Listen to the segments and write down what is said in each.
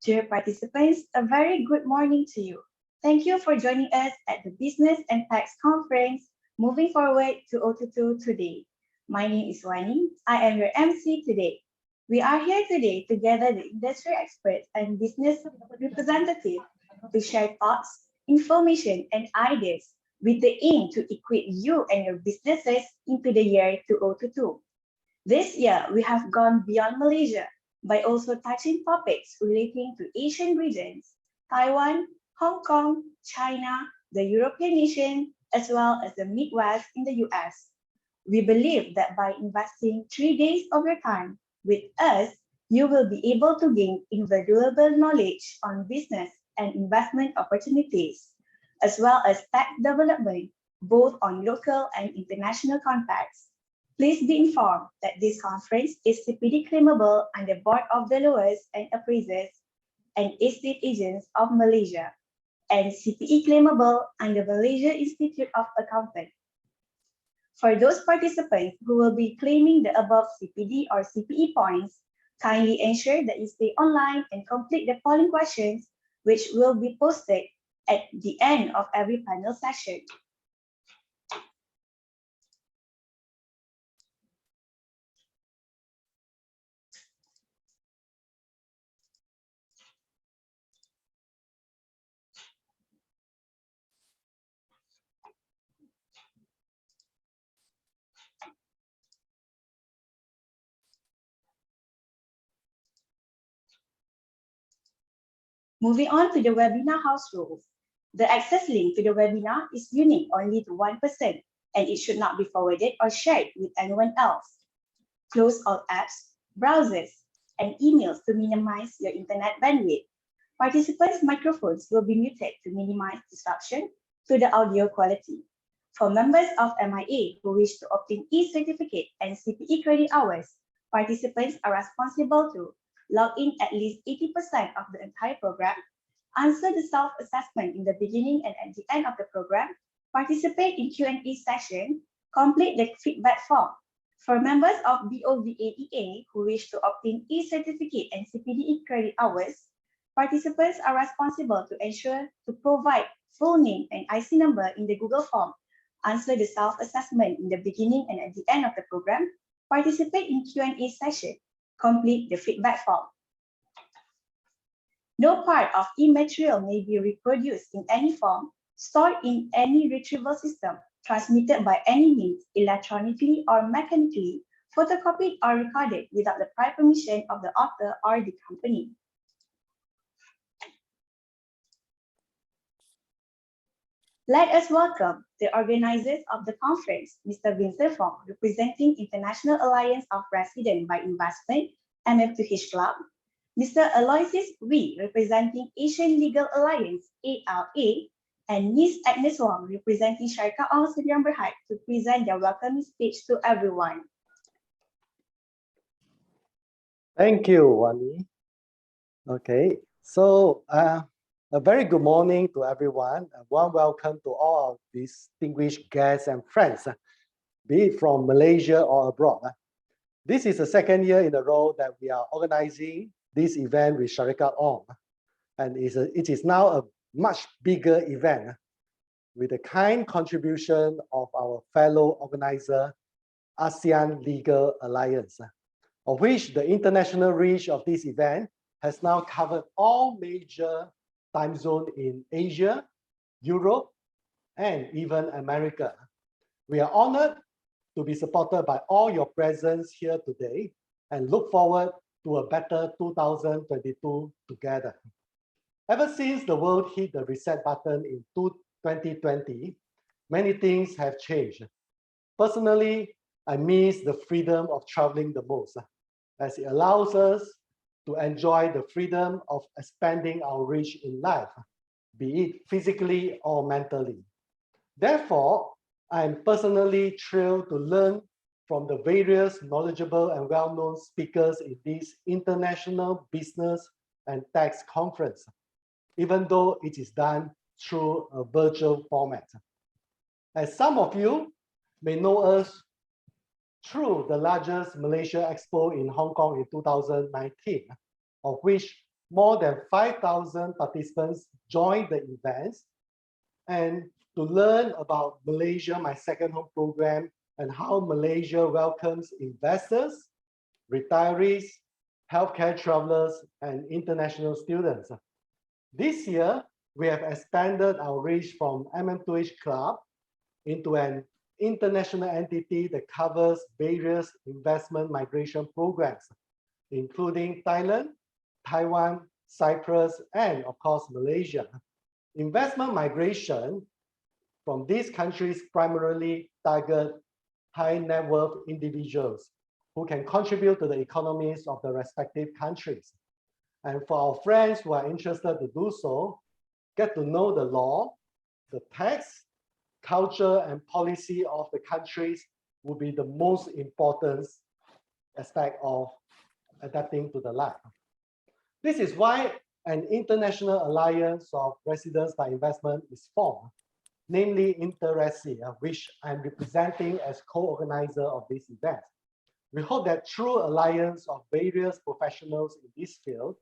Dear participants, a very good morning to you. Thank you for joining us at the Business and Tax Conference, Moving Forward to O22 today. My name is Wani. I am your MC today. We are here today to gather the industry experts and business representatives to share thoughts, information, and ideas with the aim to equip you and your businesses into the year 2022. This year, we have gone beyond Malaysia by also touching topics relating to Asian regions, Taiwan, Hong Kong, China, the European nation, as well as the Midwest in the US. We believe that by investing 3 days of your time with us, you will be able to gain invaluable knowledge on business and investment opportunities, as well as tech development, both on local and international contexts. Please be informed that this conference is CPD claimable under Board of Valuers and Appraisers and Estate Agents of Malaysia and CPE claimable under Malaysia Institute of Accountants. For those participants who will be claiming the above CPD or CPE points, kindly ensure that you stay online and complete the polling questions, which will be posted at the end of every panel session. Moving on to the webinar house rules. The access link to the webinar is unique only to one person, and it should not be forwarded or shared with anyone else. Close all apps, browsers, and emails to minimize your internet bandwidth. Participants' microphones will be muted to minimize disruption to the audio quality. For members of MIA who wish to obtain e-certificate and CPE credit hours, participants are responsible to log in at least 80% of the entire program, answer the self-assessment in the beginning and at the end of the program, participate in Q&A session, complete the feedback form. For members of BOVAEA who wish to obtain e-certificate and CPDE credit hours, participants are responsible to ensure to provide full name and IC number in the Google form, answer the self-assessment in the beginning and at the end of the program, participate in Q&A session, complete the feedback form. No part of e-material may be reproduced in any form, stored in any retrieval system, transmitted by any means, electronically or mechanically, photocopied or recorded without the prior permission of the author or the company. Let us welcome the organizers of the conference, Mr. Vincent Fong, representing International Alliance of Resident by Investment, MF2H Club, Mr. Aloysius Wee, representing Asian Legal Alliance, ALA, and Ms. Agnes Wong, representing Syarikat Ong Berhad, to present their welcoming speech to everyone. Thank you, Wani. Okay, so a very good morning to everyone. A warm welcome to all our distinguished guests and friends, be it from Malaysia or abroad. This is the second year in a row that we are organizing this event with Syarikat Ong, and it is now a much bigger event with the kind contribution of our fellow organizer, ASEAN Legal Alliance, of which the international reach of this event has now covered all major time zones in Asia, Europe, and even America. We are honored to be supported by all your presence here today and look forward to a better 2022 together. Ever since the world hit the reset button in 2020, many things have changed. Personally, I miss the freedom of traveling the most, as it allows us to enjoy the freedom of expanding our reach in life, be it physically or mentally. Therefore, I am personally thrilled to learn from the various knowledgeable and well-known speakers in this international business and tax conference, even though it is done through a virtual format. As some of you may know us through the largest Malaysia Expo in Hong Kong in 2019, of which more than 5,000 participants joined the events, and to learn about Malaysia, my second home program, and how Malaysia welcomes investors, retirees, healthcare travelers, and international students. This year, we have expanded our reach from MM2H Club into an international entity that covers various investment migration programs, including Thailand, Taiwan, Cyprus, and of course, Malaysia. Investment migration from these countries primarily target high net worth individuals who can contribute to the economies of the respective countries. And for our friends who are interested to do so, get to know the law, the tax, culture, and policy of the countries will be the most important aspect of adapting to the life. This is why an international alliance of residents by investment is formed, namely Interresi, which I'm representing as co-organizer of this event. We hope that through alliance of various professionals in this field,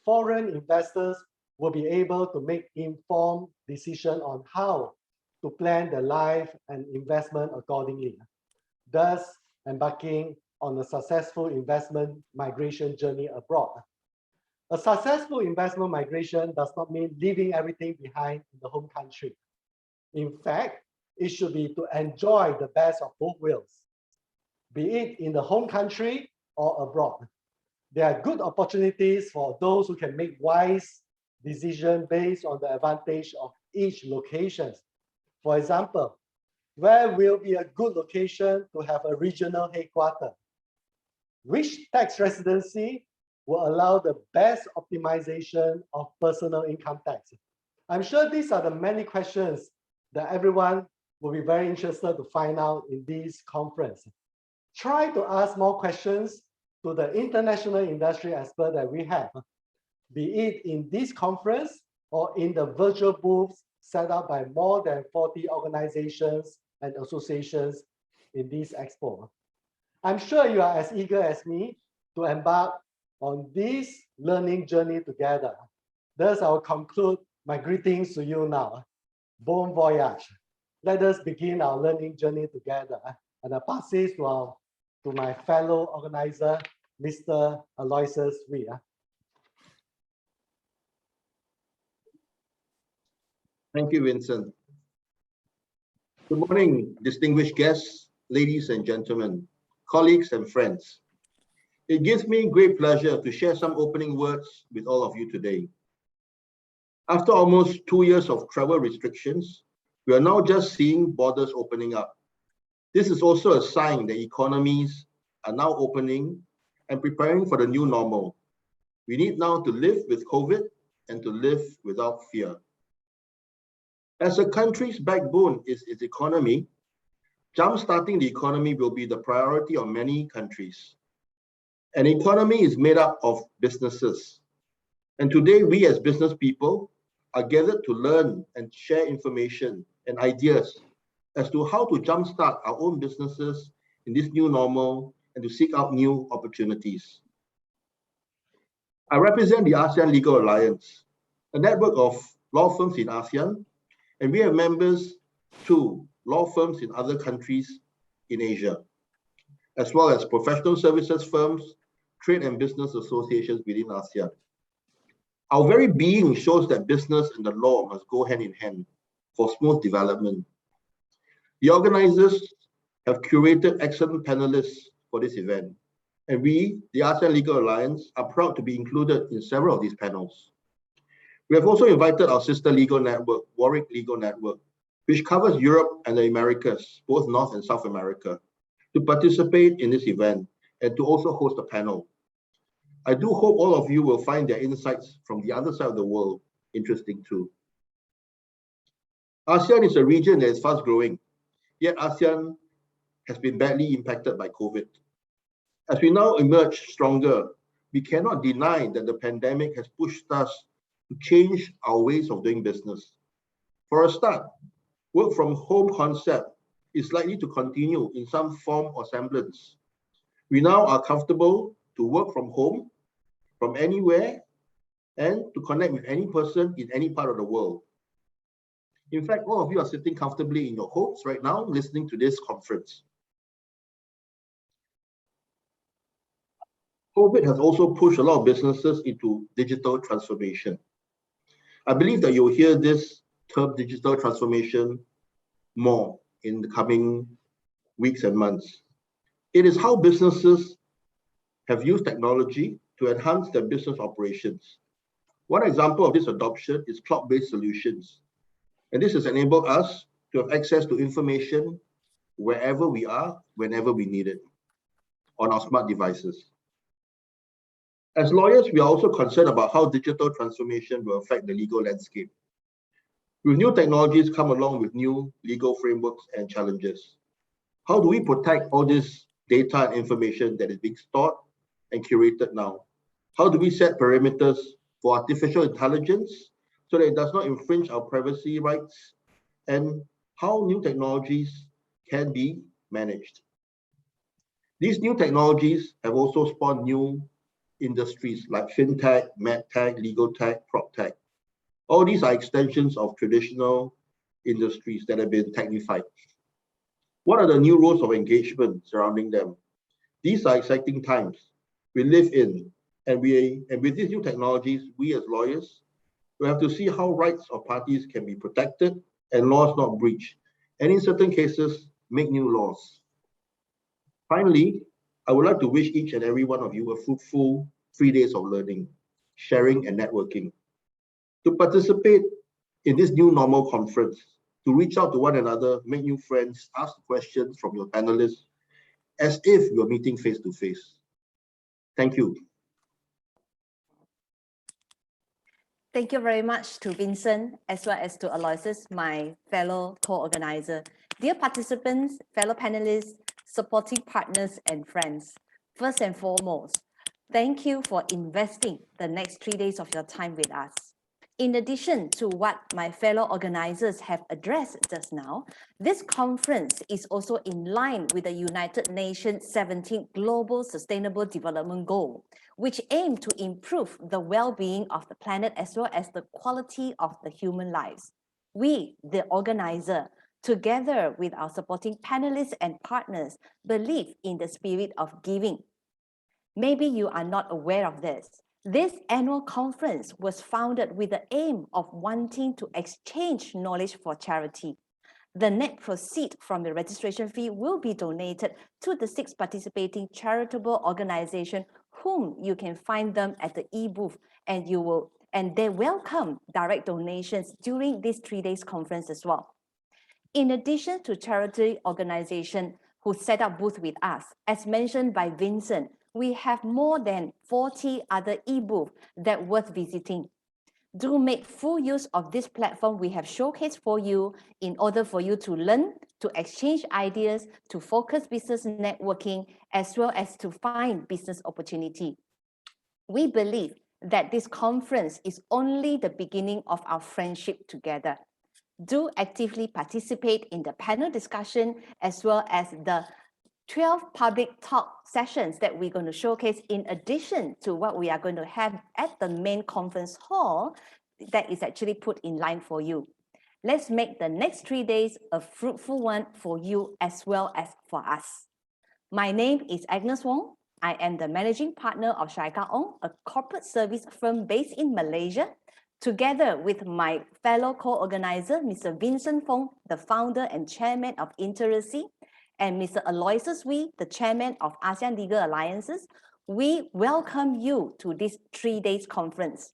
foreign investors will be able to make informed decisions on how to plan their life and investment accordingly, thus embarking on a successful investment migration journey abroad. A successful investment migration does not mean leaving everything behind in the home country. In fact, it should be to enjoy the best of both worlds, be it in the home country or abroad. There are good opportunities for those who can make wise decisions based on the advantage of each location. For example, where will be a good location to have a regional headquarters? Which tax residency will allow the best optimization of personal income tax? I'm sure these are the many questions that everyone will be very interested to find out in this conference. Try to ask more questions to the international industry expert that we have, be it in this conference or in the virtual booths set up by more than 40 organizations and associations in this expo. I'm sure you are as eager as me to embark on this learning journey together. Thus, I'll conclude my greetings to you now. Bon voyage. Let us begin our learning journey together. And I pass this to my fellow organizer, Mr. Aloysius Wee. Thank you, Vincent. Good morning, distinguished guests, ladies and gentlemen, colleagues and friends. It gives me great pleasure to share some opening words with all of you today. After almost 2 years of travel restrictions, we are now just seeing borders opening up. This is also a sign that economies are now opening and preparing for the new normal. We need now to live with COVID and to live without fear. As a country's backbone is its economy, jump-starting the economy will be the priority of many countries. An economy is made up of businesses. And today, we as business people are gathered to learn and share information and ideas as to how to jumpstart our own businesses in this new normal and to seek out new opportunities. I represent the ASEAN Legal Alliance, a network of law firms in ASEAN, and we have members too, law firms in other countries in Asia, as well as professional services firms, trade and business associations within ASEAN. Our very being shows that business and the law must go hand in hand for smooth development. The organizers have curated excellent panelists for this event, and we, the ASEAN Legal Alliance, are proud to be included in several of these panels. We have also invited our sister legal network, Warwick Legal Network, which covers Europe and the Americas, both North and South America, to participate in this event and to also host a panel. I do hope all of you will find their insights from the other side of the world interesting too. ASEAN is a region that is fast growing, yet ASEAN has been badly impacted by COVID. As we now emerge stronger, we cannot deny that the pandemic has pushed us to change our ways of doing business. For a start, work from home concept is likely to continue in some form or semblance. We now are comfortable to work from home, from anywhere, and to connect with any person in any part of the world. In fact, all of you are sitting comfortably in your homes right now, listening to this conference. COVID has also pushed a lot of businesses into digital transformation. I believe that you'll hear this term digital transformation more in the coming weeks and months. It is how businesses have used technology to enhance their business operations. One example of this adoption is cloud-based solutions. And this has enabled us to have access to information wherever we are, whenever we need it, on our smart devices. As lawyers, we are also concerned about how digital transformation will affect the legal landscape. With new technologies come along with new legal frameworks and challenges. How do we protect all this data and information that is being stored and curated now? How do we set perimeters for artificial intelligence so that it does not infringe our privacy rights? And how new technologies can be managed? These new technologies have also spawned new industries like fintech, medtech, legal tech, proptech. All these are extensions of traditional industries that have been technified. What are the new rules of engagement surrounding them? These are exciting times we live in, and with these new technologies, we as lawyers, we have to see how rights of parties can be protected and laws not breached, and in certain cases, make new laws. Finally, I would like to wish each and every one of you a fruitful 3 days of learning, sharing, and networking. To participate in this new normal conference, to reach out to one another, make new friends, ask questions from your panelists, as if you're meeting face to face. Thank you. Thank you very much to Vincent, as well as to Aloysius, my fellow co-organizer. Dear participants, fellow panelists, supporting partners and friends, first and foremost, thank you for investing the next 3 days of your time with us. In addition to what my fellow organizers have addressed just now, this conference is also in line with the United Nations 17th Global Sustainable Development Goal, which aim to improve the well-being of the planet as well as the quality of the human lives. We, the organizer, together with our supporting panelists and partners, believe in the spirit of giving. Maybe you are not aware of this. This annual conference was founded with the aim of wanting to exchange knowledge for charity. The net proceeds from the registration fee will be donated to the 6 participating charitable organizations whom you can find them at the e-booth, and they welcome direct donations during this 3 days conference as well. In addition to charity organizations who set up booth with us, as mentioned by Vincent, we have more than 40 other e-booths that worth visiting. Do make full use of this platform we have showcased for you in order for you to learn, to exchange ideas, to focus business networking, as well as to find business opportunity. We believe that this conference is only the beginning of our friendship together. Do actively participate in the panel discussion as well as the 12 public talk sessions that we're going to showcase in addition to what we are going to have at the main conference hall that is actually put in line for you. Let's make the next 3 days a fruitful one for you as well as for us. My name is Agnes Wong. I am the managing partner of Syarikat Ong, a corporate service firm based in Malaysia, together with my fellow co-organizer, Mr. Vincent Fong, the founder and chairman of Interacy, and Mr. Aloysius Wee, the chairman of ASEAN Legal Alliances. We welcome you to this 3 days conference.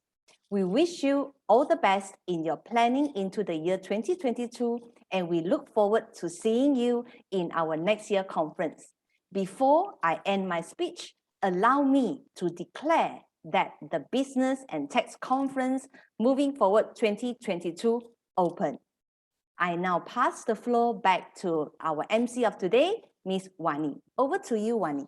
We wish you all the best in your planning into the year 2022, and we look forward to seeing you in our next year conference. Before I end my speech, allow me to declare that the Business and Tax Conference Moving Forward 2022 open. I now pass the floor back to our MC of today, Ms. Wani. Over to you, Wani.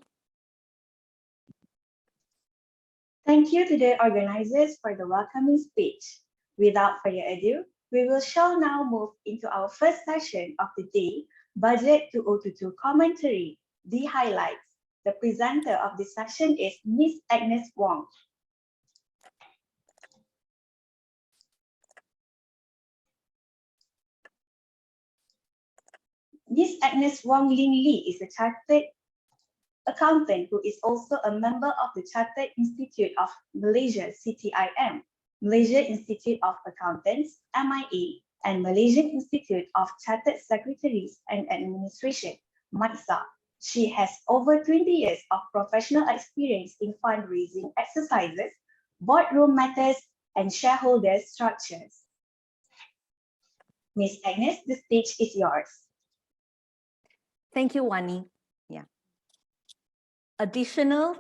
Thank you to the organizers for the welcoming speech. Without further ado, we shall now move into our first session of the day, Budget 2022 Commentary, the highlights. The presenter of this session is Ms. Agnes Wong. Ms. Agnes Wong Ling Lee is a chartered accountant who is also a member of the Chartered Institute of Malaysia, CTIM, Malaysia Institute of Accountants, MIA, and Malaysian Institute of Chartered Secretaries and Administration, MISA. She has over 20 years of professional experience in fundraising exercises, boardroom matters, and shareholder structures. Ms. Agnes, the stage is yours. Thank you, Wani. Yeah. Additional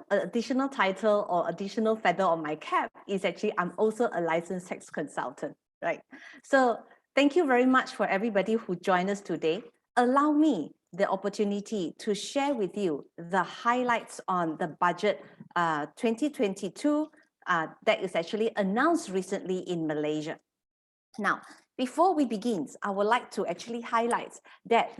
title or additional feather on my cap is actually I'm also a licensed tax consultant, right? So thank you very much for everybody who joined us today. Allow me the opportunity to share with you the highlights on the budget 2022 that is actually announced recently in Malaysia. Now, before we begin, I would like to actually highlight that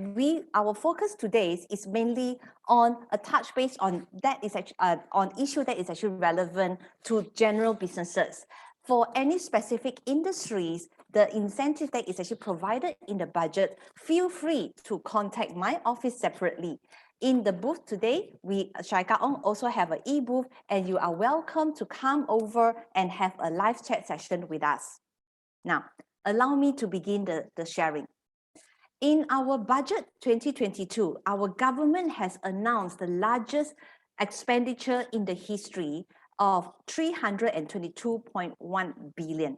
our focus today is mainly on a touch base on that is actually on issue that is actually relevant to general businesses. For any specific industries, the incentive that is actually provided in the budget, feel free to contact my office separately. In the booth today, Syarikat Ong also have an e-booth, and you are welcome to come over and have a live chat session with us. Now, allow me to begin the sharing. In our budget 2022, our government has announced the largest expenditure in the history of 322.1 billion,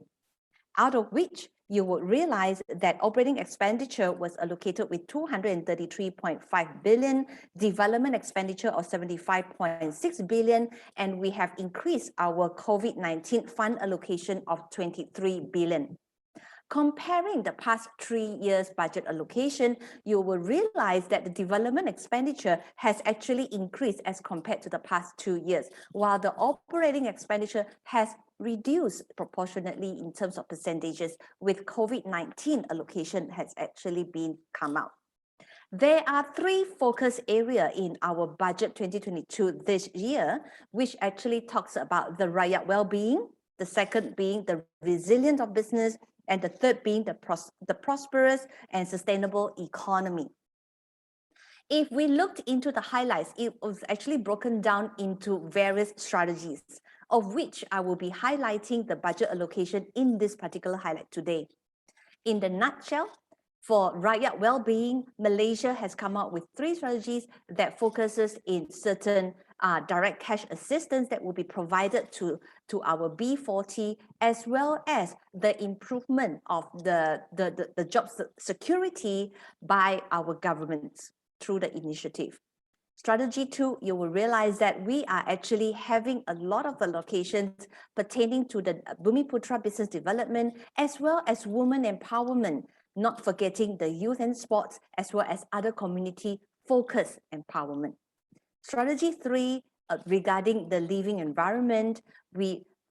out of which you would realize that operating expenditure was allocated with 233.5 billion, development expenditure of 75.6 billion, and we have increased our COVID-19 fund allocation of 23 billion. Comparing the past 3 years budget allocation, you will realize that the development expenditure has actually increased as compared to the past 2 years, while the operating expenditure has reduced proportionately in terms of percentages, with COVID-19 allocation has actually been come out. There are 3 focus areas in our budget 2022 this year, which actually talks about the rakyat well-being, the second being the resilience of business, and the third being the prosperous and sustainable economy. If we looked into the highlights, it was actually broken down into various strategies, of which I will be highlighting the budget allocation in this particular highlight today. In the nutshell, for rakyat well-being, Malaysia has come up with 3 strategies that focuses in certain direct cash assistance that will be provided to our B40, as well as the improvement of the job security by our governments through the initiative. Strategy 2, you will realize that we are actually having a lot of allocations pertaining to the Bumiputra business development, as well as women empowerment, not forgetting the youth and sports, as well as other community-focused empowerment. Strategy 3, regarding the living environment,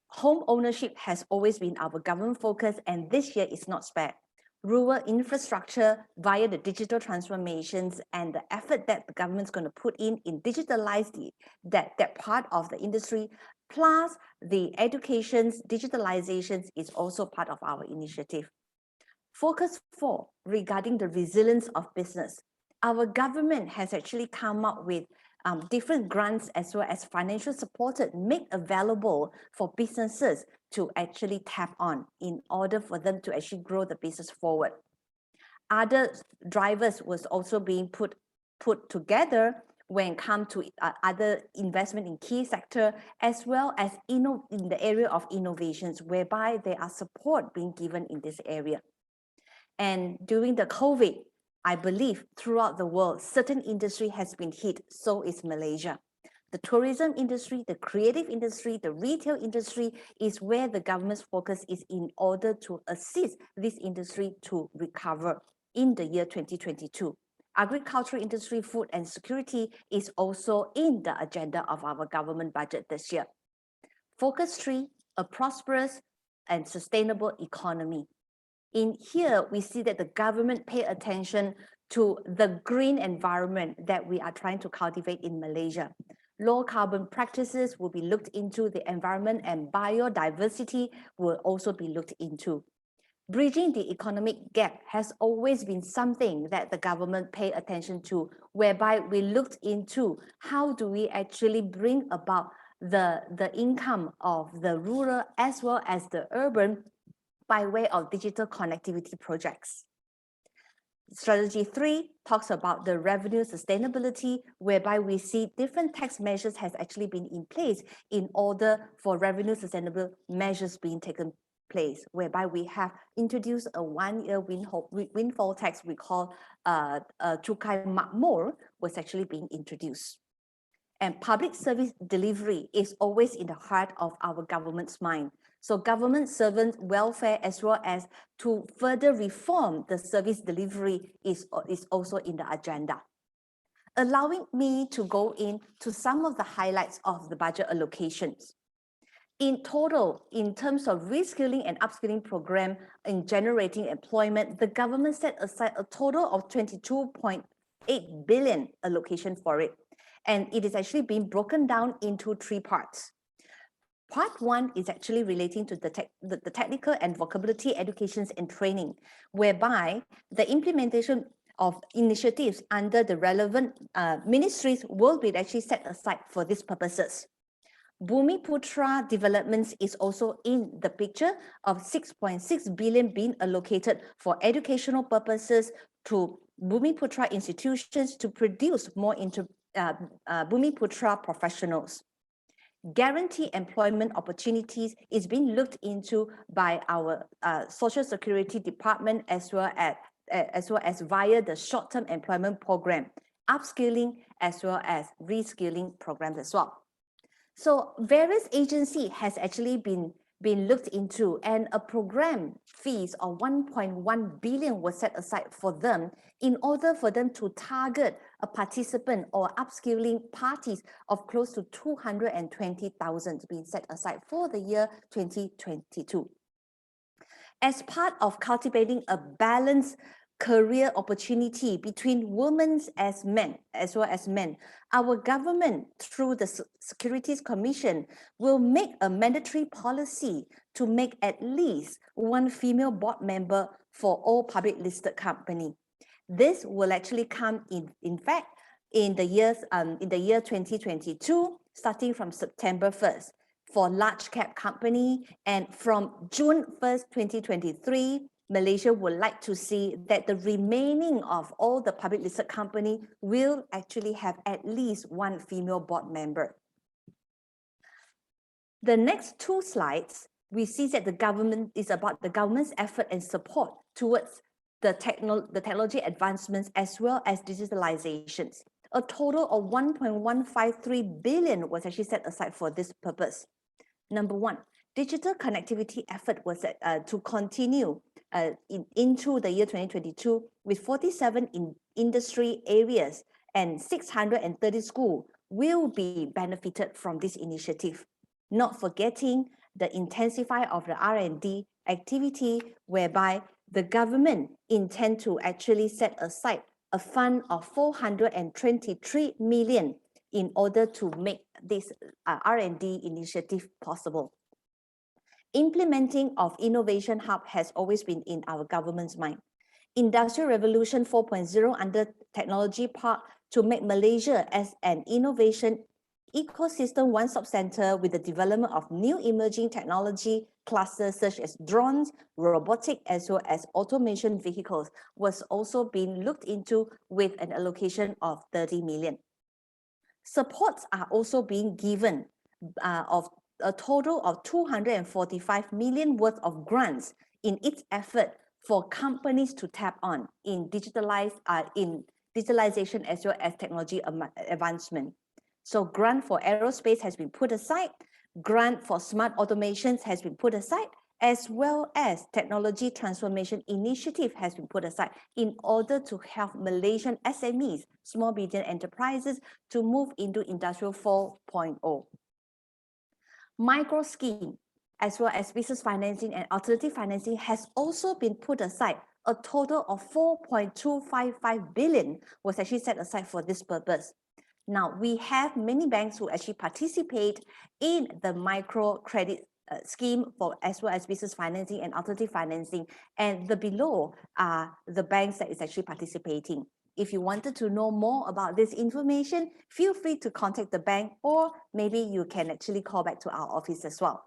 home ownership has always been our government focus, and this year is not spared. Rural infrastructure via the digital transformations and the effort that the government's going to put in digitalize that part of the industry, plus the education's digitalizations is also part of our initiative. Focus 4, regarding the resilience of business. Our government has actually come up with different grants as well as financial support made available for businesses to actually tap on in order for them to actually grow the business forward. Other drivers was also being put together when it comes to other investment in key sector, as well as in the area of innovations, whereby there are support being given in this area. And during the COVID, I believe throughout the world, certain industry has been hit, so is Malaysia. The tourism industry, the creative industry, the retail industry is where the government's focus is in order to assist this industry to recover in the year 2022. Agricultural industry, food and security is also in the agenda of our government budget this year. Focus 3, a prosperous and sustainable economy. In here, we see that the government pay attention to the green environment that we are trying to cultivate in Malaysia. Low carbon practices will be looked into, the environment and biodiversity will also be looked into. Bridging the economic gap has always been something that the government pay attention to, whereby we looked into how do we actually bring about the income of the rural as well as the urban by way of digital connectivity projects. Strategy 3 talks about the revenue sustainability, whereby we see different tax measures has actually been in place in order for revenue sustainable measures being taken place, whereby we have introduced a one-year windfall tax we call Cukai Makmur was actually being introduced. And public service delivery is always in the heart of our government's mind. So government servant welfare as well as to further reform the service delivery is also in the agenda. Allowing me to go into some of the highlights of the budget allocations. In total, in terms of reskilling and upskilling program in generating employment, the government set aside a total of 22.8 billion allocation for it. And it is actually being broken down into 3 parts. Part 1 is actually relating to the technical and vocabulary educations and training, whereby the implementation of initiatives under the relevant ministries will be actually set aside for these purposes. Bumiputra developments is also in the picture of 6.6 billion being allocated for educational purposes to Bumiputra institutions to produce more Bumiputra professionals. Guarantee employment opportunities is being looked into by our Social Security Department as well as via the short-term employment program, upskilling as well as reskilling programs as well. So various agencies has actually been looked into, and a program fees of 1.1 billion was set aside for them in order for them to target a participant or upskilling parties of close to 220,000 being set aside for the year 2022. As part of cultivating a balanced career opportunity between women as well as men, our government through the Securities Commission will make a mandatory policy to make at least 1 female board member for all public listed company. This will actually come in fact in the year 2022, starting from September 1st for large cap company, and from June 1st, 2023, Malaysia would like to see that the remaining of all the public listed company will actually have at least 1 female board member. The next 2 slides, we see that the government is about the government's effort and support towards the technology advancements as well as digitalizations. A total of 1.153 billion was actually set aside for this purpose. Number 1, digital connectivity effort was to continue into the year 2022 with 47 industry areas and 630 schools will be benefited from this initiative. Not forgetting the intensify of the R&D activity, whereby the government intend to actually set aside a fund of 423 million in order to make this R&D initiative possible. Implementing of Innovation Hub has always been in our government's mind. Industrial Revolution 4.0 under Technology Park to make Malaysia as an innovation ecosystem one-stop center with the development of new emerging technology clusters such as drones, robotic, as well as automation vehicles was also being looked into with an allocation of 30 million. Supports are also being given of a total of 245 million worth of grants in its effort for companies to tap on in digitalization as well as technology advancement. So grant for aerospace has been put aside, grant for smart automations has been put aside, as well as technology transformation initiative has been put aside in order to help Malaysian SMEs, small medium enterprises, to move into Industrial 4.0. Micro scheme, as well as business financing and alternative financing has also been put aside. A total of 4.255 billion was actually set aside for this purpose. Now, we have many banks who actually participate in the micro credit scheme for as well as business financing and alternative financing. And the below are the banks that is actually participating. If you wanted to know more about this information, feel free to contact the bank, or maybe you can actually call back to our office as well.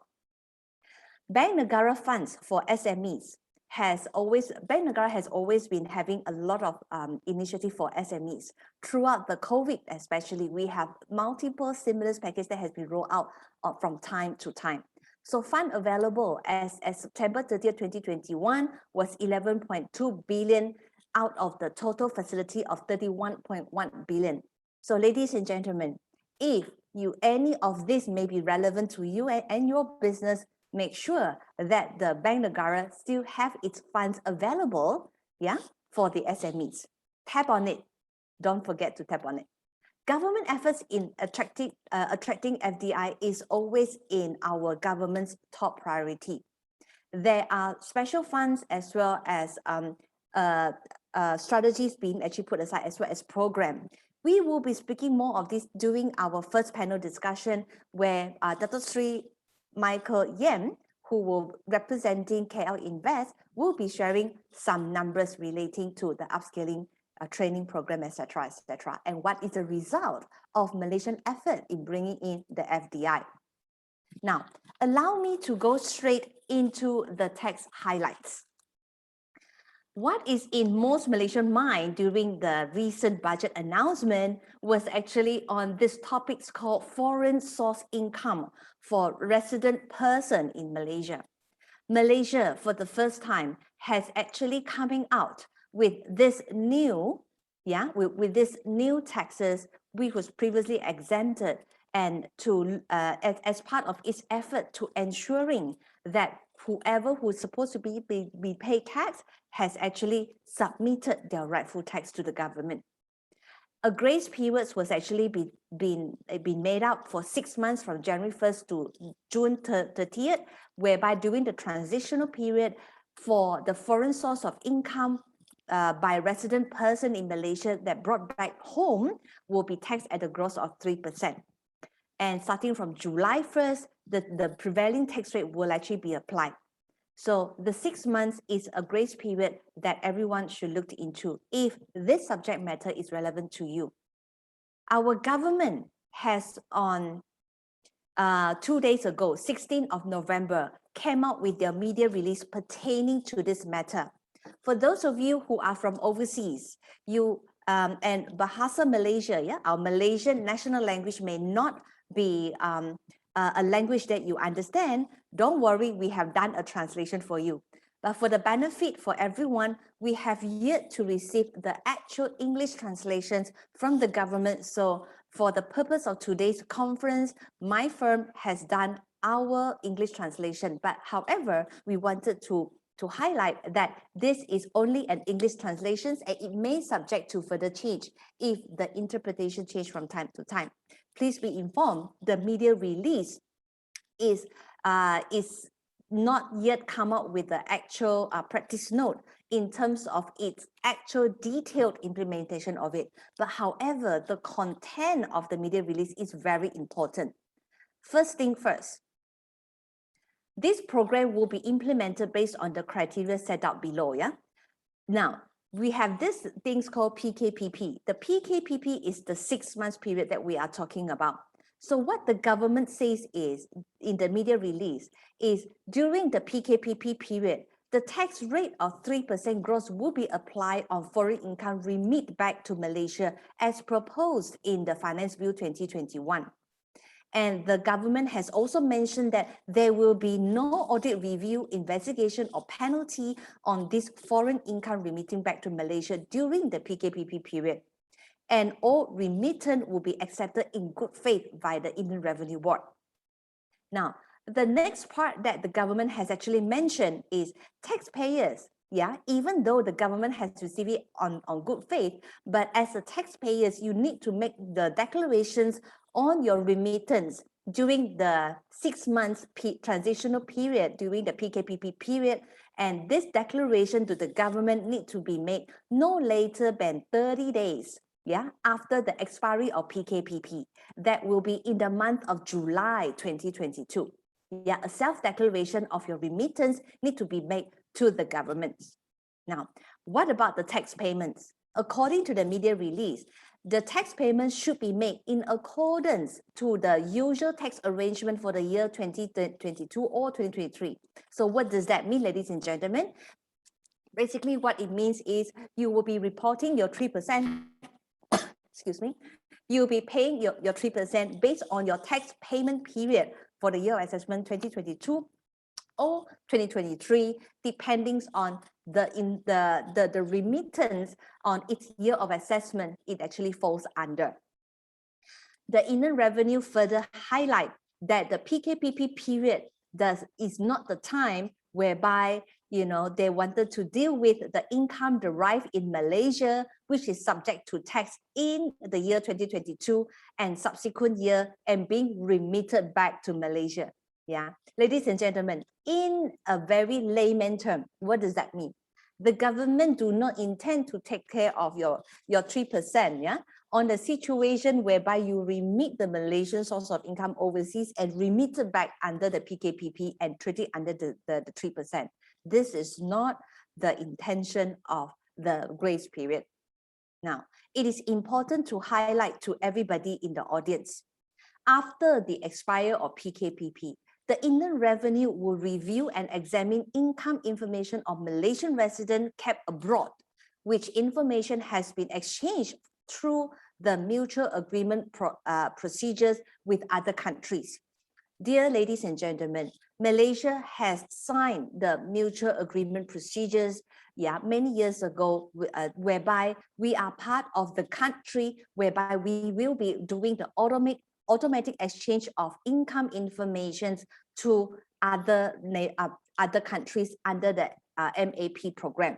Bank Negara funds for SMEs Bank Negara has always been having a lot of initiative for SMEs. Throughout the COVID especially, we have multiple stimulus packages that has been rolled out from time to time. So fund available as September 30th, 2021 was 11.2 billion out of the total facility of 31.1 billion. So ladies and gentlemen, if any of this may be relevant to you and your business, make sure that the Bank Negara still have its funds available, for the SMEs. Tap on it. Don't forget to tap on it. Government efforts in attracting FDI is always in our government's top priority. There are special funds as well as strategies being actually put aside, as well as program. We will be speaking more of this during our first panel discussion, where Dr. Sri Michael Yem, who will representing KL Invest, will be sharing some numbers relating to the upscaling training program, etc., and what is the result of Malaysian effort in bringing in the FDI. Now, allow me to go straight into the text highlights. What is in most Malaysian mind during the recent budget announcement was actually on this topics called foreign source income for resident person in Malaysia. Malaysia, for the first time, has actually coming out with this new, with this new taxes, which was previously exempted, and to as part of its effort to ensuring that whoever who's supposed to be paid tax has actually submitted their rightful tax to the government. A grace period was actually been made up for 6 months from January 1st to June 30th, whereby during the transitional period for the foreign source of income by resident person in Malaysia that brought back home will be taxed at a gross of 3%. And starting from July 1st, the prevailing tax rate will actually be applied. So the 6 months is a grace period that everyone should look into if this subject matter is relevant to you. Our government has on 2 days ago, 16th of November, came out with their media release pertaining to this matter. For those of you who are from overseas, and Bahasa Malaysia, our Malaysian national language may not be a language that you understand, don't worry, we have done a translation for you. But for the benefit for everyone, we have yet to receive the actual English translations from the government. So for the purpose of today's conference, my firm has done our English translation. But however, we wanted to highlight that this is only an English translation, and it may subject to further change if the interpretation change from time to time. Please be informed, the media release is not yet come up with the actual practice note in terms of its actual detailed implementation of it. But however, the content of the media release is very important. First thing first, this program will be implemented based on the criteria set out below. Now, we have this things called PKPP. The PKPP is the 6 months period that we are talking about. So what the government says is, in the media release, is during the PKPP period, the tax rate of 3% gross will be applied on foreign income remit back to Malaysia as proposed in the Finance Bill 2021. And the government has also mentioned that there will be no audit review, investigation, or penalty on this foreign income remitting back to Malaysia during the PKPP period. And all remittance will be accepted in good faith by the Indian Revenue Board. Now, the next part that the government has actually mentioned is taxpayers. Even though the government has received it on good faith, but as a taxpayers, you need to make the declarations on your remittance during the 6 months transitional period during the PKPP period. And this declaration to the government need to be made no later than 30 days after the expiry of PKPP. That will be in the month of July 2022. Yeah, a self-declaration of your remittance need to be made to the government. Now, what about the tax payments? According to the media release, the tax payments should be made in accordance to the usual tax arrangement for the year 2022 or 2023. So what does that mean, ladies and gentlemen? Basically, what it means is you will be reporting your 3%, excuse me, you'll be paying your 3% based on your tax payment period for the year of assessment 2022 or 2023, depending on the remittance on each year of assessment it actually falls under. The inland revenue further highlight that the PKPP period is not the time whereby they wanted to deal with the income derived in Malaysia, which is subject to tax in the year 2022 and subsequent year and being remitted back to Malaysia. Yeah, ladies and gentlemen, in a very layman term, what does that mean? The government do not intend to take care of your 3%, yeah, on the situation whereby you remit the Malaysian source of income overseas and remit it back under the PKPP and treat it under the 3%. This is not the intention of the grace period. Now, it is important to highlight to everybody in the audience, after the expire of PKPP, the Inland Revenue will review and examine income information of Malaysian residents kept abroad, which information has been exchanged through the mutual agreement procedures with other countries. Dear ladies and gentlemen, Malaysia has signed the mutual agreement procedures many years ago, whereby we are part of the country whereby we will be doing the automatic exchange of income information to other countries under the MAP program.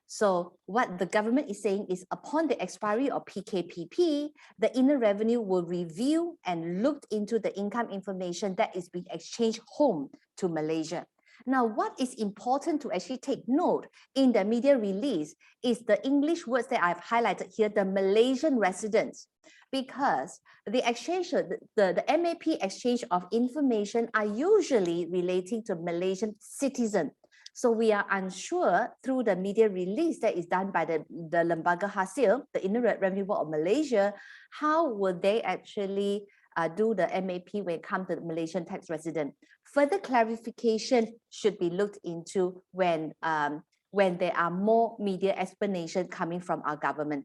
So what the government is saying is, upon the expiry of PKPP, the Inland Revenue will review and look into the income information that is being exchanged home to Malaysia. Now, what is important to actually take note in the media release is the English words that I've highlighted here, the Malaysian residents, because the exchange, the MAP exchange of information are usually relating to Malaysian citizens. So we are unsure through the media release that is done by the Lembaga Hasil, the Inland Revenue Board of Malaysia, how will they actually do the MAP when it comes to the Malaysian tax resident? Further clarification should be looked into when there are more media explanation coming from our government.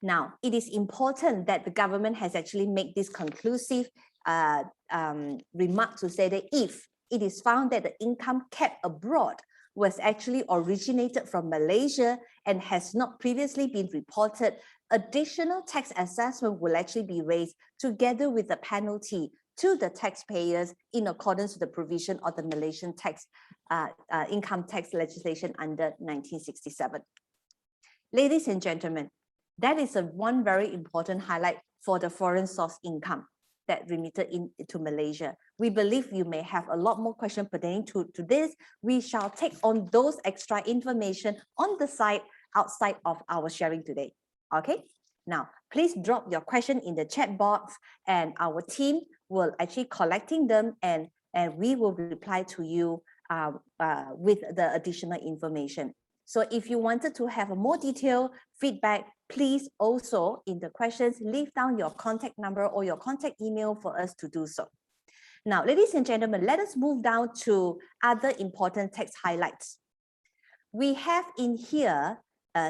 Now, it is important that the government has actually made this conclusive remark to say that if it is found that the income kept abroad was actually originated from Malaysia and has not previously been reported, additional tax assessment will actually be raised together with the penalty to the taxpayers in accordance with the provision of the Malaysian income tax legislation under 1967. Ladies and gentlemen, that is one very important highlight for the foreign source income that remitted into Malaysia. We believe you may have a lot more questions pertaining to this. We shall take on those extra information on the side outside of our sharing today. Okay, now please drop your question in the chat box and our team will actually collecting them and we will reply to you with the additional information. So if you wanted to have a more detailed feedback, please also in the questions, leave down your contact number or your contact email for us to do so. Now, ladies and gentlemen, let us move down to other important tax highlights. We have in here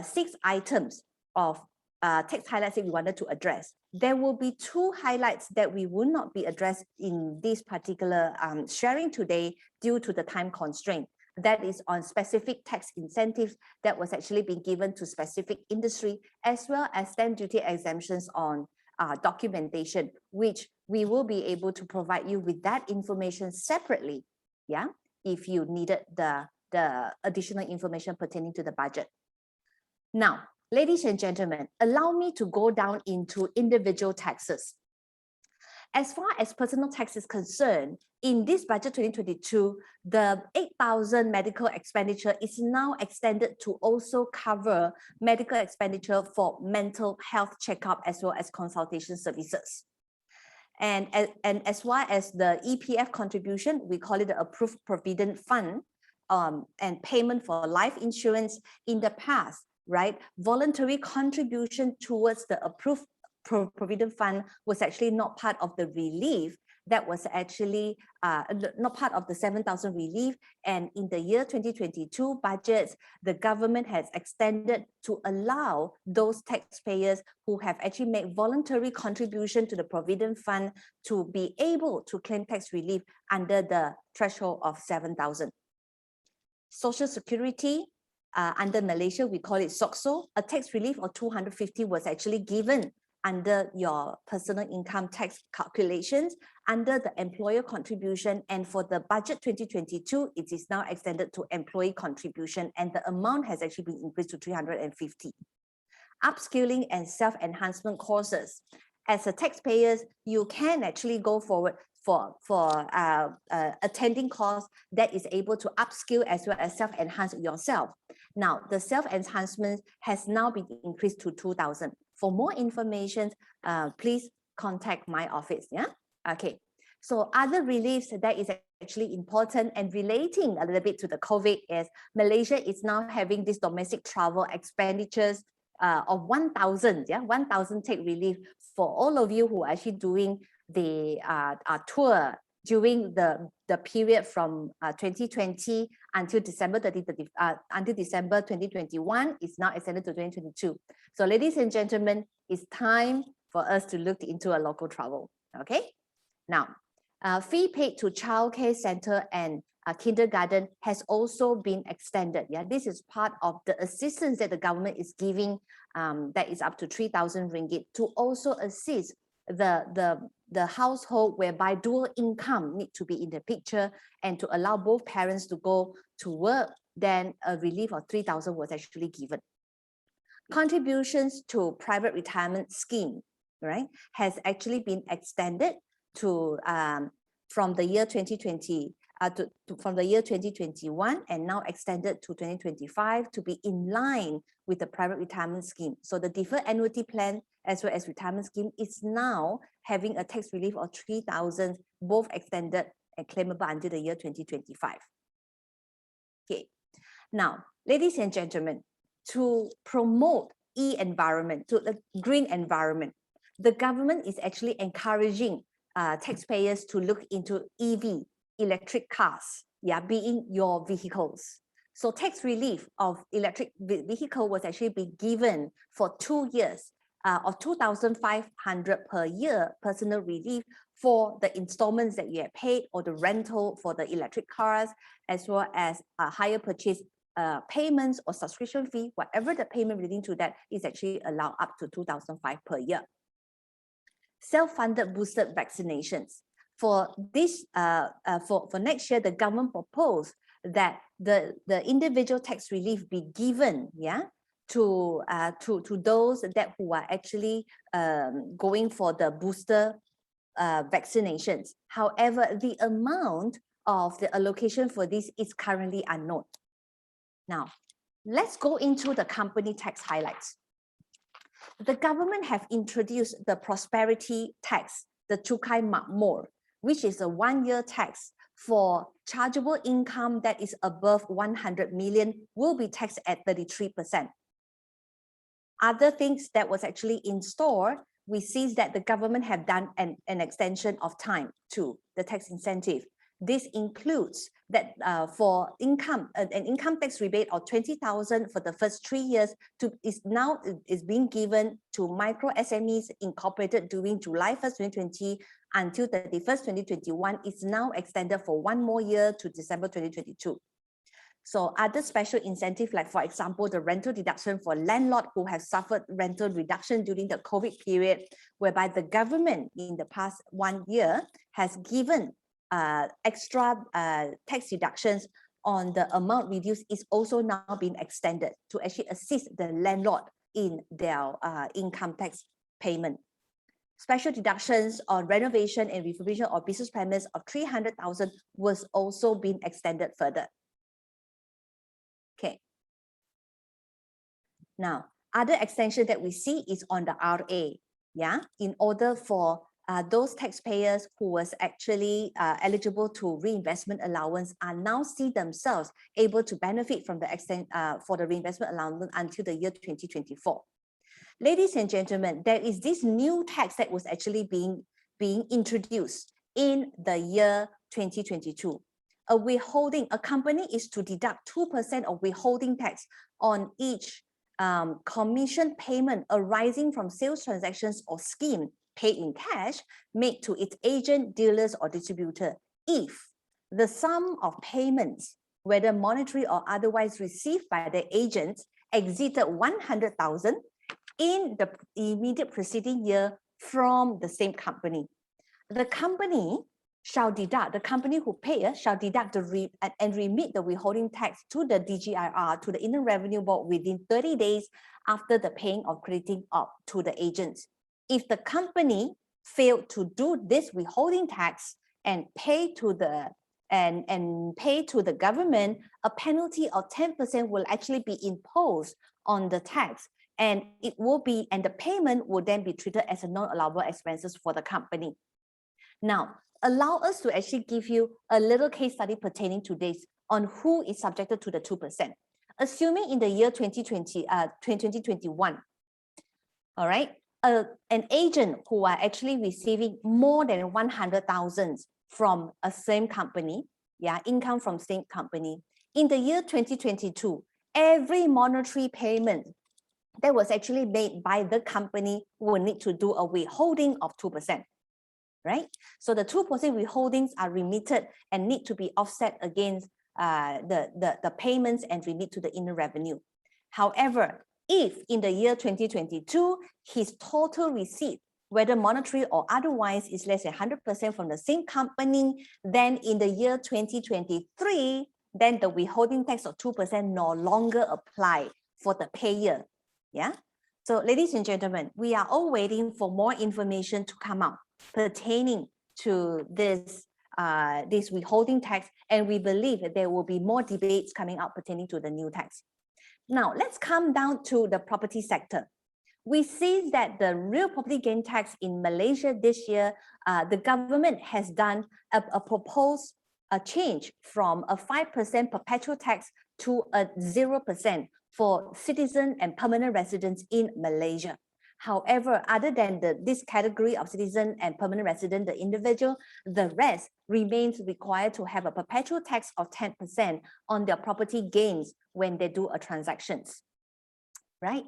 6 items of tax highlights that we wanted to address. There will be 2 highlights that we will not be addressed in this particular sharing today due to the time constraint. That is on specific tax incentives that was actually being given to specific industry, as well as stamp duty exemptions on documentation, which we will be able to provide you with that information separately, yeah, if you needed the additional information pertaining to the budget. Now, ladies and gentlemen, allow me to go down into individual taxes. As far as personal tax is concerned, in this budget 2022, the 8,000 medical expenditure is now extended to also cover medical expenditure for mental health checkup as well as consultation services. And as well as the EPF contribution, we call it the approved provident fund, and payment for life insurance in the past, right? Voluntary contribution towards the approved provident fund was actually not part of the relief. That was actually not part of the 7,000 relief. And in the year 2022 budgets, the government has extended to allow those taxpayers who have actually made voluntary contribution to the provident fund to be able to claim tax relief under the threshold of 7,000. Social Security, under Malaysia, we call it SOCSO, a tax relief of 250 was actually given under your personal income tax calculations under the employer contribution, and for the budget 2022, it is now extended to employee contribution, and the amount has actually been increased to 350. Upskilling and self-enhancement courses. As a taxpayer, you can actually go forward for attending course that is able to upskill as well as self-enhance yourself. Now, the self-enhancement has now been increased to 2,000. For more information, please contact my office. Yeah. Okay. So other reliefs that is actually important and relating a little bit to the COVID is Malaysia is now having this domestic travel expenditures of 1,000. Yeah, 1,000 take relief for all of you who are actually doing the tour during the period from 2020 until December 2021 is now extended to 2022. So ladies and gentlemen, it's time for us to look into a local travel. Okay. Now, fee paid to childcare center and kindergarten has also been extended. Yeah, this is part of the assistance that the government is giving, that is up to 3,000 ringgit to also assist the household whereby dual income need to be in the picture, and to allow both parents to go to work. Then a relief of 3,000 was actually given. Contributions to private retirement scheme, right, has actually been extended to from the year 2020 from the year 2021 and now extended to 2025 to be in line with the private retirement scheme. So the deferred annuity plan as well as retirement scheme is now having a tax relief of 3,000, both extended and claimable until the year 2025. Okay. Now, ladies and gentlemen, to promote e-environment, to the green environment, the government is actually encouraging taxpayers to look into EV, electric cars, yeah, being your vehicles. So tax relief of electric vehicle was actually be given for 2 years of 2,500 per year personal relief for the installments that you have paid or the rental for the electric cars, as well as higher purchase payments or subscription fee, whatever the payment relating to that is actually allowed up to 2,500 per year. Self-funded boosted vaccinations. For this, for next year, the government proposed that the individual tax relief be given, yeah, to those that who are actually going for the booster vaccinations. However, the amount of the allocation for this is currently unknown. Now, let's go into the company tax highlights. The government have introduced the prosperity tax, the Cukai Makmur, which is a 1-year tax for chargeable income that is above 100 million will be taxed at 33%. Other things that was actually in store, we see that the government have done an extension of time to the tax incentive. This includes that for income, an income tax rebate of 20,000 for the first 3 years is being given to micro SMEs incorporated during July 1st, 2020 until 31st, 2021 is now extended for 1 more year to December 2022. So other special incentive, like for example, the rental deduction for landlord who have suffered rental reduction during the COVID period, whereby the government in the past 1 year has given extra tax deductions on the amount reduced is also now being extended to actually assist the landlord in their income tax payment. Special deductions on renovation and refurbishment of business premise of 300,000 was also being extended further. Okay. Now, other extension that we see is on the RA, yeah, in order for those taxpayers who was actually eligible to reinvestment allowance are now see themselves able to benefit from the extent for the reinvestment allowance until the year 2024. Ladies and gentlemen, there is this new tax that was actually being introduced in the year 2022. A company is to deduct 2% of withholding tax on each commission payment arising from sales transactions or scheme paid in cash made to its agent, dealers, or distributor if the sum of payments, whether monetary or otherwise received by the agents, exceeded 100,000 in the immediate preceding year from the same company. The company shall deduct, the company who pays shall deduct and remit the withholding tax to the DGIR, to the Inland Revenue Board within 30 days after the paying or crediting up to the agents. If the company failed to do this withholding tax and pay to the government, a penalty of 10% will actually be imposed on the tax, and the payment will then be treated as a non-allowable expenses for the company. Now, allow us to actually give you a little case study pertaining to this on who is subjected to the 2%. Assuming in the year 2021, all right, an agent who are actually receiving more than 100,000 from a same company, income from same company. In the year 2022, every monetary payment that was actually made by the company will need to do a withholding of 2%. Right? So the 2% withholdings are remitted and need to be offset against the payments and remit to the inner revenue. However, if in the year 2022, his total receipt, whether monetary or otherwise, is less than 100% from the same company, then in the year 2023, then the withholding tax of 2% no longer apply for the payer. Yeah. So ladies and gentlemen, we are all waiting for more information to come out pertaining to this withholding tax, and we believe that there will be more debates coming out pertaining to the new tax. Now, let's come down to the property sector. We see that the real property gain tax in Malaysia this year, the government has done a proposed change from a 5% perpetual tax to a 0% for citizen and permanent residents in Malaysia. However, other than this category of citizen and permanent resident, the individual, the rest remains required to have a perpetual tax of 10% on their property gains when they do a transactions, right?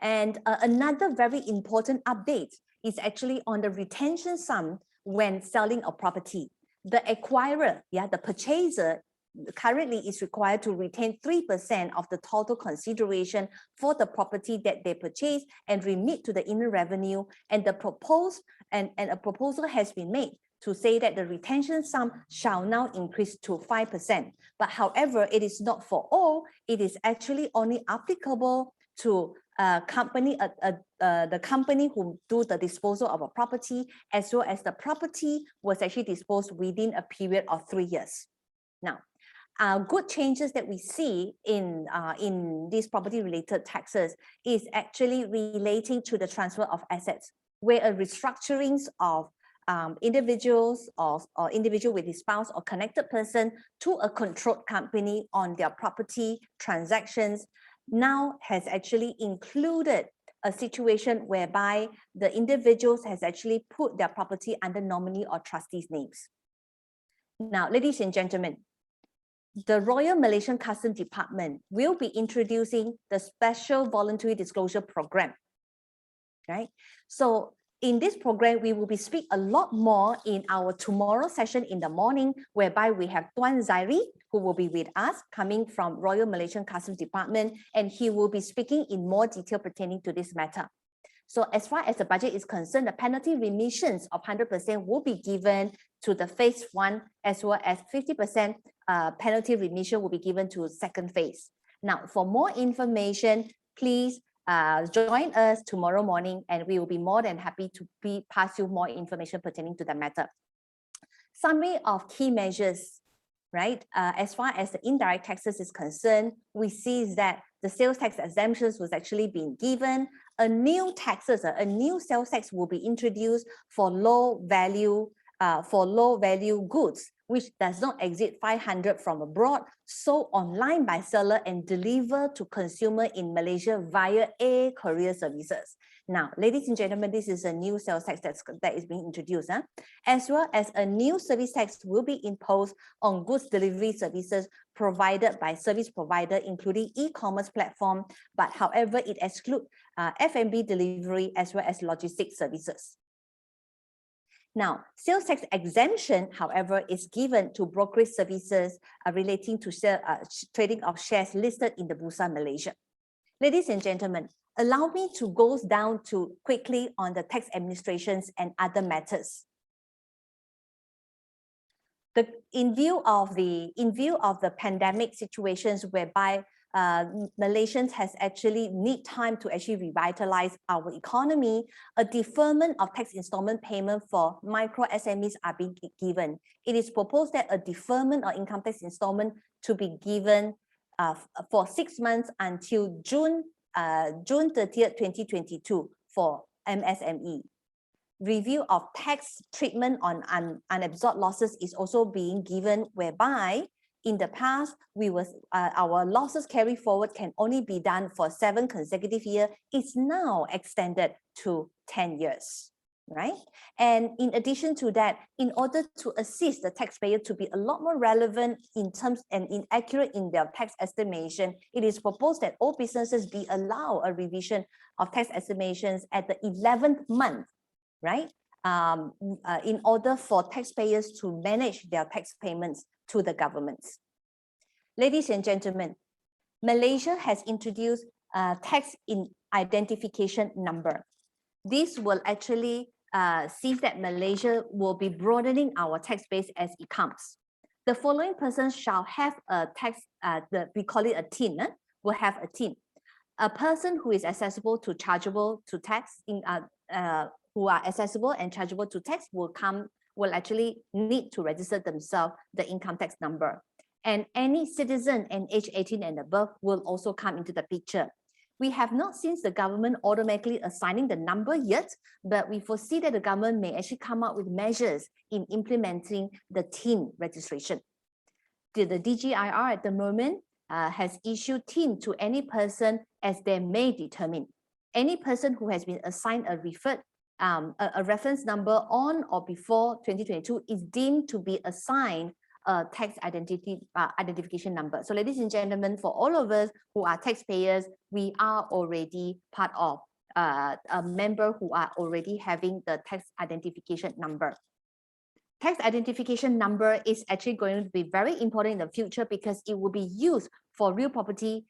And another very important update is actually on the retention sum when selling a property. The acquirer, the purchaser, currently is required to retain 3% of the total consideration for the property that they purchase and remit to the inner revenue. And the proposed and a proposal has been made to say that the retention sum shall now increase to 5%. But however, it is not for all. It is actually only applicable to the company who do the disposal of a property, as well as the property was actually disposed within a period of 3 years. Now, good changes that we see in these property-related taxes is actually relating to the transfer of assets, where a restructuring of individuals or individual with his spouse or connected person to a controlled company on their property transactions now has actually included a situation whereby the individuals has actually put their property under nominee or trustees' names. Now, ladies and gentlemen, the Royal Malaysian Customs Department will be introducing the Special Voluntary Disclosure Program, right? So in this program, we will be speak a lot more in our tomorrow session in the morning, whereby we have Tuan Zairi, who will be with us coming from Royal Malaysian Customs Department, and he will be speaking in more detail pertaining to this matter. So as far as the budget is concerned, the penalty remissions of 100% will be given to the phase 1, as well as 50% penalty remission will be given to second phase. Now, for more information, please join us tomorrow morning, and we will be more than happy to pass you more information pertaining to the matter. Summary of key measures, right? As far as the indirect taxes is concerned, we see that the sales tax exemptions was actually being given. A new taxes, a new sales tax will be introduced for low value goods, which does not exceed 500 from abroad, sold online by seller and delivered to consumer in Malaysia via air courier services. Now, ladies and gentlemen, this is a new sales tax that is being introduced, as well as a new service tax will be imposed on goods delivery services provided by service provider, including e-commerce platform, but however, it excludes F&B delivery as well as logistics services. Now, sales tax exemption, however, is given to brokerage services relating to trading of shares listed in the Bursa Malaysia. Ladies and gentlemen, allow me to go down to quickly on the tax administrations and other matters. In view of the pandemic situations whereby Malaysians has actually need time to actually revitalize our economy, a deferment of tax installment payment for micro SMEs are being given. It is proposed that a deferment or income tax installment to be given for 6 months until June 30th, 2022 for MSME. Review of tax treatment on unabsorbed losses is also being given, whereby in the past, our losses carry forward can only be done for 7 consecutive years. It's now extended to 10 years, right? And in addition to that, in order to assist the taxpayer to be a lot more relevant in terms and inaccurate in their tax estimation, it is proposed that all businesses be allowed a revision of tax estimations at the 11th month, right? In order for taxpayers to manage their tax payments to the governments. Ladies and gentlemen, Malaysia has introduced a tax identification number. This will actually see that Malaysia will be broadening our tax base as it comes. The following persons shall have a tax, we call it a TIN, will have a TIN. A person who is accessible to chargeable to tax, who are accessible and chargeable to tax will actually need to register themselves the income tax number. And any citizen and age 18 and above will also come into the picture. We have not seen the government automatically assigning the number yet, but we foresee that the government may actually come up with measures in implementing the TIN registration. The DGIR at the moment has issued TIN to any person as they may determine. Any person who has been assigned a reference number on or before 2022 is deemed to be assigned a tax identification number. So ladies and gentlemen, for all of us who are taxpayers, we are already part of a member who are already having the tax identification number. Tax identification number is actually going to be very important in the future because it will be used for real property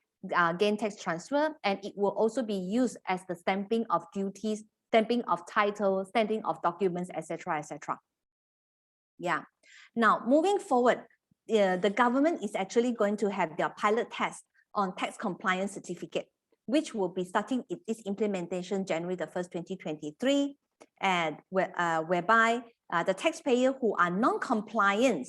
gain tax transfer, and it will also be used as the stamping of duties, stamping of titles, stamping of documents, etc., etc. Yeah. Now, moving forward, the government is actually going to have their pilot test on tax compliance certificate, which will be starting its implementation January the 1st, 2023, and whereby the taxpayer who are non-compliant,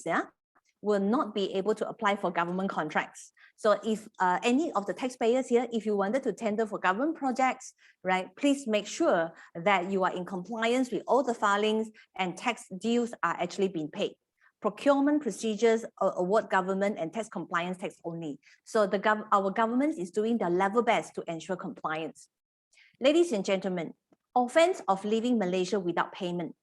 will not be able to apply for government contracts. So if any of the taxpayers here, if you wanted to tender for government projects, right, please make sure that you are in compliance with all the filings and tax dues are actually being paid. Procurement procedures award government and tax compliance tax only. So our government is doing their level best to ensure compliance. Ladies and gentlemen, offense of leaving Malaysia without payment.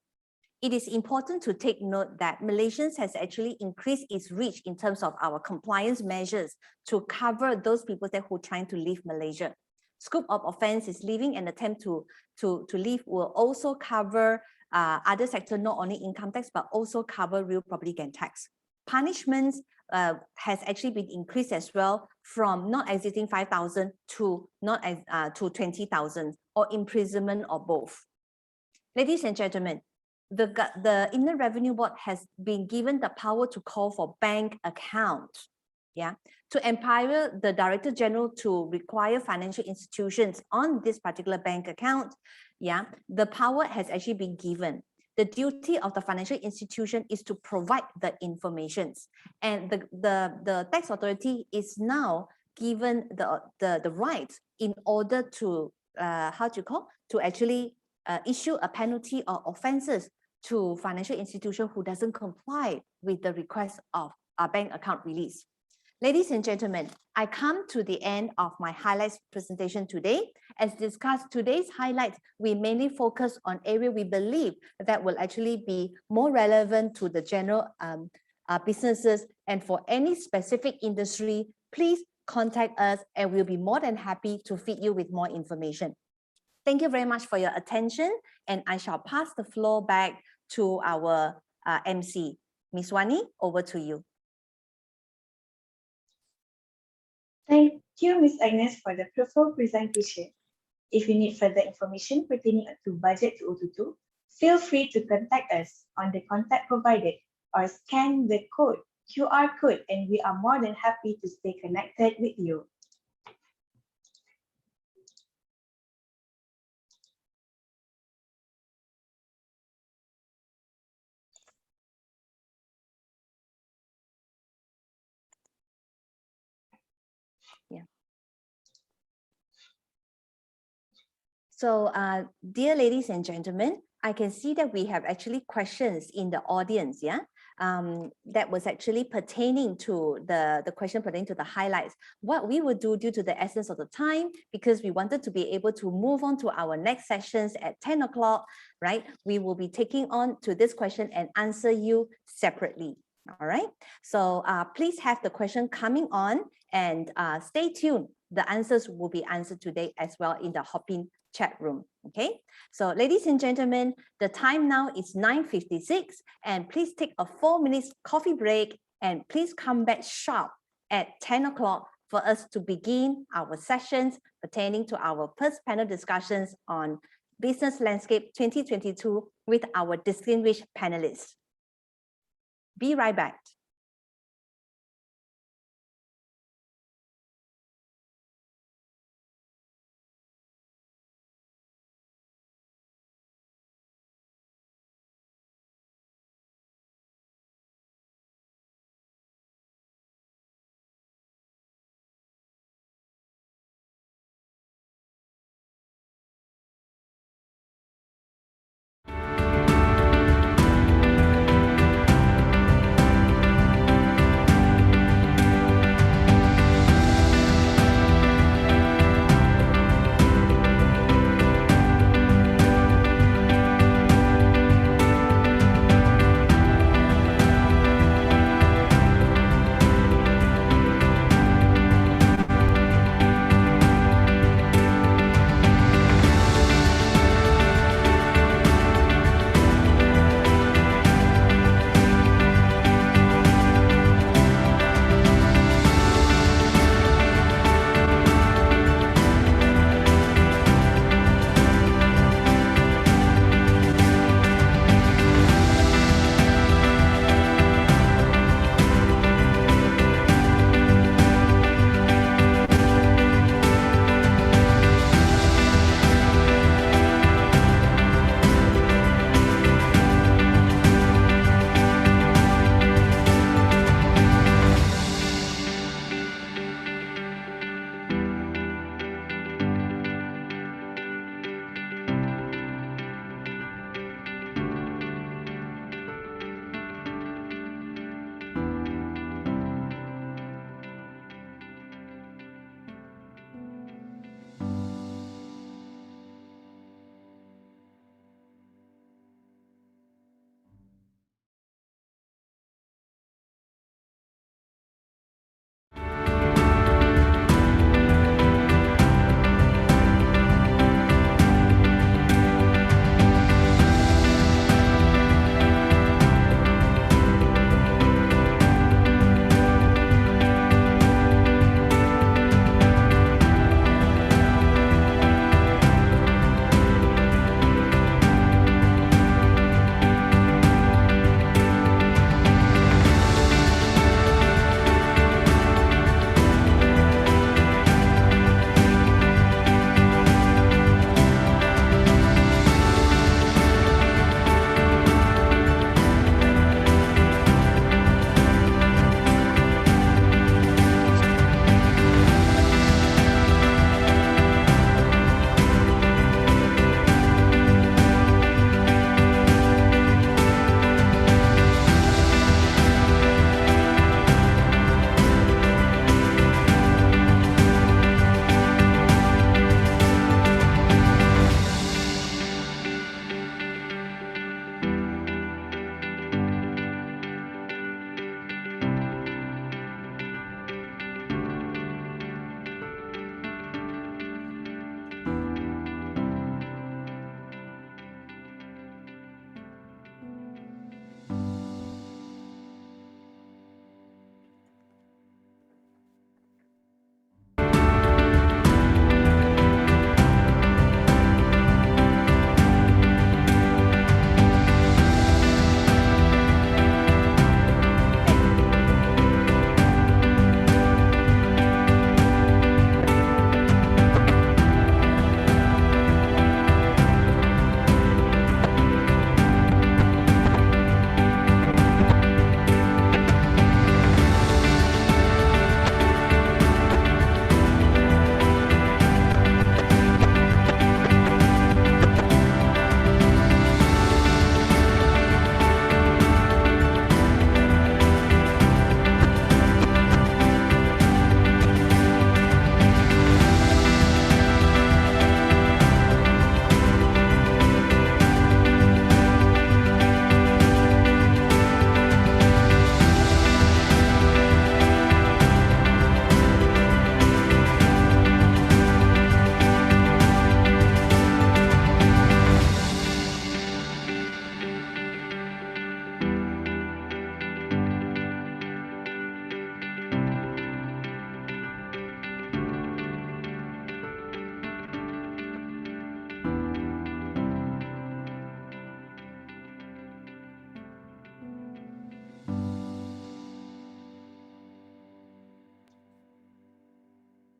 It is important to take note that Malaysians has actually increased its reach in terms of our compliance measures to cover those people that who are trying to leave Malaysia. Scope of offense is leaving an attempt to leave will also cover other sectors, not only income tax, but also cover real property gain tax. Punishments has actually been increased as well from not exceeding 5,000 to 20,000 or imprisonment or both. Ladies and gentlemen, the Inland Revenue Board has been given the power to call for bank accounts, to empower the Director General to require financial institutions on this particular bank account. The power has actually been given. The duty of the financial institution is to provide the informations, and the tax authority is now given the right in order to to actually issue a penalty or offenses to financial institution who doesn't comply with the request of a bank account release. Ladies and gentlemen, I come to the end of my highlights presentation today. As discussed, today's highlights, we mainly focus on area we believe that will actually be more relevant to the general businesses, and for any specific industry, please contact us and we'll be more than happy to feed you with more information. Thank you very much for your attention, and I shall pass the floor back to our MC. Ms. Wani, over to you. Thank you, Ms. Agnes, for the fruitful presentation. If you need further information pertaining to budget to O22, feel free to contact us on the contact provided or scan the QR code, and we are more than happy to stay connected with you. So, dear ladies and gentlemen, I can see that we have actually questions in the audience, yeah? That was actually pertaining to the question pertaining to the highlights. What we will do due to the essence of the time, because we wanted to be able to move on to our next sessions at 10 o'clock, right? We will be taking on to this question and answer you separately. All right, so please have the question coming on, and stay tuned. The answers will be answered today as well in the Hopin chat room. Okay, so ladies and gentlemen, the time now is 9:56, and please take a 4-minute coffee break, and please come back sharp at 10 o'clock for us to begin our sessions pertaining to our first panel discussions on Business Landscape 2022 with our distinguished panelists. Be right back.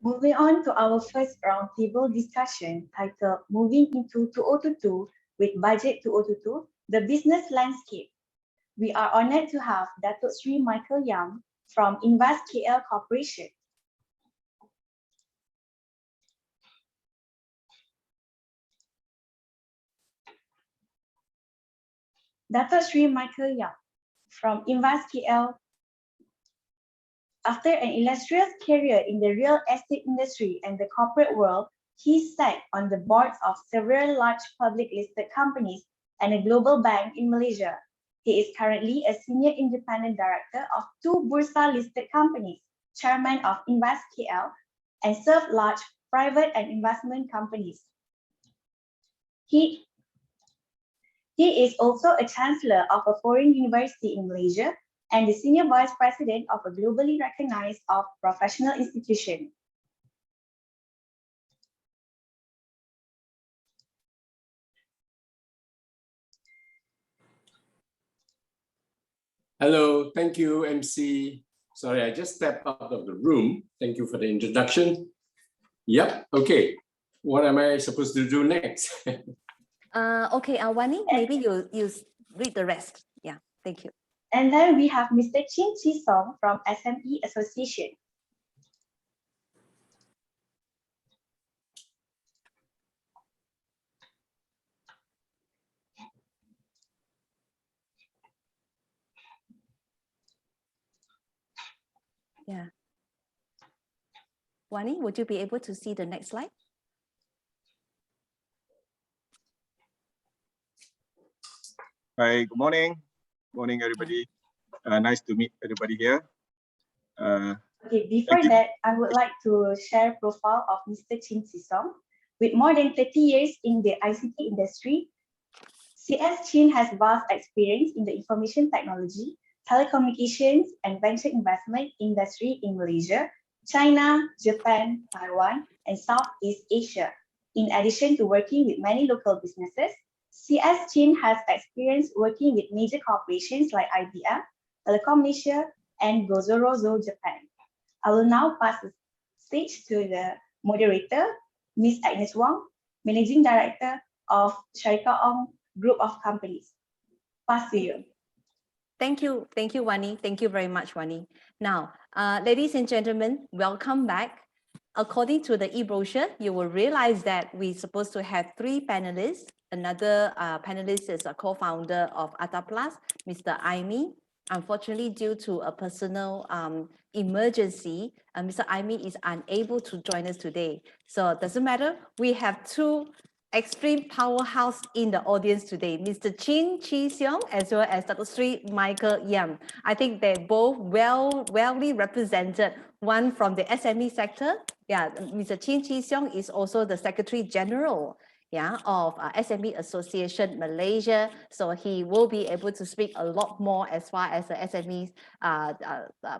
Moving on to our first roundtable discussion titled Moving into 2022 with Budget 2022, the Business Landscape. We are honored to have Datuk Sri Michael Yam from Invest KL Corporation. Datuk Sri Michael Yam from Invest KL. After an illustrious career in the real estate industry and the corporate world, he sat on the boards of several large public listed companies and a global bank in Malaysia. He is currently a senior independent director of two Bursa listed companies, chairman of Invest KL, and served large private and investment companies. He is also a chancellor of a foreign university in Malaysia and the senior vice president of a globally recognized professional institution. Hello, thank you, MC. Sorry, I just stepped out of the room. Thank you for the introduction. Yep, okay. What am I supposed to do next? Okay, Wani, maybe you read the rest. Yeah, thank you. And then we have Mr. Chin Chi Song from SME Association. Yeah. Wani, would you be able to see the next slide? Hi, good morning. Morning, everybody. Nice to meet everybody here. Okay, before that, I would like to share a profile of Mr. Chin Chi Song. With more than 30 years in the ICT industry, CS Chin has vast experience in the information technology, telecommunications, and venture investment industry in Malaysia, China, Japan, Taiwan, and Southeast Asia. In addition to working with many local businesses, CS Chin has experience working with major corporations like IBM, Telecom Malaysia, and Gozorozo Japan. I will now pass the stage to the moderator, Ms. Agnes Wong, Managing Director of Syarikat Ong Group of Companies. Pass to you. Thank you, Wani. Thank you very much, Wani. Now, ladies and gentlemen, welcome back. According to the e-brochure, you will realize that we're supposed to have 3 panelists. Another panelist is a co-founder of Atta Plus, Mr. Aimi. Unfortunately, due to a personal emergency, Mr. Aimi is unable to join us today. So it doesn't matter. We have 2 extreme powerhouse in the audience today, Mr. Chin Chi Siong as well as Datuk Sri Michael Yam. I think they're both well represented. One from the SME sector. Yeah, Mr. Chin Chi Siong is also the Secretary General, yeah, of SME Association Malaysia. So he will be able to speak a lot more as far as the SME's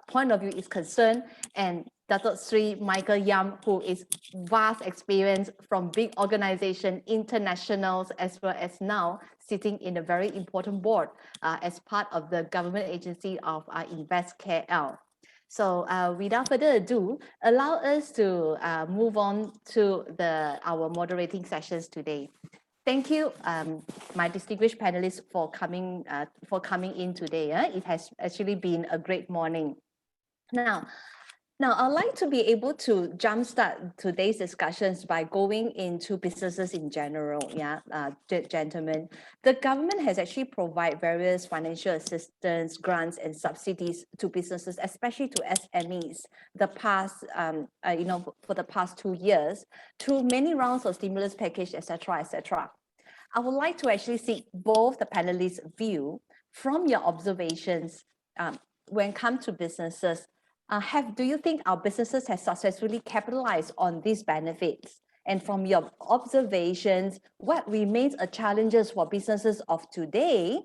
point of view is concerned. And Datuk Sri Michael Yam, who is vast experience from big organization, internationals, as well as now sitting in a very important board as part of the government agency of Invest KL. So without further ado, allow us to move on to our moderating sessions today. Thank you, my distinguished panelists, for coming in today. It has actually been a great morning. Now, I'd like to be able to jumpstart today's discussions by going into businesses in general, gentlemen. The government has actually provided various financial assistance, grants, and subsidies to businesses, especially to SMEs, for the past 2 years, through many rounds of stimulus package, etc., etc. I would like to actually seek both the panelists' view from your observations when it comes to businesses. Do you think our businesses have successfully capitalized on these benefits? And from your observations, what remains a challenges for businesses of today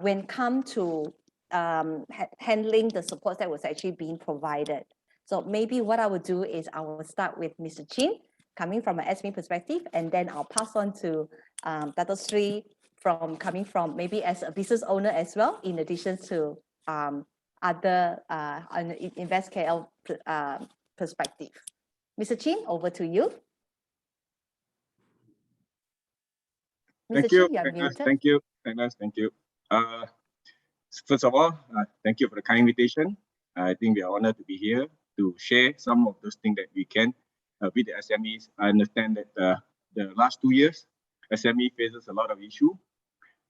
when it comes to handling the support that was actually being provided? So maybe what I would do is I will start with Mr. Chin, coming from an SME perspective, and then I'll pass on to Datuk Sri coming from maybe as a business owner as well, in addition to other Invest KL perspective. Mr. Chin, over to you. Thank Mr. you, Chin, you are Agnes. muted. Thank you, Agnes. Thank you. First of all, thank you for the kind invitation. I think we are honored to be here to share some of those things that we can with the SMEs. I understand that the last 2 years, SME faces a lot of issue,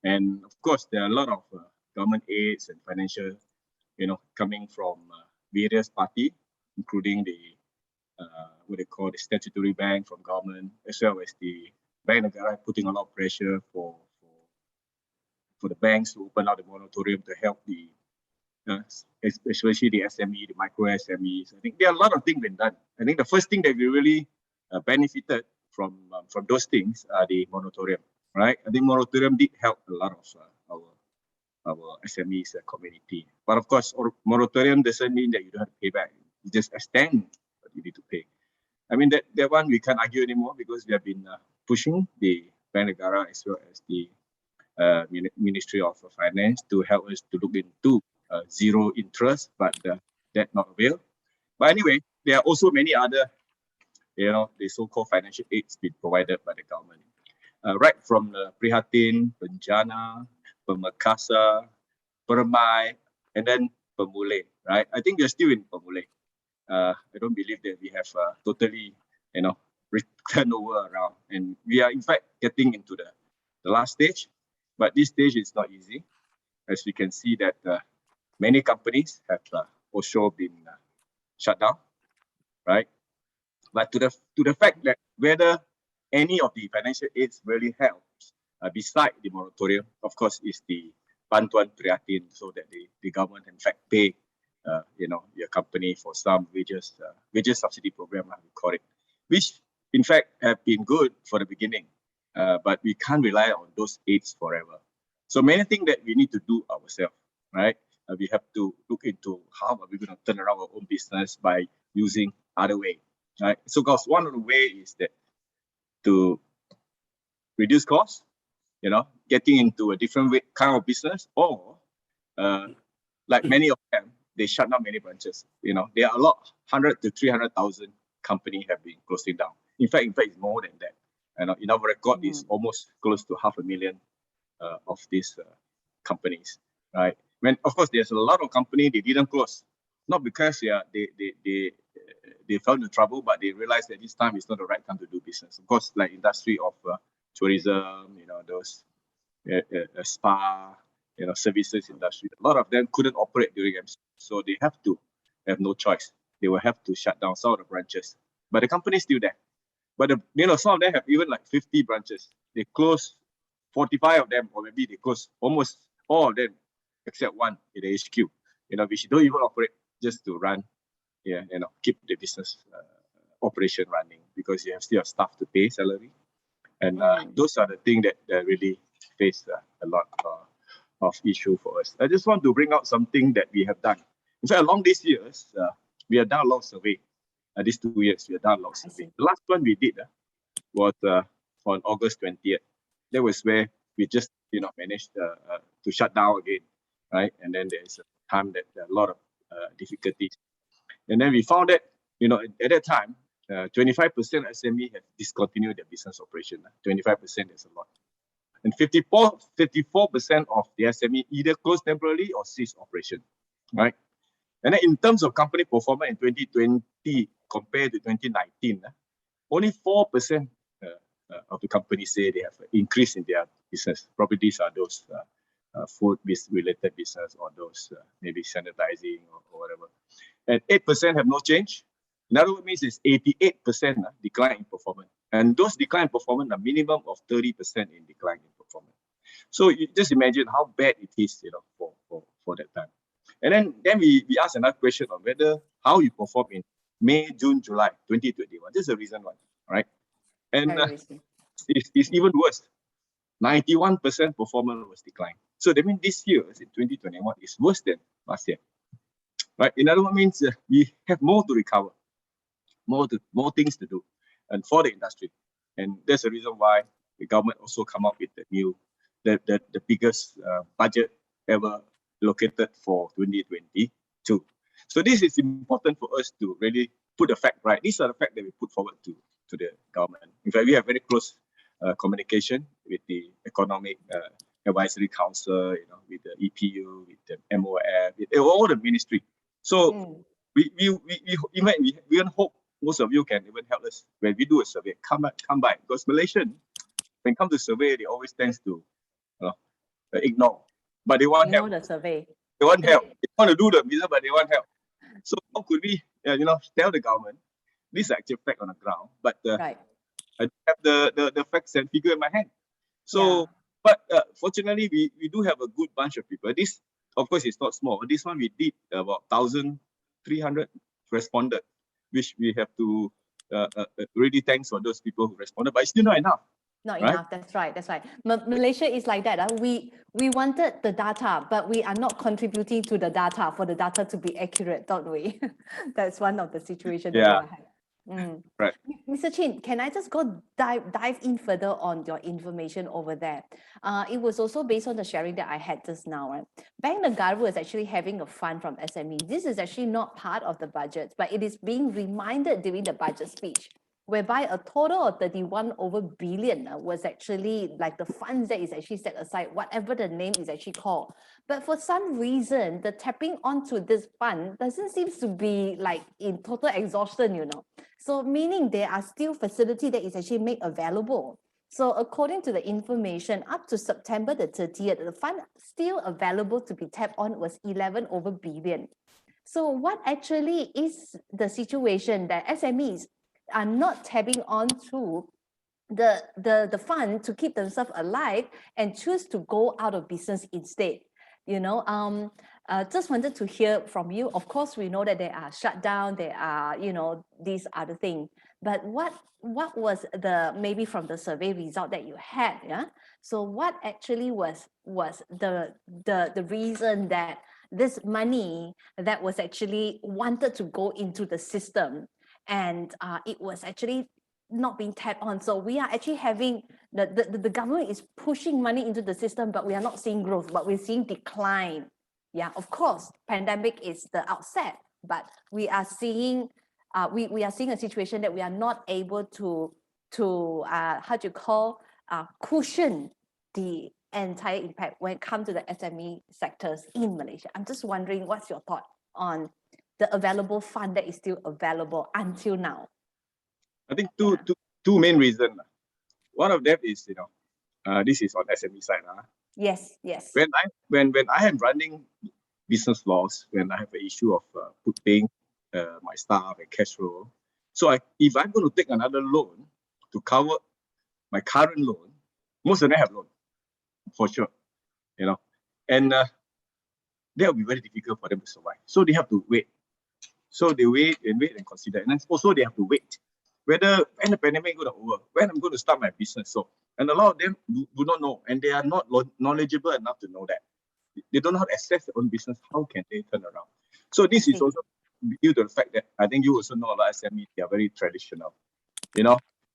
and of course, there are a lot of government aids and financial, coming from various parties, including the what they call the statutory bank from government, as well as the Bank Negara putting a lot of pressure for the banks to open out the moratorium to help the, especially the SME, the micro SMEs. I think there are a lot of things been done. I think the first thing that we really benefited from those things are the moratorium, right? I think moratorium did help a lot of our SMEs community. But of course, moratorium doesn't mean that you don't have to pay back. You just extend what you need to pay. I mean, that one we can't argue anymore because we have been pushing the Bank Negara as well as the Ministry of Finance to help us to look into zero interest, but that not avail. But anyway, there are also many other, the so-called financial aids being provided by the government. Right from the Prihatin, Penjana, Pemerkasa, Permai, and then Pemulih, right? I think we're still in Pemulih. I don't believe that we have totally, turned over around. And we are in fact getting into the last stage, but this stage is not easy. As we can see that many companies have also been shut down, right? But to the fact that whether any of the financial aids really helps, beside the moratorium, of course, is the Bantuan Prihatin, so that the government in fact pay your company for some wages subsidy program, we call it, which in fact have been good for the beginning, but we can't rely on those aids forever. So many things that we need to do ourselves, right? We have to look into how are we going to turn around our own business by using other way, right? So, because one of the way is that to reduce costs, getting into a different way, kind of business, or like many of them, they shut down many branches. There are a lot, 100 to 300,000 companies have been closing down. In fact, it's more than that. In our record, is almost close to 500,000 of these companies, right? When of course there's a lot of companies they didn't close, not because they fell into trouble, but they realized that this time is not the right time to do business. Of course, like industry of tourism, those spa, services industry, a lot of them couldn't operate during MC, so they have no choice. They will have to shut down some of the branches, but the company is still there. But some of them have even like 50 branches. They close 45 of them, or maybe they close almost all of them except one in the HQ, which don't even operate, just to run, keep the business operation running, because you have still have staff to pay salary. And those are the things that really face a lot of issue for us. I just want to bring out something that we have done. In fact, along these years, we have done a lot of survey. These 2 years, we have done a lot of survey. The last one we did was on August 20th. That was where we just, managed to shut down again, right? And then there's a time that there are a lot of difficulties. And then we found that, at that time, 25% SME have discontinued their business operation. 25% is a lot. And 54% of the SME either closed temporarily or ceased operation, right? And then in terms of company performance in 2020 compared to 2019, only 4% of the companies say they have an increase in their business. Probably these are those food-related business, or those maybe sanitizing or whatever. And 8% have no change. In other words, it's 88% decline in performance. And those decline in performance are minimum of 30% in decline in performance. So you just imagine how bad it is, for that time. And then we asked another question on whether how you perform in May, June, July 2021. This is the reason why, right? And it's even worse. 91% performance was declined. So that means this year, in 2021, is worse than last year, right? In other words, means we have more to recover, more things to do, and for the industry. And that's the reason why the government also come up with the biggest budget ever located for 2022. So this is important for us to really put the fact right. These are the facts that we put forward to the government. In fact, we have very close communication with the Economic Advisory Council, with the EPU, with the MOF, with all the ministry. So we even hope most of you can even help us when we do a survey. Come by, because Malaysian, when it comes to survey, they always tend to ignore, but they want help. The survey. They want help. They want to do the business, but they want help. So how could we, tell the government this is actually fact on the ground, but Right. I have the facts and figure in my hand. So, but fortunately, we do have a good bunch of people. This, of course, is not small. This one we did about 1,300 responded, which we have to really thanks for those people who responded, but it's still not enough. Not enough. That's right. That's right. Malaysia is like that. We wanted the data, but we are not contributing to the data for the data to be accurate, don't we? That's one of the situations that we are having. Right. Mr. Chin, can I just go dive in further on your information over there? It was also based on the sharing that I had just now. Right? Bank Negara is actually having a fund from SME. This is actually not part of the budget, but it is being reminded during the budget speech, whereby a total of 31 over billion was actually like the funds that is actually set aside, whatever the name is actually called. But for some reason, the tapping onto this fund doesn't seem to be like in total exhaustion, So meaning there are still facilities that is actually made available. So according to the information, up to September the 30th, the fund still available to be tapped on was 11 over billion. So what actually is the situation that SMEs are not tapping on to the fund to keep themselves alive and choose to go out of business instead? Just wanted to hear from you. Of course, we know that there are shutdown, there are, these other things. But what was maybe from the survey result that you had? Yeah. So what actually was the reason that this money that was actually wanted to go into the system and it was actually not being tapped on? So we are actually having the government is pushing money into the system, but we are not seeing growth, but we're seeing decline. Yeah, of course, pandemic is the outset, but we are seeing we are seeing a situation that we are not able to cushion the entire impact when it comes to the SME sectors in Malaysia. I'm just wondering, what's your thought on the available fund that is still available until now? I think two main reasons. One of them is, this is on SME side. Yes. When I am running business laws, when I have an issue of paying my staff and cash flow, so if I'm going to take another loan to cover my current loan, most of them have loan, for sure, and that will be very difficult for them to survive. So they have to wait. So they wait and consider, and then also they have to wait whether when the pandemic is going to over, when I'm going to start my business. So, and a lot of them do not know, and they are not knowledgeable enough to know that. They don't know how to assess their own business. How can they turn around? So this is also due to the fact that I think you also know a lot of SME, they are very traditional,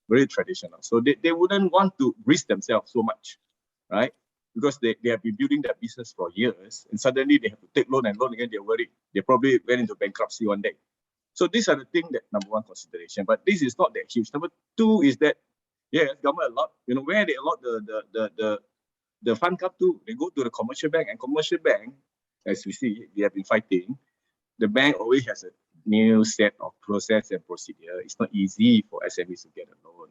very traditional. So they wouldn't want to risk themselves so much, right? Because they have been building their business for years, and suddenly they have to take loan and loan again, they're worried. They probably went into bankruptcy one day. So these are the things that number one consideration, but this is not that huge. Number two is that, government a lot, where they allot the fund come to, they go to the commercial bank, and commercial bank, as we see, they have been fighting. The bank always has a new set of process and procedure. It's not easy for SMEs to get a loan,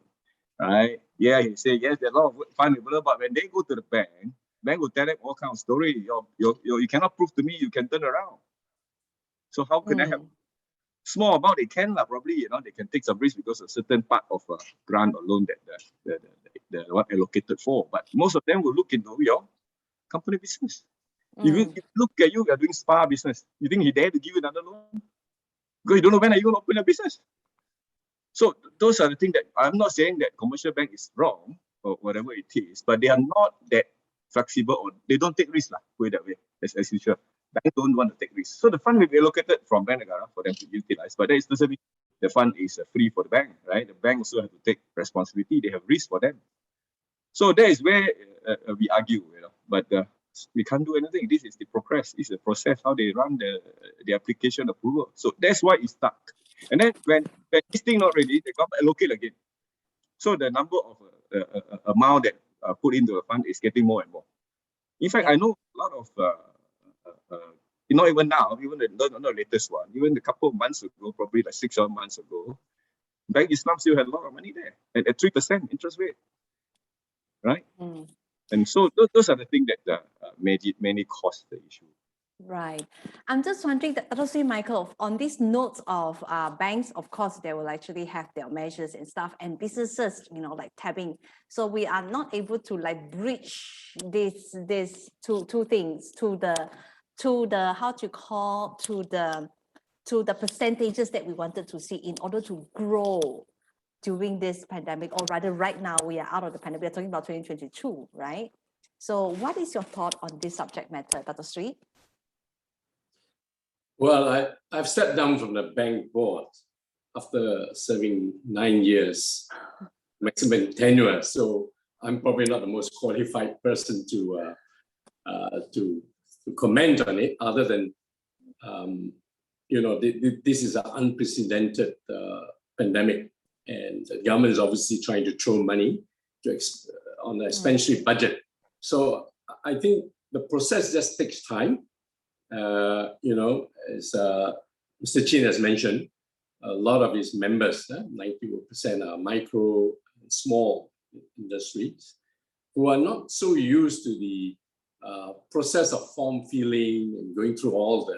right? Yeah, he say yes, there are a lot of fund available, but when they go to the bank will tell them all kind of story. You cannot prove to me you can turn around. So how can I help? Small amount they can probably, they can take some risk because a certain part of a grant or loan that the one allocated for. But most of them will look into your company business. If you look at you are doing spa business, you think he dare to give you another loan? Because you don't know when are you going to open a business. So those are the things that I'm not saying that commercial bank is wrong or whatever it is, but they are not that flexible or they don't take risks, put it that way, as usual. Banks don't want to take risks. So the fund will be allocated from Bank Negara for them to utilize. But that doesn't mean the fund is free for the bank, right? The bank also have to take responsibility. They have risk for them. So that is where we argue, but we can't do anything. This is the progress. This is the process, how they run the application approval. So that's why it's stuck. And then when this thing not ready, the government allocate again. So the number of amount that put into the fund is getting more and more. In fact, I know a lot of, not even now, even not the latest one, even a couple of months ago, probably like 6 or 7 months ago, Bank Islam still had a lot of money there at 3% interest rate, right? And so those are the things that mainly cause the issue. Right. I'm just wondering, honestly, Michael, on these notes of banks, of course, they will actually have their measures and stuff, and businesses, like tapping. So we are not able to like bridge this two things to the how to call to the percentages that we wanted to see in order to grow during this pandemic, or rather right now we are out of the pandemic. We're talking about 2022, right? So what is your thought on this subject matter, Dr. Sri? Well, I've stepped down from the bank board after serving 9 years, maximum tenure. So I'm probably not the most qualified person to comment on it, other than this is an unprecedented pandemic, and the government is obviously trying to throw money on the expenditure budget. So I think the process just takes time. As Mr. Chin has mentioned, a lot of his members, 90% are micro and small industries, who are not so used to the process of form filling and going through all the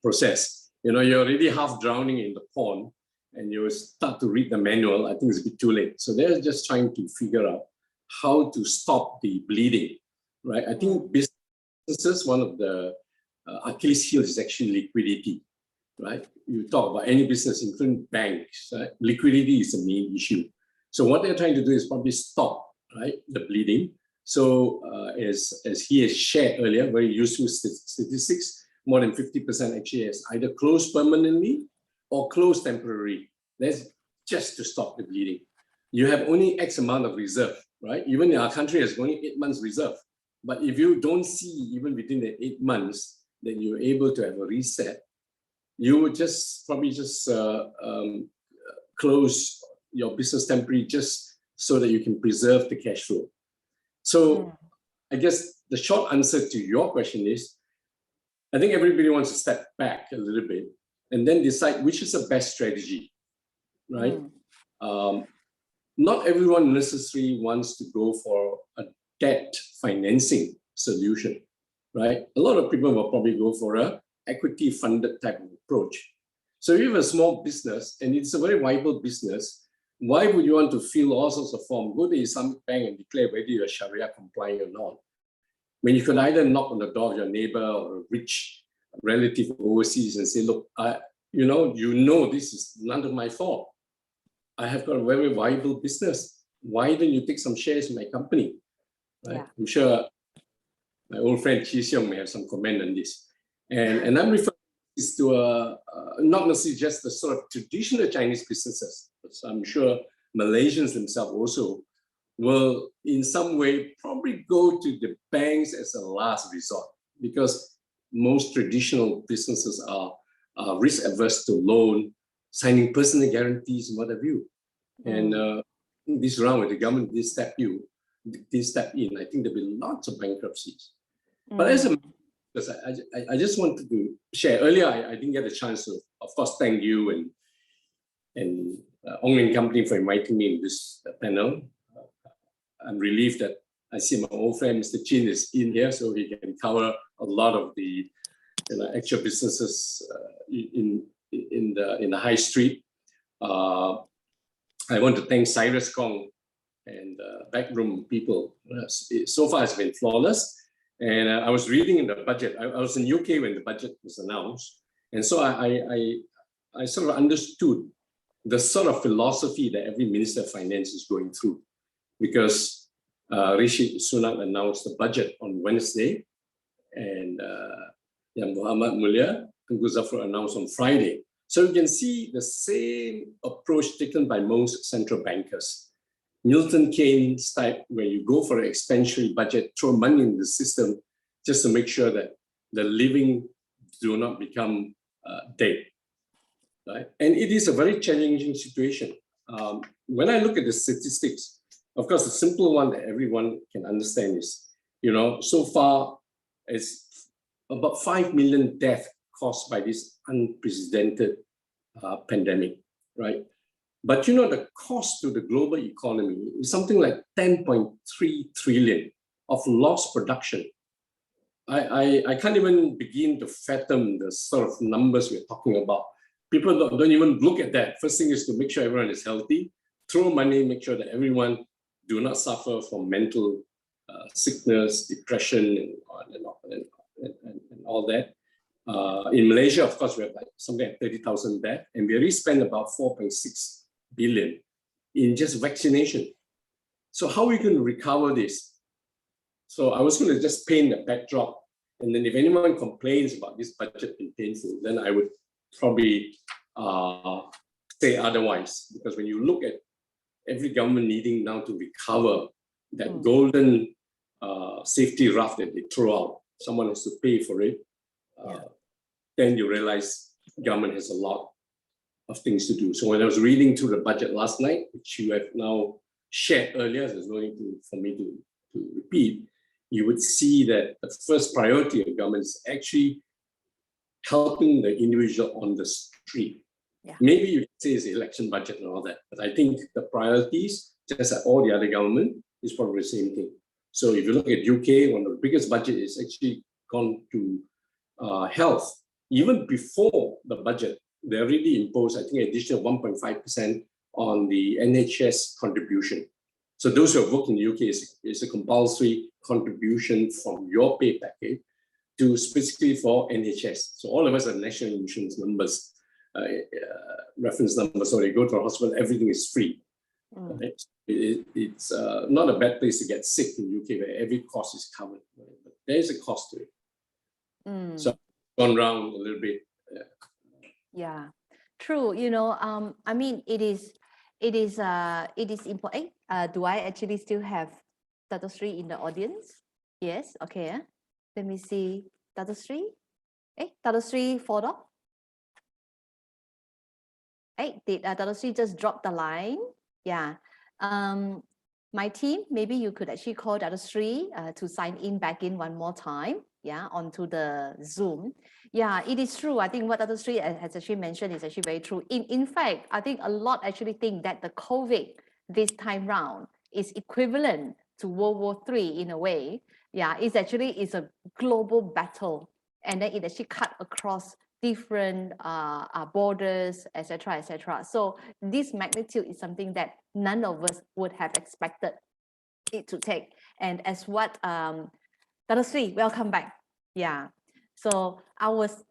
process. You're already half drowning in the pond, and you start to read the manual. I think it's a bit too late. So they're just trying to figure out how to stop the bleeding, right? I think businesses, one of the Achilles' heels is actually liquidity, right? You talk about any business, including banks, right? Liquidity is the main issue. So what they're trying to do is probably stop, right, the bleeding. So as he has shared earlier, very useful statistics, more than 50% actually has either closed permanently or closed temporarily. That's just to stop the bleeding. You have only X amount of reserve, right? Even in our country has only 8 months reserve. But if you don't see even within the 8 months that you're able to have a reset, you would probably just close your business temporarily just so that you can preserve the cash flow. So I guess the short answer to your question is, I think everybody wants to step back a little bit and then decide which is the best strategy, right? Not everyone necessarily wants to go for a debt financing solution, right? A lot of people will probably go for a equity funded type of approach. So if you have a small business and it's a very viable business, why would you want to fill all sorts of forms? Go to the Islamic bank and declare whether you're Sharia compliant or not. When you could either knock on the door of your neighbor or a rich relative overseas and say, look, this is none of my fault. I have got a very viable business. Why don't you take some shares in my company? Right? Yeah. I'm sure my old friend Chi Siong may have some comment on this. And I'm referring to not necessarily just the sort of traditional Chinese businesses, but I'm sure Malaysians themselves also will in some way probably go to the banks as a last resort, because most traditional businesses are risk averse to loan, signing personal guarantees and what have you. And this round with the government, they step in. I think there'll be lots of bankruptcies. But because I just wanted to share earlier, I didn't get a chance to, of course, thank you and Ong and Company for inviting me in this panel. I'm relieved that I see my old friend Mr. Chin is in here, so he can cover a lot of the actual businesses in the high street. I want to thank Cyrus Kong and backroom people. So far, it's been flawless. And I was reading in the budget. I was in UK when the budget was announced, and so I sort of understood the sort of philosophy that every Minister of Finance is going through, because Rishi Sunak announced the budget on Wednesday, and Muhammad Mulia Tengku Zafrul announced on Friday. So you can see the same approach taken by most central bankers. Milton Keynes type, where you go for an expansionary budget, throw money in the system just to make sure that the living do not become dead. right? And it is a very challenging situation. When I look at the statistics, of course, the simple one that everyone can understand is, so far it's about 5 million deaths caused by this unprecedented pandemic, right? But the cost to the global economy is something like 10.3 trillion of lost production. I can't even begin to fathom the sort of numbers we're talking about. People don't even look at that. First thing is to make sure everyone is healthy, throw money, make sure that everyone do not suffer from mental sickness, depression, and all that. In Malaysia, of course, we have like something like 30,000 deaths, and we already spent about 4.6 billion in just vaccination. So how are we going to recover this? So I was going to just paint a backdrop, and then if anyone complains about this budget being painful, then I would probably say otherwise. Because when you look at every government needing now to recover that golden safety raft that they throw out, someone has to pay for it. Then you realize government has a lot of things to do. So when I was reading through the budget last night, which you have now shared earlier, so there's no need for me to repeat, you would see that the first priority of government is actually helping the individual on the street. Maybe you could say it's the election budget and all that, but I think the priorities, just like all the other government, is probably the same thing. So if you look at UK, one of the biggest budget is actually gone to health. Even before the budget, they already imposed, I think, an additional 1.5% on the NHS contribution. So those who have worked in the UK, is a compulsory contribution from your pay packet to specifically for NHS. So all of us are national insurance numbers, reference numbers, so they go to a hospital, everything is free. Right? It's not a bad place to get sick in the UK where every cost is covered, right? But there is a cost to it. So I've gone around a little bit. Yeah, true. I mean, it is important. Do I actually still have Dato Sri in the audience? Yes. Okay. Let me see. Dato Sri. Dato Sri Fordok. Did Dato Sri just drop the line? Yeah. My team, maybe you could actually call Dato Sri to sign in back in one more time. Yeah, onto the Zoom. Yeah, it is true. I think what Dato Sri has actually mentioned is actually very true. In fact, I think a lot actually think that the COVID this time round is equivalent to World War III in a way. Yeah, it's a global battle, and then it actually cut across different borders, etc., etc. So this magnitude is something that none of us would have expected it to take. And as what Dato Sri, welcome back. Yeah. So I was,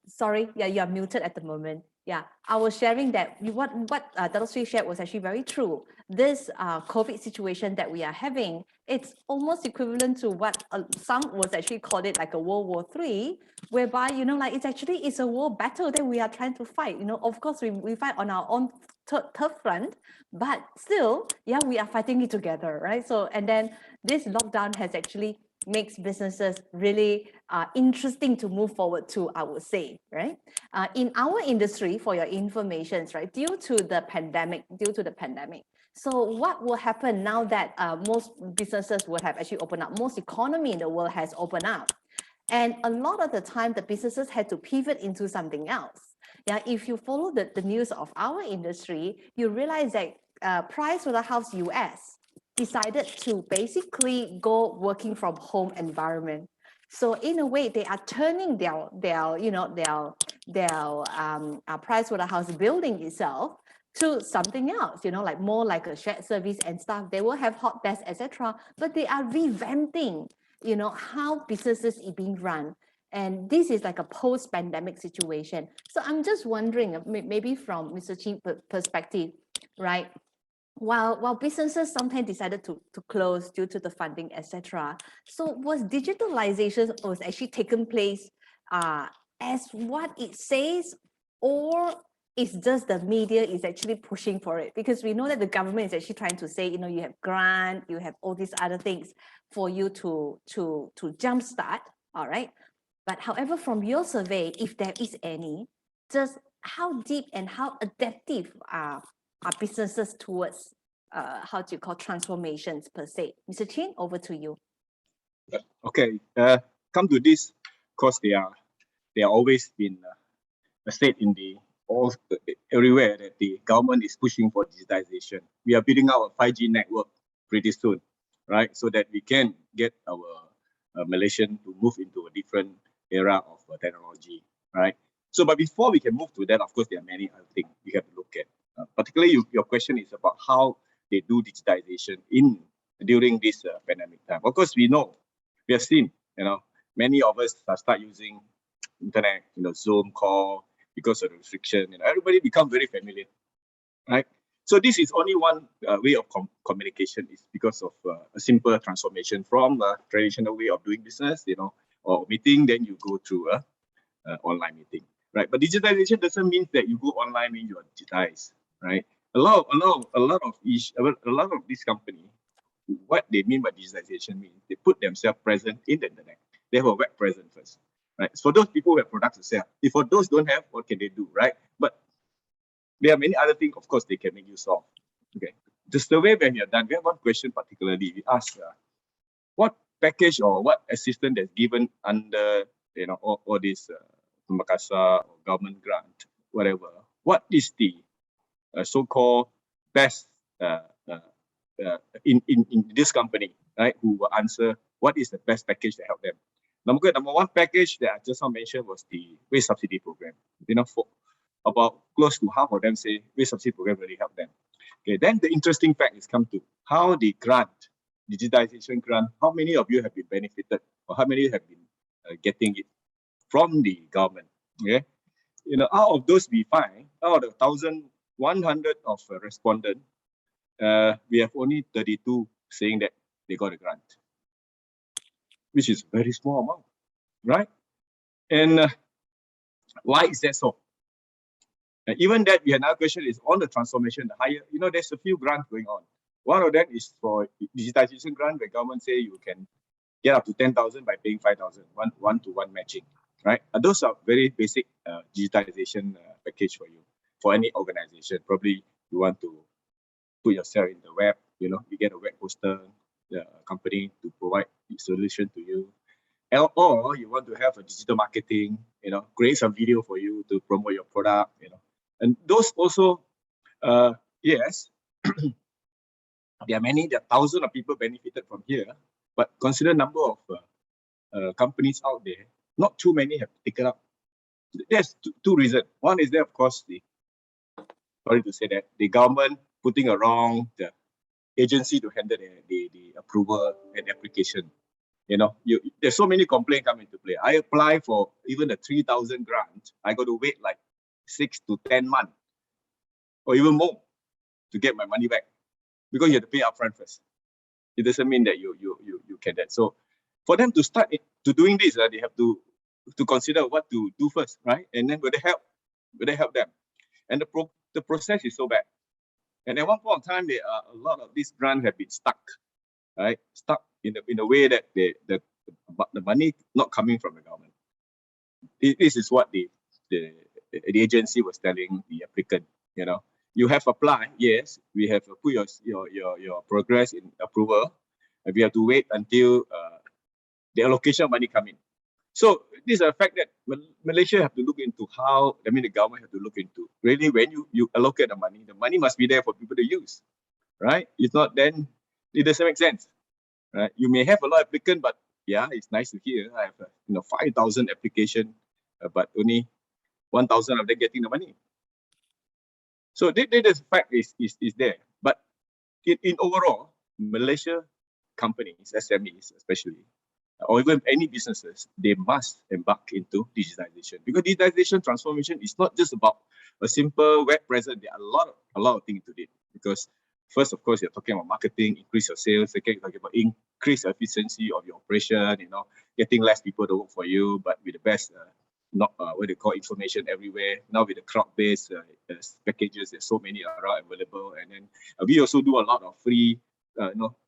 sorry, you are muted at the moment. Yeah, I was sharing that what Dato Sri shared was actually very true. This COVID situation that we are having, it's almost equivalent to what some was actually called it like a World War III, whereby, it's a war battle that we are trying to fight. Of course, we fight on our own turf front, but still, we are fighting it together, right? So, and then this lockdown has actually makes businesses really interesting to move forward to, I would say, right? In our industry, for your information, right, due to the pandemic, so what will happen now that most businesses will have actually opened up, most economy in the world has opened up, and a lot of the time the businesses had to pivot into something else. Yeah, if you follow the news of our industry, you realize that Pricewaterhouse US decided to basically go working from home environment. So in a way, they are turning their Pricewaterhouse building itself to something else, like more like a shared service and stuff. They will have hot desks, etc. But they are revamping, how businesses are being run. And this is like a post-pandemic situation. So I'm just wondering, maybe from Mr. Chin's perspective, right? While businesses sometimes decided to close due to the funding, etc. So was digitalization was actually taken place as what it says, or it's just the media is actually pushing for it? Because we know that the government is actually trying to say, you have grant, you have all these other things for you to jumpstart, all right? But however, from your survey, if there is any, just how deep and how adaptive are businesses towards transformations per se? Mr. Chin, over to you. Okay, come to this, because they are always been said in the everywhere that the government is pushing for digitization. We are building out a 5G network pretty soon, right? So that we can get our Malaysian to move into a different era of technology, right? So, but before we can move to that, of course, there are many other things we have to look at. Particularly, your question is about how they do digitization during this pandemic time. Of course, we have seen, many of us start using internet, Zoom call because of the restriction. Everybody become very familiar, right? So this is only one way of communication. Is because of a simple transformation from a traditional way of doing business, or meeting. Then you go through a online meeting, right? But digitization doesn't mean that you go online mean you are digitized, right? A lot of these companies, what they mean by digitization means they put themselves present in the internet. They have a web presence first, right? So for those people who have products to sell, if for those don't have, what can they do, right? But there are many other things, of course, they can make use of. Okay, the survey when we are done, we have one question particularly. We ask what package or what assistance that's given under all this Makassar or government grant, whatever. What is the so-called best in this company, right? Who will answer what is the best package to help them. Number one package that I just now mentioned was the wage subsidy program. For about close to half of them say wage subsidy program really helped them. Okay, then the interesting fact is come to how the grant, digitization grant, how many of you have been benefited or how many have been getting it from the government. Okay, out of those we find, out of 1,100 of respondents, we have only 32 saying that they got a grant, which is a very small amount, right? And why is that so? Even that, we have another question is on the transformation, the higher, there's a few grants going on. One of them is for digitization grant, where government say you can get up to 10,000 by paying 5,000, one-to-one matching, right? Those are very basic digitization package for you, for any organization. Probably you want to put yourself in the web, you get a web hoster, the company to provide the solution to you. Or you want to have a digital marketing, create some video for you to promote your product, And those also, yes, there are thousands of people benefited from here, but consider number of companies out there, not too many have taken up. There's two reasons. One is there, of course, sorry to say that, the government putting around the agency to handle the approval and application. There's so many complaints come into play. I apply for even a 3,000 grant, I got to wait like 6 to 10 months or even more to get my money back because you have to pay upfront first. It doesn't mean that you can that. So for them to start to doing this, they have to consider what to do first, right? And then will they help them? And the process is so bad. And at one point of time, there are a lot of these grants have been stuck, right? Stuck in a way that the money not coming from the government. This is what the agency was telling the applicant. You have applied, yes, we have put your progress in approval, and we have to wait until the allocation of money come in. So this is a fact that Malaysia have to look into how, the government have to look into, really when you allocate the money must be there for people to use, right? If not, then it doesn't make sense, right? You may have a lot of applicants, but yeah, it's nice to hear. I have 5,000 applications, but only 1,000 of them getting the money. So this fact is there. But in overall, Malaysia companies, SMEs especially, or even any businesses, they must embark into digitization, because digitization transformation is not just about a simple web presence. There are a lot of things to it. Because first, of course, you're talking about marketing, increase your sales. Second, you're talking about increase efficiency of your operation. Getting less people to work for you, but with the best, what they call information everywhere. Now with the cloud-based packages, there's so many around available, and then we also do a lot of free.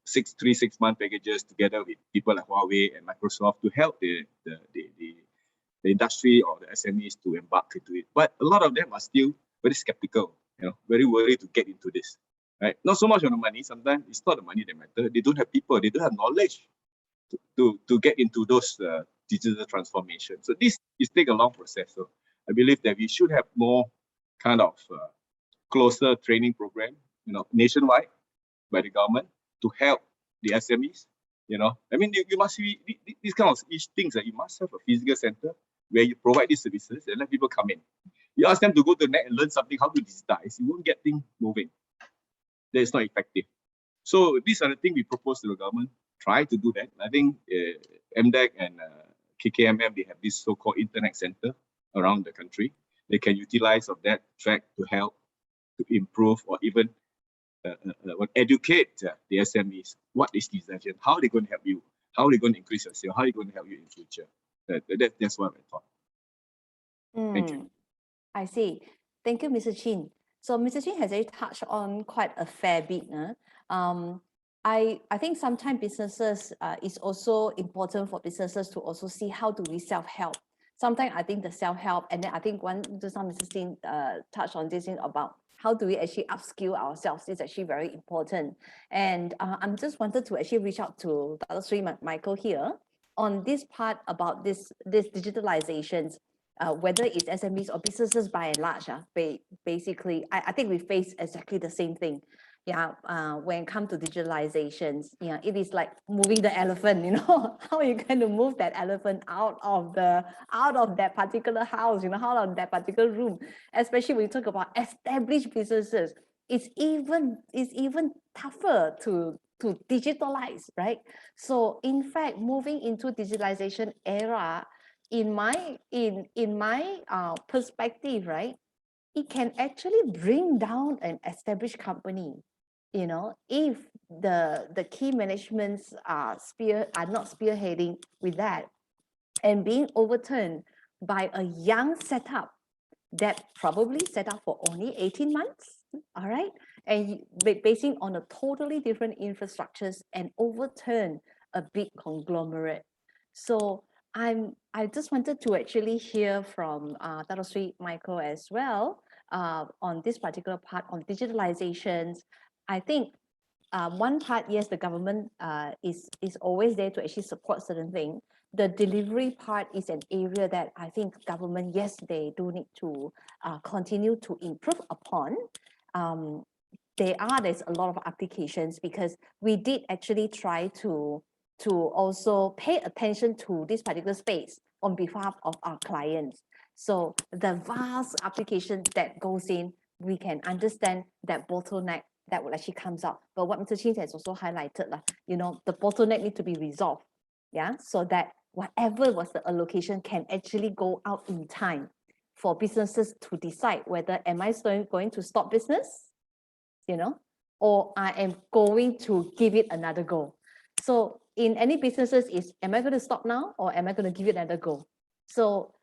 6 month packages together with people like Huawei and Microsoft to help the the industry or the SMEs to embark into it. But a lot of them are still very skeptical, very worried to get into this. Right? Not so much on the money. Sometimes it's not the money that matters. They don't have people. They don't have knowledge to get into those digital transformation. So this is take a long process. So I believe that we should have more kind of closer training program, nationwide by the government to help the SMEs. I mean, you must be these kind of things that you must have a physical center where you provide these services and let people come in. You ask them to go to the net and learn something, how to digitize, you won't get things moving. That is not effective. So these are the things we propose to the government. Try to do that. I think MDEC and KKMM, they have this so-called internet center around the country. They can utilize of that track to help to improve or even educate the SMEs. What is digitization? How are they going to help you? How are they going to increase your sale? How are they going to help you in the future? That's what I thought. Thank you. I see. Thank you, Mr. Chin. So Mr. Chin has already touched on quite a fair bit. I think sometimes businesses, it's also important for businesses to also see how do we self-help. Sometimes I think the self-help, and then I think just now Mr. Chin touched on this thing about how do we actually upskill ourselves is actually very important. And I'm just wanted to actually reach out to Dr. Sri Michael here on this part about this digitalizations. Whether it's SMEs or businesses by and large, basically, I think we face exactly the same thing. When it comes to digitalizations, it is like moving the elephant. How are you going to move that elephant out of that particular house? Out of that particular room. Especially when you talk about established businesses, it's even tougher to digitalize, right? So in fact, moving into digitalization era, in my perspective, right, it can actually bring down an established company, if the key managements are not spearheading with that and being overturned by a young setup that probably set up for only 18 months, all right, and basing on a totally different infrastructures and overturn a big conglomerate. So I just wanted to actually hear from Dr. Sri Michael as well on this particular part on digitalizations. I think one part, yes, the government is always there to actually support certain things. The delivery part is an area that I think government, yes, they do need to continue to improve upon. There's a lot of applications because we did actually try to also pay attention to this particular space on behalf of our clients. So the vast application that goes in, we can understand that bottleneck that will actually comes out. But what Mr. Chin has also highlighted, the bottleneck need to be resolved. So that whatever was the allocation can actually go out in time for businesses to decide whether am I going to stop business, or I am going to give it another go. So in any businesses am I going to stop now or am I going to give it another go? So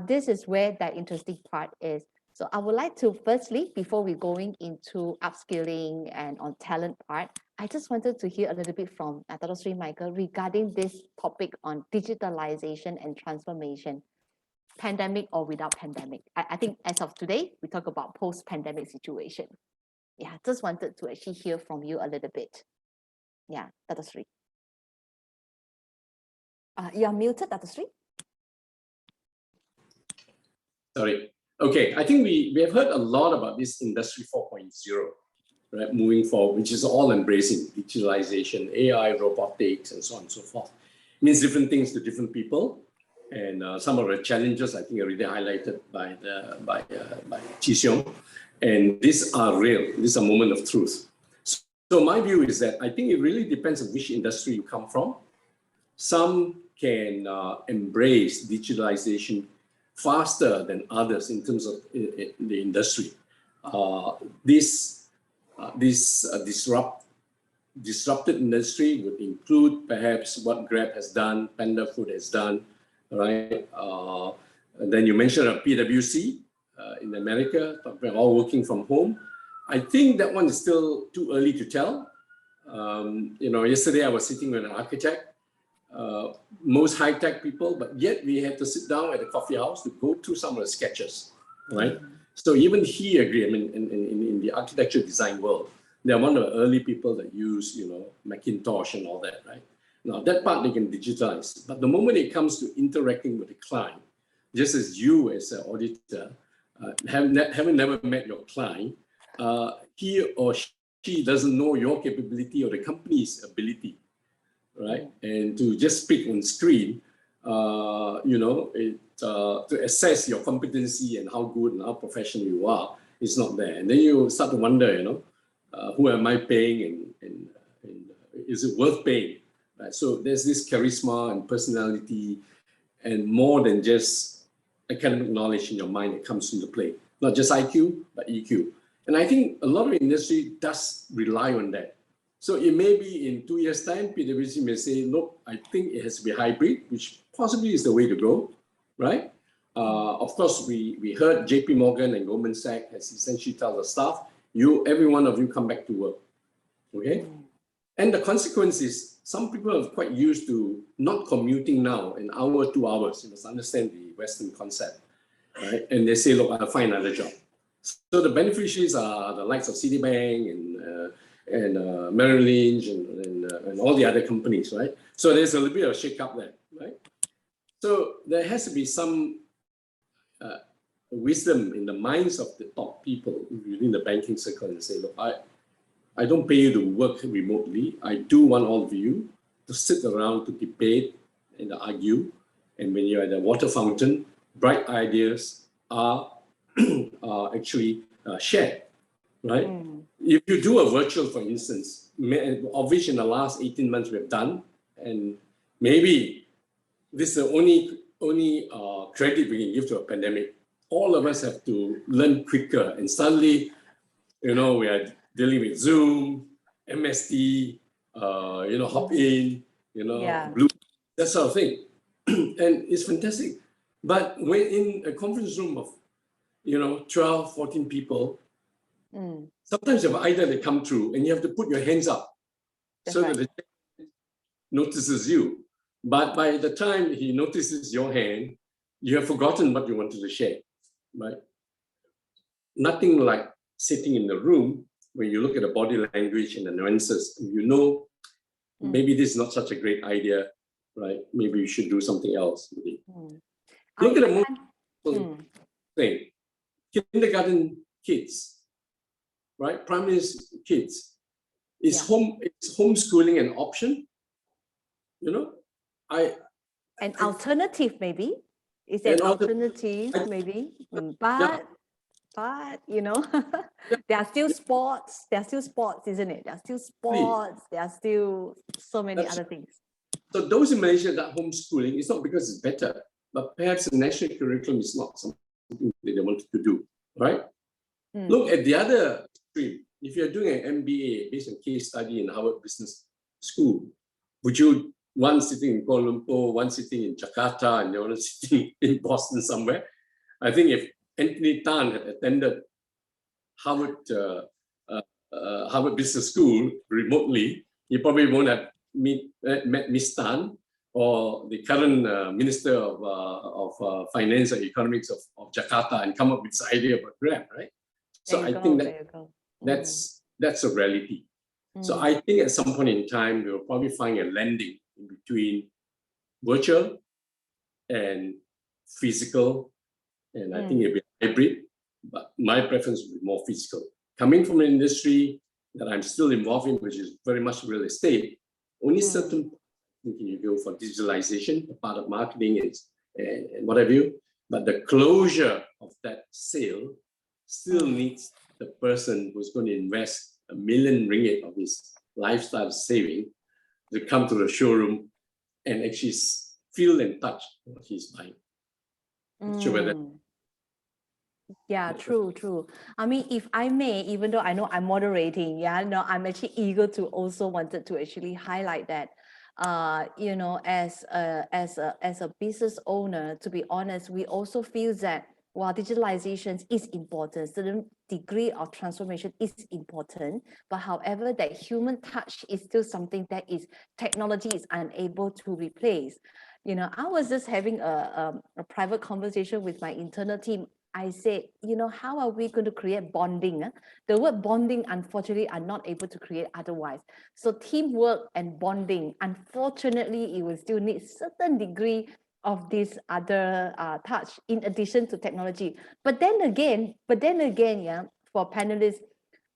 this is where that interesting part is. So I would like to firstly, before we going into upskilling and on talent part, I just wanted to hear a little bit from Dr. Sri Michael regarding this topic on digitalization and transformation, pandemic or without pandemic. I think as of today, we talk about post-pandemic situation. Just wanted to actually hear from you a little bit. Dr. Sri. You're muted, Dr. Sri. Sorry. Okay, I think we have heard a lot about this Industry 4.0, right, moving forward, which is all embracing digitalization, AI, robotics, and so on and so forth. It means different things to different people. And some of the challenges I think are really highlighted by Chi Siong. And these are real. This is a moment of truth. So my view is that I think it really depends on which industry you come from. Some can embrace digitalization faster than others in terms of the industry. This disrupted industry would include perhaps what Grab has done, Panda Food has done, right? And then you mentioned PwC in America, all working from home. I think that one is still too early to tell. Yesterday I was sitting with an architect most high-tech people, but yet we had to sit down at the coffee house to go through some of the sketches, right? So even he agreed. I mean, in the architecture design world, they're one of the early people that use, Macintosh and all that, right? Now that part they can digitalize, but the moment it comes to interacting with the client, just as you as an auditor, having never met your client, he or she doesn't know your capability or the company's ability, right? And to just speak on screen, to assess your competency and how good and how professional you are, it's not there. And then you start to wonder, who am I paying and is it worth paying? Right? So there's this charisma and personality and more than just academic knowledge in your mind that comes into play. Not just IQ, but EQ. And I think a lot of industry does rely on that. So it may be in 2 years' time, PwC may say, look, I think it has to be hybrid, which possibly is the way to go, right? Of course, we heard JP Morgan and Goldman Sachs has essentially tell the staff, every one of you come back to work, okay? And the consequence is some people are quite used to not commuting now an hour, 2 hours. You must understand the Western concept, right? And they say, look, I'll find another job. So the beneficiaries are the likes of Citibank and Merrill Lynch and all the other companies, right? So there's a little bit of shake-up there, right? So there has to be some wisdom in the minds of the top people within the banking circle and say, look, I don't pay you to work remotely. I do want all of you to sit around to debate and argue. And when you're at the water fountain, bright ideas are actually shared, right? If you do a virtual, for instance, of which in the last 18 months we've done, and maybe this is the only credit we can give to a pandemic. All of us have to learn quicker, and suddenly, we are dealing with Zoom, MST, Hop In, Blue, that sort of thing, and it's fantastic. But when in a conference room of 12, 14 people, sometimes you have either they come through and you have to put your hands up so that the notices you. But by the time he notices your hand, you have forgotten what you wanted to share, right? Nothing like sitting in the room when you look at the body language and the nuances, maybe this is not such a great idea, right? Maybe you should do something else. Look at the most thing. Kindergarten kids, right? Primary kids. Is homeschooling an option? An alternative maybe. It's an alternative maybe, but there are still sports. There are still sports, isn't it? There are still sports. There are still so many other things. So those in Malaysia that homeschooling is not because it's better, but perhaps the national curriculum is not something that they wanted to do, right? Look at the other extreme. If you're doing an MBA based on case study in Harvard Business School, would you one sitting in Kuala Lumpur, one sitting in Jakarta, and the other sitting in Boston somewhere? I think if Anthony Tan had attended Harvard Business School remotely, he probably won't have met Miss Tan or the current Minister of Finance and Economics of Jakarta and come up with this idea about Grab, right? So I think that's a reality. So I think at some point in time, we will probably find a landing in between virtual and physical, and I think it'll be hybrid, but my preference would be more physical. Coming from an industry that I'm still involved in, which is very much real estate, only certain you go for digitalization, a part of marketing and what have you, but the closure of that sale still needs the person who's going to invest R1 million of his lifestyle saving to come to the showroom and actually feel and touch what he's buying. Yeah, true. I mean, if I may, even though I know I'm moderating, I'm actually eager to also wanted to actually highlight that, as a business owner, to be honest, we also feel that while digitalization is important, degree of transformation is important, but however, that human touch is still something that is technology is unable to replace. You know, I was just having a private conversation with my internal team. I said, you know, how are we going to create bonding? The word bonding, unfortunately, are not able to create otherwise. So teamwork and bonding, unfortunately, it will still need certain degree of this other touch in addition to technology. But then again, yeah, for panelists,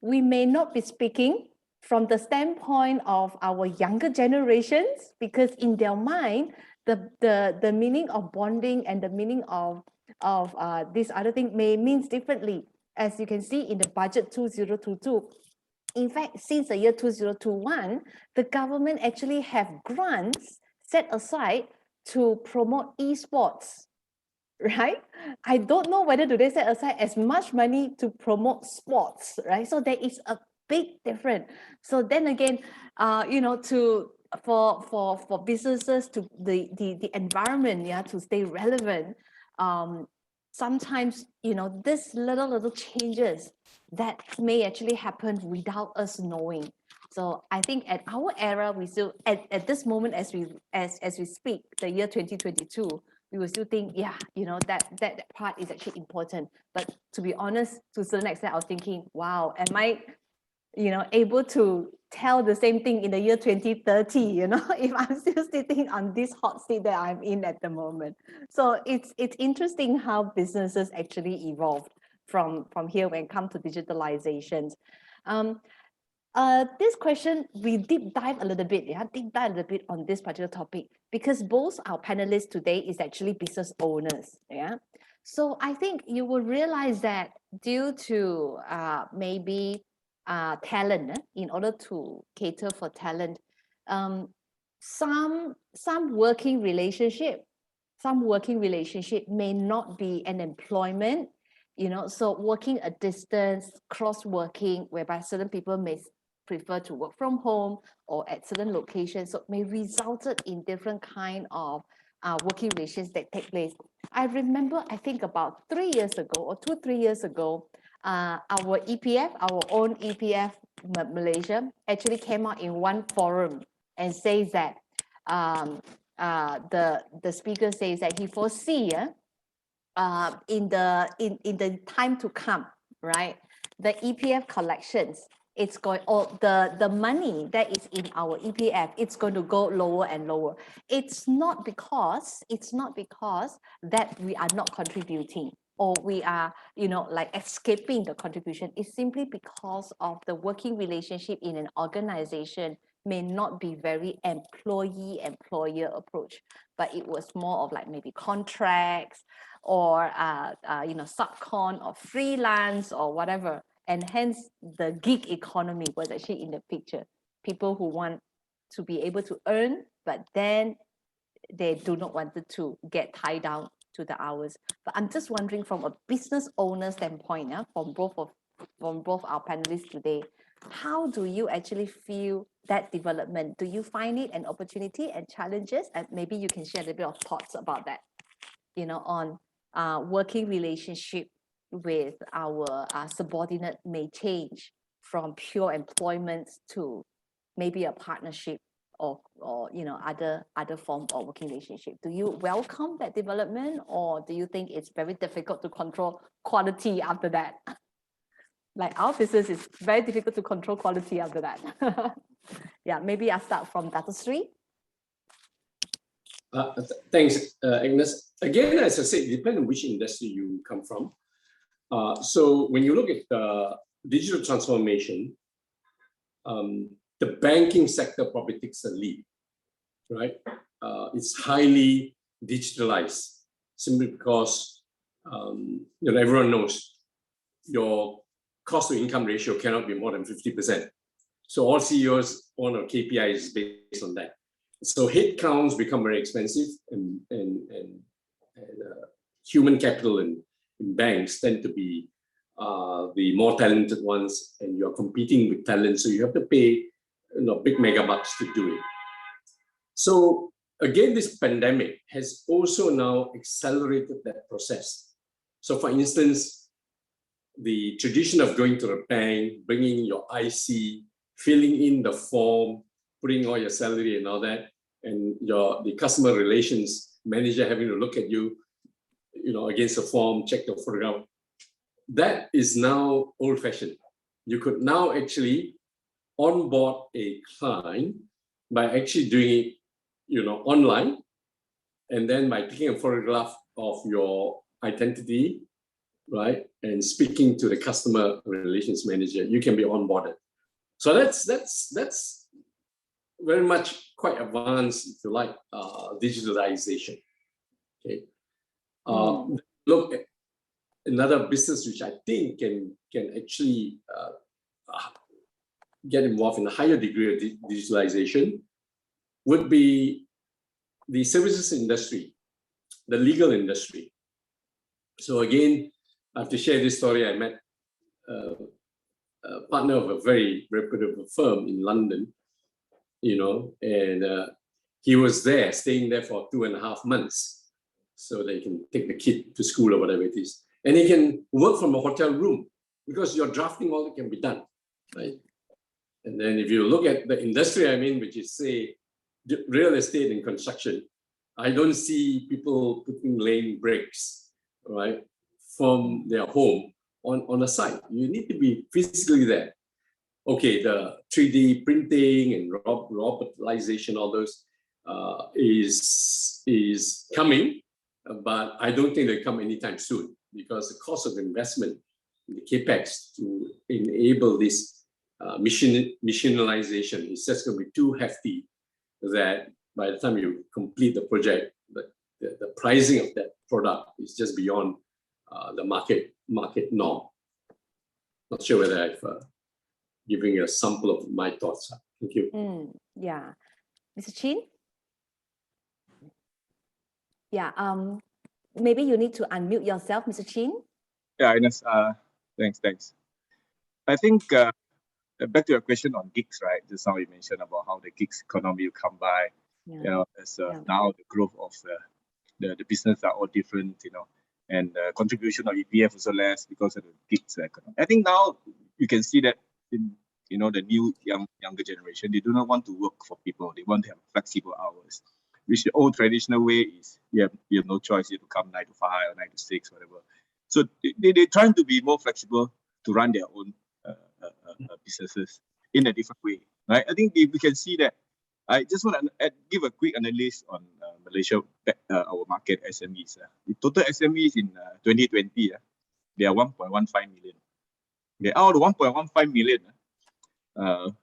we may not be speaking from the standpoint of our younger generations, because in their mind, the meaning of bonding and the meaning of this other thing may means differently. As you can see in the budget 2022, in fact, since the year 2021, the government actually have grants set aside to promote esports, right? I don't know whether do they set aside as much money to promote sports, right? So there is a big difference. So then again, you know, for businesses to the environment, yeah, to stay relevant, sometimes, you know, this little changes that may actually happen without us knowing. So I think at our era, we still at this moment as we speak, the year 2022, we will still think, yeah, you know, that part is actually important. But to be honest, to a certain extent, I was thinking, wow, am I, you know, able to tell the same thing in the year 2030, you know, if I'm still sitting on this hot seat that I'm in at the moment. So it's interesting how businesses actually evolved from here when it comes to digitalizations. This question, we deep dive a little bit on this particular topic, because both our panelists today is actually business owners. Yeah. So I think you will realize that due to maybe talent, in order to cater for talent, some working relationship may not be an employment, you know, so working a distance, cross-working, whereby certain people may prefer to work from home or at certain locations, so may resulted in different kind of working relations that take place. I remember, I think about 3 years ago or 2-3 years ago, our EPF, our own EPF Malaysia, actually came out in one forum and says that the speaker says that he foresee in the time to come, right, the EPF collections, it's going, or the money that is in our EPF, it's going to go lower and lower. It's not because that we are not contributing or we are, you know, like escaping the contribution. It's simply because of the working relationship in an organization may not be very employee-employer approach, but it was more of like maybe contracts or you know, subcon or freelance or whatever. And hence the gig economy was actually in the picture. People who want to be able to earn, but then they do not want to get tied down to the hours. But I'm just wondering from a business owner standpoint, from both our panelists today, how do you actually feel that development? Do you find it an opportunity and challenges? And maybe you can share a little bit of thoughts about that, you know, on working relationship with our subordinate may change from pure employment to maybe a partnership or you know, other form of working relationship. Do you welcome that development, or do you think it's very difficult to control quality after that? Like our business is very difficult to control quality after that. Yeah, maybe I'll start from Dr. Sri. Thanks, Agnes. Again, as I said, it depends on which industry you come from. So when you look at digital transformation, the banking sector probably takes the lead, right? It's highly digitalized, simply because you know, everyone knows your cost to income ratio cannot be more than 50%. So all CEOs on a KPI is based on that. So headcounts become very expensive, and human capital in banks tend to be the more talented ones, and you're competing with talent, so you have to pay, you know, big mega bucks to do it. So again, this pandemic has also now accelerated that process. So for instance, the tradition of going to the bank, bringing your IC, filling in the form, putting all your salary and all that, and the customer relations manager having to look at you, against the form, check the photograph. That is now old-fashioned. You could now actually onboard a client by actually doing it, online, and then by taking a photograph of your identity, right, and speaking to the customer relations manager, you can be onboarded. So that's very much quite advanced, if you like, digitalization. Okay. Look at another business which I think can actually get involved in a higher degree of digitalization would be the services industry, the legal industry. So again, I have to share this story. I met a partner of a very reputable firm in London, and he was there, staying there for 2.5 months, so they can take the kid to school or whatever it is. And he can work from a hotel room because your drafting, all that can be done, right? And then if you look at the industry I'm in, which is, say, real estate and construction, I don't see people laying bricks, right, from their home on a site. You need to be physically there. Okay, the 3D printing and robotization, all those is coming, but I don't think they come anytime soon, because the cost of investment, the capex to enable this machinerization is just going to be too hefty, that by the time you complete the project, the pricing of that product is just beyond the market norm. Not sure whether I've given you a sample of my thoughts. Thank you. Yeah, Mr. Chin. Yeah. Maybe you need to unmute yourself, Mr. Chin. Yeah, Ines. Thanks. I think back to your question on gigs, right? Just now you mentioned about how the gigs economy will come by. As now the growth of the business are all different, and contribution of EPF also less because of the gigs economy. I think now you can see that in the new younger generation, they do not want to work for people. They want to have flexible hours, which the old traditional way is you have no choice. You have to come 9 to 5 or 9 to 6, whatever. So they're trying to be more flexible to run their own businesses in a different way, right? I think we can see that. I just want to give a quick analysis on Malaysia, our market SMEs. The total SMEs in 2020, they are 1.15 million. Out of 1.15 million, of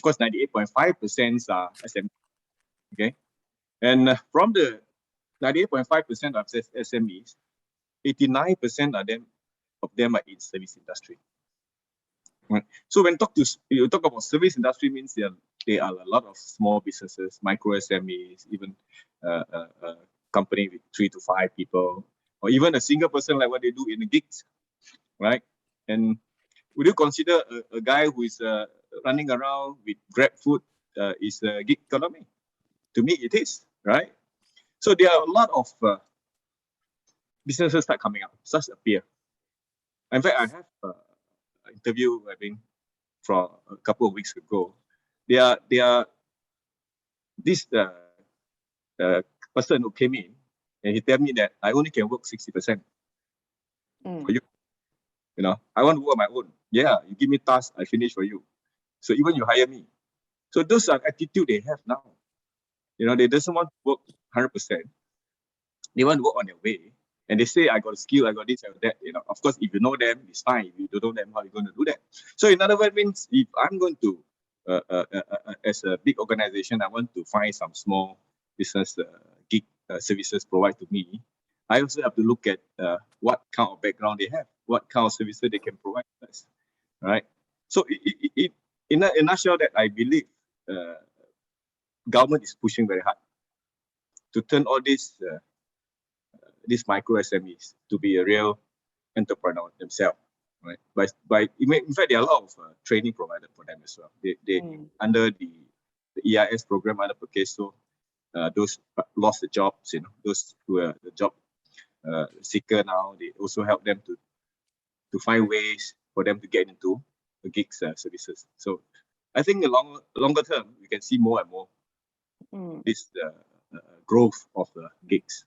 course, 98.5% are SMEs. Okay, and from the 98.5% of SMEs, 89% of them are in service industry. Right. So when you talk about service industry, means there are a lot of small businesses, micro SMEs, even a company with 3 to 5 people, or even a single person, like what they do in the gigs, right? And would you consider a guy who is running around with Grab food is a gig economy? To me, it is, right? So there are a lot of businesses start coming up, such appear. In fact, I have interview I think from a couple of weeks ago. They are this person who came in and he told me that I only can work 60% for you. I want to work on my own. Yeah, you give me tasks, I finish for you. So even you hire me. So those are attitude they have now. They doesn't want to work 100%. They want to work on their way. And they say, I got a skill, I got this, I got that. Of course, if you know them, it's fine. If you don't know them, how are you going to do that? So in other words, means if I'm going to, as a big organization, I want to find some small business gig services provide to me, I also have to look at what kind of background they have, what kind of services they can provide to us, right? So in a nutshell, that I believe government is pushing very hard to turn all these micro SMEs to be a real entrepreneur themselves, right? In fact, there are a lot of training provided for them as well. They under the EIS program, under Perkeso, those lost the jobs, those who are the job seeker now, they also help them to to find ways for them to get into the gigs services. So I think the longer term, we can see more and more this growth of the gigs.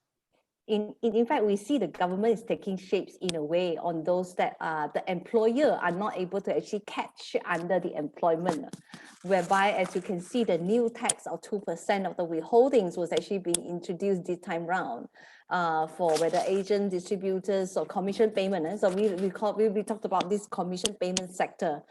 In fact, we see the government is taking shapes in a way on those that the employer are not able to actually catch under the employment, whereby, as you can see, the new tax of 2% of the withholdings was actually being introduced this time round for whether agent, distributors, or commission payment. So we talked about this commission payment sector,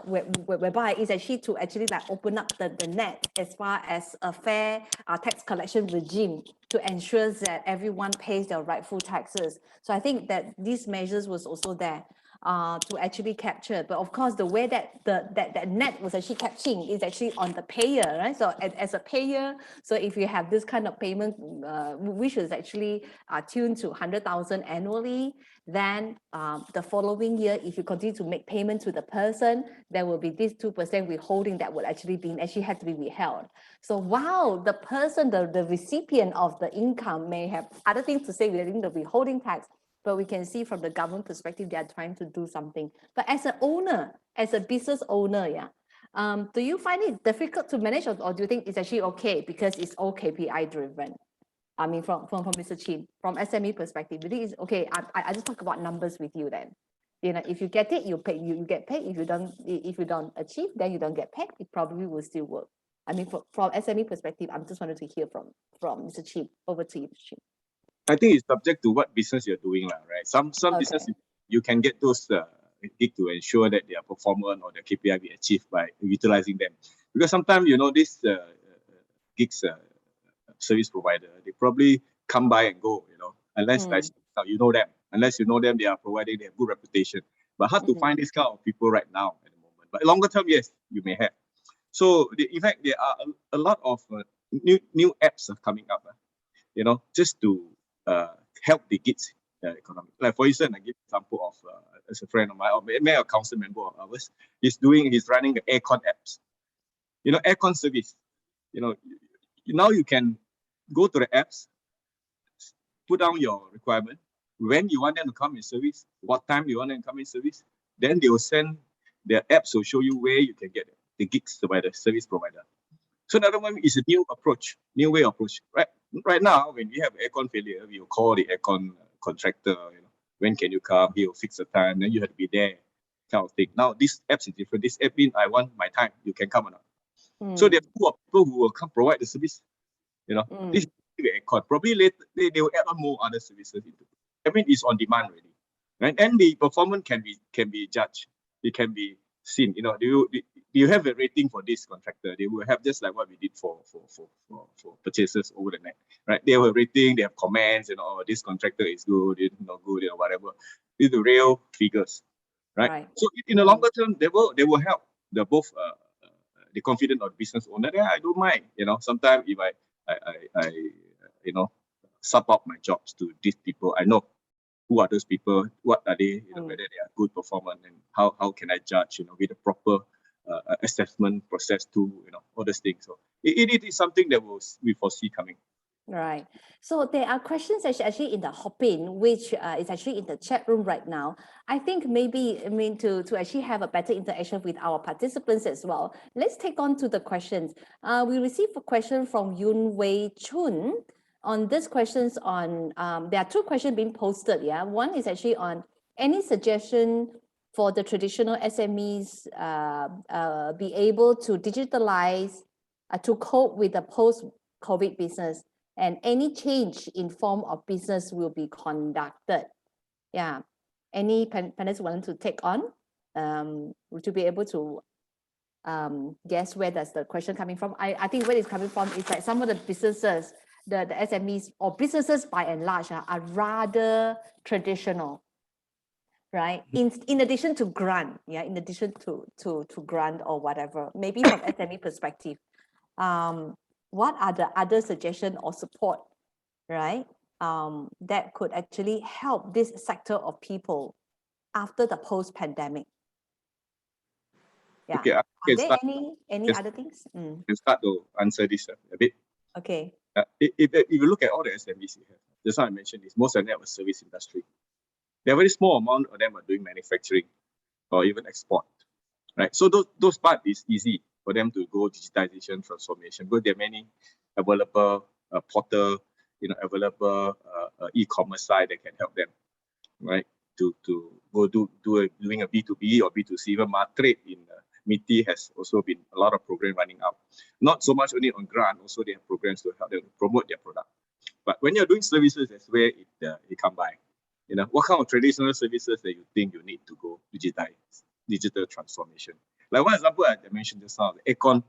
whereby it's actually to like open up the net as far as a fair tax collection regime to ensure that everyone pays their rightful taxes. So I think that these measures was also there to actually capture. But of course, the way that that net was actually catching is actually on the payer, right? So as a payer, so if you have this kind of payment, which is actually tuned to 100,000 annually, then the following year, if you continue to make payment to the person, there will be this 2% withholding that will actually have to be withheld. So while the person, the recipient of the income may have other things to say regarding the withholding tax, but we can see from the government perspective, they are trying to do something. But as an owner, as a business owner, do you find it difficult to manage, or do you think it's actually okay because it's all KPI driven? I mean, from Mr. Chin, from SME perspective, do you think it's okay? I just talk about numbers with you then. You know, if you get it, you pay. You get paid. If you don't achieve, then you don't get paid. It probably will still work. I mean, from SME perspective, I'm just wanted to hear from Mr. Chin. Over to you, Mr. Chin. I think it's subject to what business you're doing, right? Some Okay. business you can get those gig to ensure that their performance or their KPI be achieved by utilizing them. Because sometimes this gigs service provider, they probably come by and go, unless like, you know them. Unless you know them, they are providing, they have good reputation. But hard to find this kind of people right now at the moment. But longer term, yes, you may have. So in fact, there are a lot of new apps are coming up, just to help the gigs economy. Like for instance, I give example of as a friend of mine, or maybe a council member of ours, he's running the aircon apps. Aircon service. Now you can go to the apps, put down your requirement, when you want them to come in service, what time you want them to come in service, then they will send their apps will show you where you can get the gigs by the service provider. So another one is a new way of approach. Right now, when we have aircon failure, we will call the aircon contractor, when can you come? He will fix the time, then you have to be there, kind of thing. Now this apps is different. This app means I want my time, you can come or not. So there are two people who will come provide the service. This is the aircon. Probably later they will add on more other services into it. I mean, it's on demand already, right? And the performance can be judged. It can be seen. Do you have a rating for this contractor? They will have just like what we did for purchases over the net, right? They have a rating. They have comments. This contractor is good, it's not good, or whatever. These are real figures, right? So in the longer term, they will help both the confident of the business owner. Yeah, I don't mind. Sometimes if I sub out my jobs to these people, I know who are those people, what are they, whether they are good performance, and how can I judge, with a proper assessment process too, all those things. So it is something that we foresee coming. Right. So there are questions actually in the hop-in, which is actually in the chat room right now. I think maybe, to actually have a better interaction with our participants as well. Let's take on to the questions. We received a question from Yun Wei Chun on these questions on, there are two questions being posted, yeah? One is actually on any suggestion for the traditional SMEs be able to digitalize to cope with the post-COVID business, and any change in form of business will be conducted. Yeah. Any panelists want to take on to be able to guess where does the question coming from? I think where it's coming from is like some of the businesses, the SMEs or businesses by and large are rather traditional, right? In addition to grant, yeah, in addition to grant or whatever, maybe from SME perspective, what are the other suggestions or support, right, that could actually help this sector of people after the post-pandemic? Yeah. Okay, Are there any other things? I'll start to answer this a bit. Okay. If you look at all the SMEs you have, just how I mentioned this, most of them are service industry. There are very small amount of them are doing manufacturing or even export, right? So those part is easy for them to go digitization transformation, because there are many available portal, available e-commerce site that can help them, right? To go doing a B2B or B2C. Even Matrade in MITI has also been a lot of program running out. Not so much only on grant, also they have programs to help them promote their product. But when you're doing services, that's where it come by. What kind of traditional services that you think you need to go digitize, digital transformation? Like one example I mentioned just now, the aircon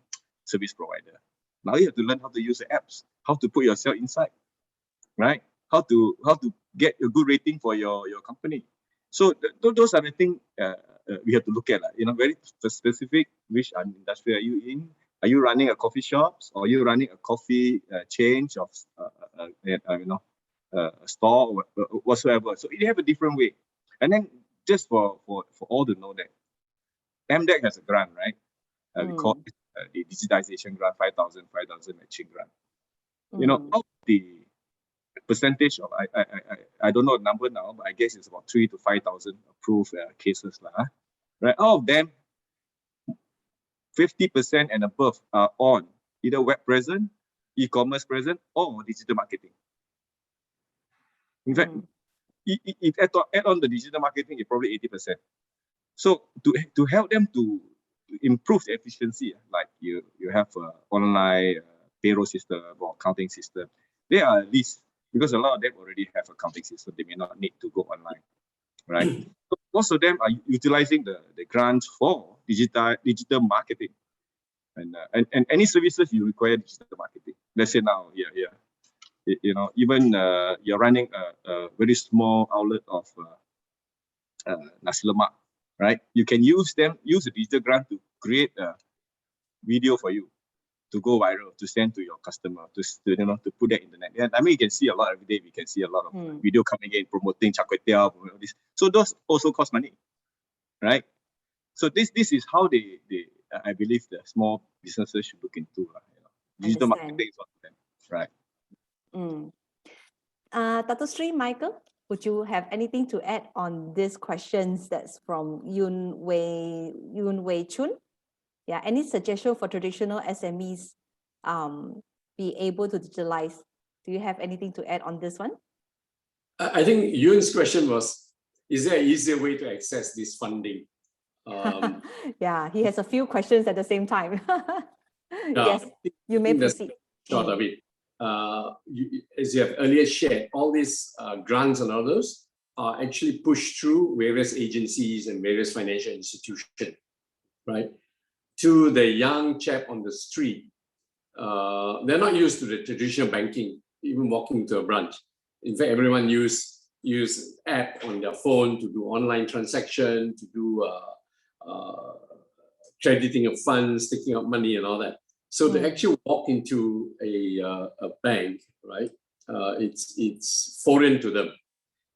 service provider. Now you have to learn how to use the apps, how to put yourself inside, right? How to get a good rating for your company. So those are the things we have to look at. Very specific. Which industry are you in? Are you running a coffee shop, or are you running a coffee chain of a store or whatsoever? So you have a different way. And then just for all to know that MDEC has a grant, right? We call it the digitization grant, 5,000 matching grant. How the percentage of I don't know the number now, but I guess it's about 3,000 to 5,000 approved cases, right? Out of them, 50% and above are on either web present, e-commerce present, or digital marketing. In fact, if add on the digital marketing, it's probably 80%. So to help them to improve the efficiency, like you have online payroll system or accounting system, they are at least, because a lot of them already have accounting system, they may not need to go online, right? So most of them are utilizing the grants for digital marketing, and any services you require digital marketing. Let's say now, even you're running a very small outlet of nasi lemak, right? You can use the digital grant to create a video for you to go viral, to send to your customer, to put that in the net. And I mean, you can see a lot every day. We can see a lot of video coming in promoting char kway teow, all this. So those also cost money, right? So this is how they I believe the small businesses should look into digital marketing is one of them, right? Dr. Sri, Michael, would you have anything to add on these questions? That's from Yoon Wei Chun. Yeah, any suggestion for traditional SMEs be able to digitalize? Do you have anything to add on this one? I think Yoon's question was, is there an easier way to access this funding? Yeah, he has a few questions at the same time. Yes, you may proceed. Short of it. As you have earlier shared, all these grants and others are actually pushed through various agencies and various financial institutions, right? To the young chap on the street, they're not used to the traditional banking, even walking to a branch. In fact, everyone use app on their phone to do online transaction, to do crediting of funds, taking out money and all that. So to actually walk into a bank, right? It's foreign to them.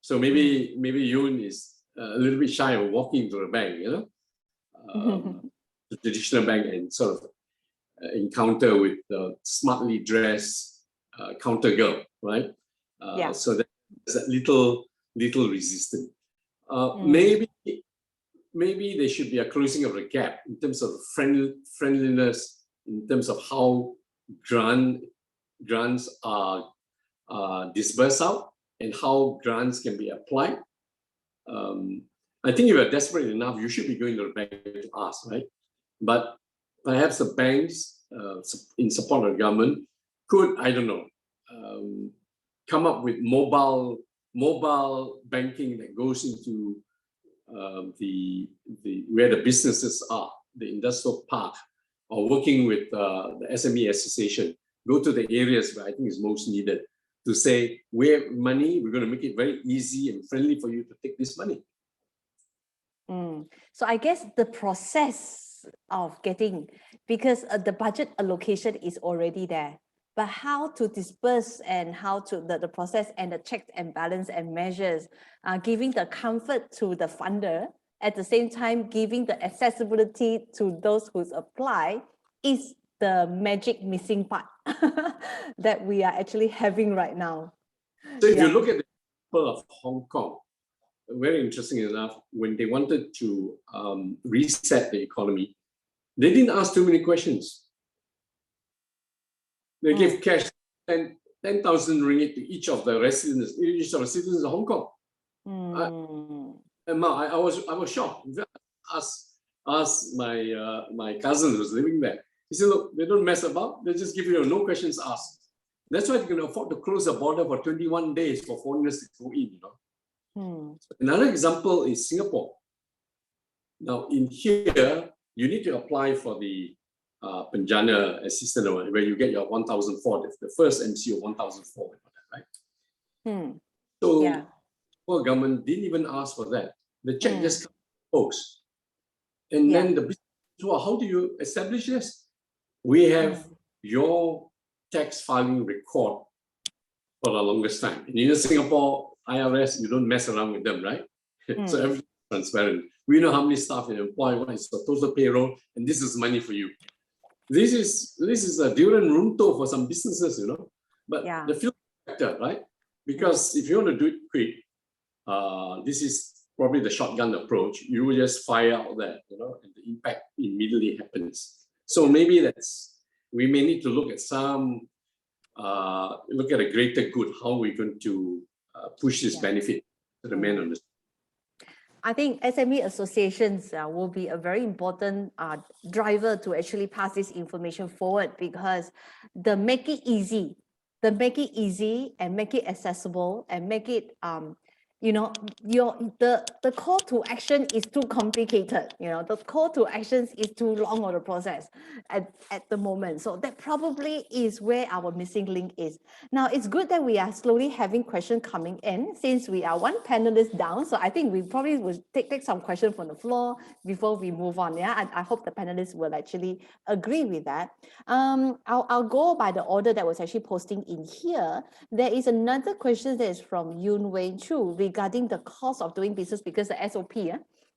So maybe Yoon is a little bit shy of walking to a bank, the traditional bank, and sort of encounter with the smartly dressed counter girl, right? So there's a little resistance. Maybe there should be a closing of the gap in terms of friendliness, in terms of how grants are disbursed out and how grants can be applied. I think if you're desperate enough, you should be going to the bank to ask, right? But perhaps the banks, in support of the government, could, I don't know, come up with mobile banking that goes into where the businesses are, the industrial park, or working with the SME association, go to the areas where I think is most needed to say, where money, we're going to make it very easy and friendly for you to take this money. So I guess the process of getting, because the budget allocation is already there, but how to disperse and how to the process and the checks and balance and measures, giving the comfort to the funder, at the same time giving the accessibility to those who apply, is the magic missing part that we are actually having right now. So if you look at the example of Hong Kong, very interesting enough, when they wanted to reset the economy, they didn't ask too many questions. They gave cash 10,000 ringgit to each of the residents, each of the citizens of Hong Kong. I was shocked. Asked my cousin who's living there. He said, look, they don't mess about. They just give you no questions asked. That's why they can afford to close the border for 21 days for foreigners to go in. Another example is Singapore. Now in here, you need to apply for the Penjana assistant, where you get your 1,004, the first MCO 1,004, right? So our government didn't even ask for that. The check just comes to post. And then the business, well, how do you establish this? We have your tax filing record for the longest time. In Singapore, IRS, you don't mess around with them, right? So everything's transparent. We know how many staff you employ, what is the total payroll, and this is money for you. This is a durian runto for some businesses, but the few factor, right? Because if you want to do it quick, this is probably the shotgun approach. You will just fire out that, and the impact immediately happens. So maybe we may need to look at look at a greater good, how we're going to push this benefit to the men on the street. I think SME associations will be a very important driver to actually pass this information forward, because the make it easy and make it accessible and make it the call to action is too complicated. The call to actions is too long of the process at the moment. So that probably is where our missing link is. Now, it's good that we are slowly having questions coming in, since we are one panelist down. So I think we probably will take some questions from the floor before we move on. Yeah, I hope the panelists will actually agree with that. I'll go by the order that was actually posting in here. There is another question that is from Yun Wei Chu regarding the cost of doing business, because the SOP,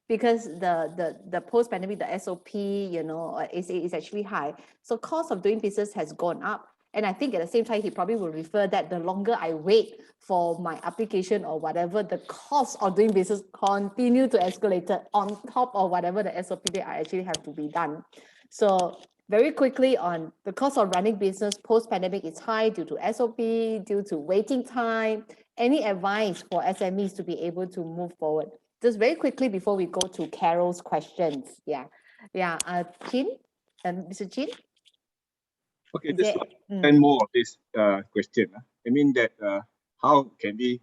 because the post-pandemic, the SOP, is actually high. So cost of doing business has gone up. And I think at the same time, he probably will refer that the longer I wait for my application or whatever, the cost of doing business continue to escalate on top of whatever the SOP that I actually have to be done. So very quickly on the cost of running business post-pandemic is high due to SOP, due to waiting time. Any advice for SMEs to be able to move forward? Just very quickly before we go to Carol's questions. Chin, Mr. Chin? Okay, just and more of this question. I mean that how can we,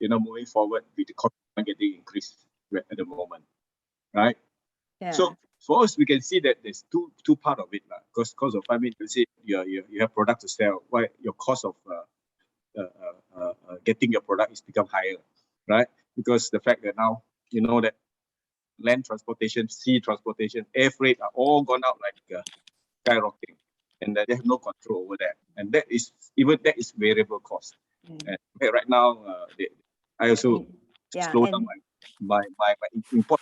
moving forward with the cost getting increased at the moment, right? Yeah. So for us, we can see that there's two part of it, because cost of farming, you say you have product to sell, why your cost of getting your product is become higher, right? Because the fact that now that land transportation, sea transportation, air freight are all gone up like skyrocketing, and they have no control over that, and that is variable cost. And right now, I also slow down my import,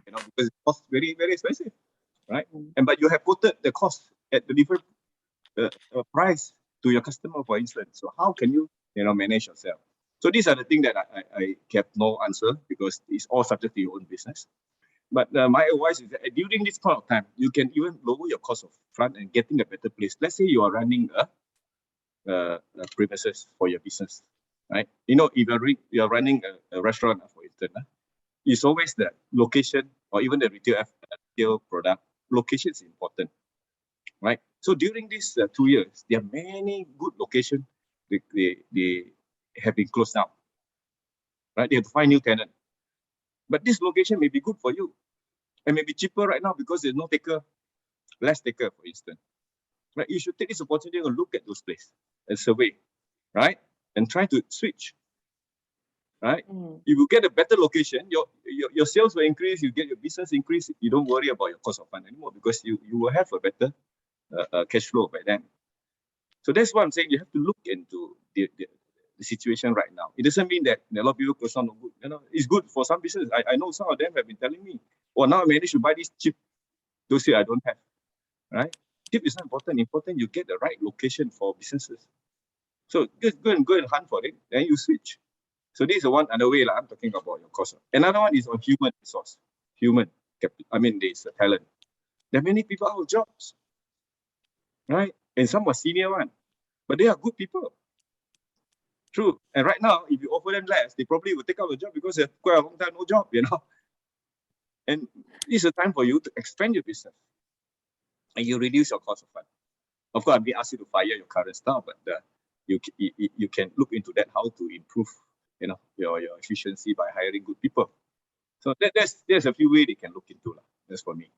because it costs very, very expensive, right? But you have quoted the cost at the different price to your customer, for instance. So how can you manage yourself? So these are the things that I kept no answer, because it's all subject to your own business. But my advice is that during this point of time, you can even lower your cost of front and getting a better place. Let's say you are running a premises for your business, right? If you're running a restaurant, for instance, it's always the location, or even the retail product, location is important, right? So during these 2 years, there are many good locations they have been closed down, right? They have to find new tenant. But this location may be good for you, and may be cheaper right now because there's no taker, less taker, for instance. Right? You should take this opportunity to look at those places and survey, right? And try to switch, right? If you get a better location, your sales will increase, you get your business increase, you don't worry about your cost of fund anymore, because you will have a better cash flow by then. So that's why I'm saying you have to look into the situation right now. It doesn't mean that a lot of people close down. It's good for some business. I know some of them have been telling me, now I managed to buy this cheap. Those here I don't have, right? Cheap is not important. Important you get the right location for businesses. So just go and hunt for it, then you switch. So this is one other way I'm talking about your cost. Another one is on human resource, human capital. I mean, there's a talent. There are many people out of jobs, right? And some are senior one, but they are good people. True. And right now, if you offer them less, they probably will take out the job because they're quite a long time no job, you know. And this is a time for you to expand your business and you reduce your cost of fund. Of course, I'm going to ask you to fire your current staff, but you can look into that, how to improve, you know, your efficiency by hiring good people. So there's a few ways they can look into. That's for me.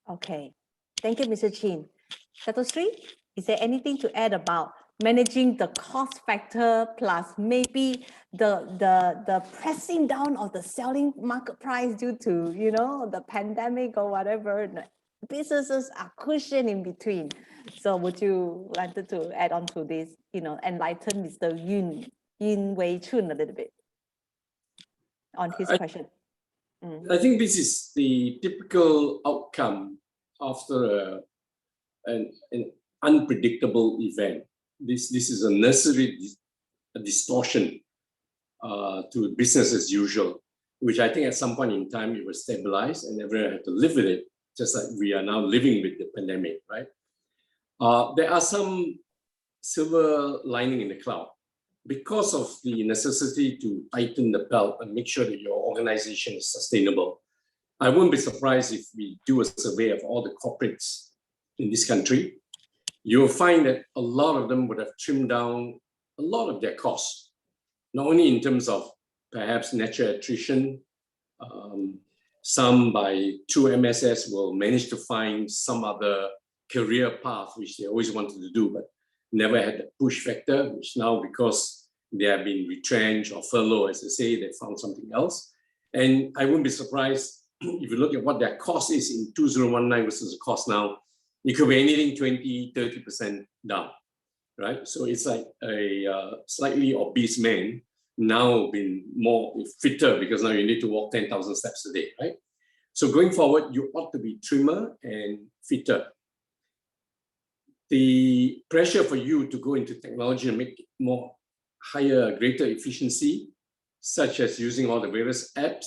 Okay, thank you, Mr. Chin. Dato Sri, is there anything to add about managing the cost factor plus maybe the pressing down of the selling market price due to, you know, the pandemic or whatever? Businesses are cushioned in between. So would you like to add on to this, you know, enlighten Mr. Yin Wei Chun a little bit on his question? I think this is the typical outcome after an unpredictable event. This is a necessary distortion to business as usual, which I think at some point in time it will stabilize and everyone had to live with it, just like we are now living with the pandemic, right? There are some silver lining in the cloud. Because of the necessity to tighten the belt and make sure that your organization is sustainable, I wouldn't be surprised if we do a survey of all the corporates in this country. You'll find that a lot of them would have trimmed down a lot of their costs, not only in terms of perhaps natural attrition. Some through MSS will manage to find some other career path, which they always wanted to do, but never had the push factor, which now, because they have been retrenched or furloughed, as they say, they found something else. And I wouldn't be surprised if you look at what their cost is in 2019 versus the cost now, it could be anything 20-30% down, right? So it's like a slightly obese man now being more fitter because now you need to walk 10,000 steps a day, right? So going forward, you ought to be trimmer and fitter. The pressure for you to go into technology and make it greater efficiency, such as using all the various apps.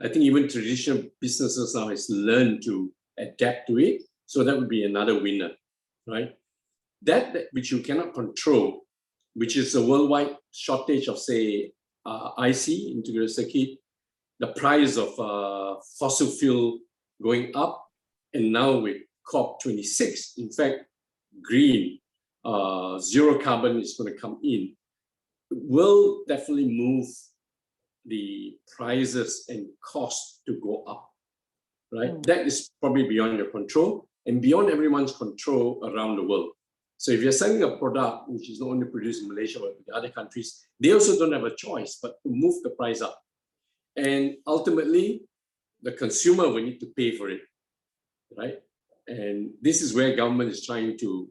I think even traditional businesses now has learned to adapt to it. So that would be another winner, right? That which you cannot control, which is a worldwide shortage of, say, IC, integrated circuit, the price of fossil fuel going up, and now with COP26, in fact, green, zero carbon is going to come in, will definitely move the prices and costs to go up, right? That is probably beyond your control and beyond everyone's control around the world. So if you're selling a product which is not only produced in Malaysia but in other countries, they also don't have a choice but to move the price up. And ultimately, the consumer will need to pay for it, right? And this is where government is trying to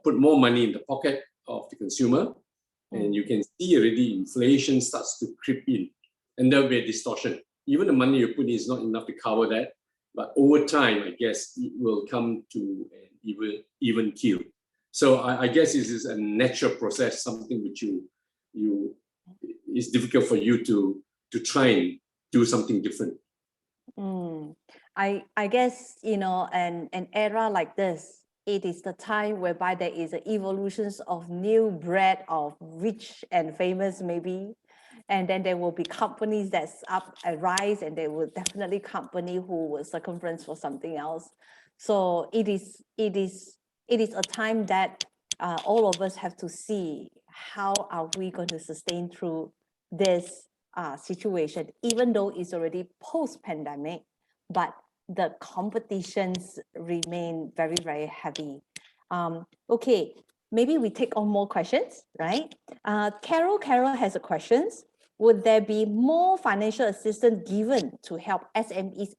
put more money in the pocket of the consumer. And you can see already inflation starts to creep in. And there'll be a distortion. Even the money you put in is not enough to cover that. But over time, I guess, it will come to an even keel. So I guess this is a natural process, something which it's difficult for you to try and do something different. I guess, you know, an era like this, it is the time whereby there is an evolution of new breed of rich and famous, maybe. And then there will be companies that's up and rise, and there will definitely company who will circumference for something else. So it is a time that all of us have to see how are we going to sustain through this situation, even though it's already post-pandemic, but the competitions remain very, very heavy. Okay, maybe we take on more questions, right? Carol has a question. Would there be more financial assistance given to help SMEs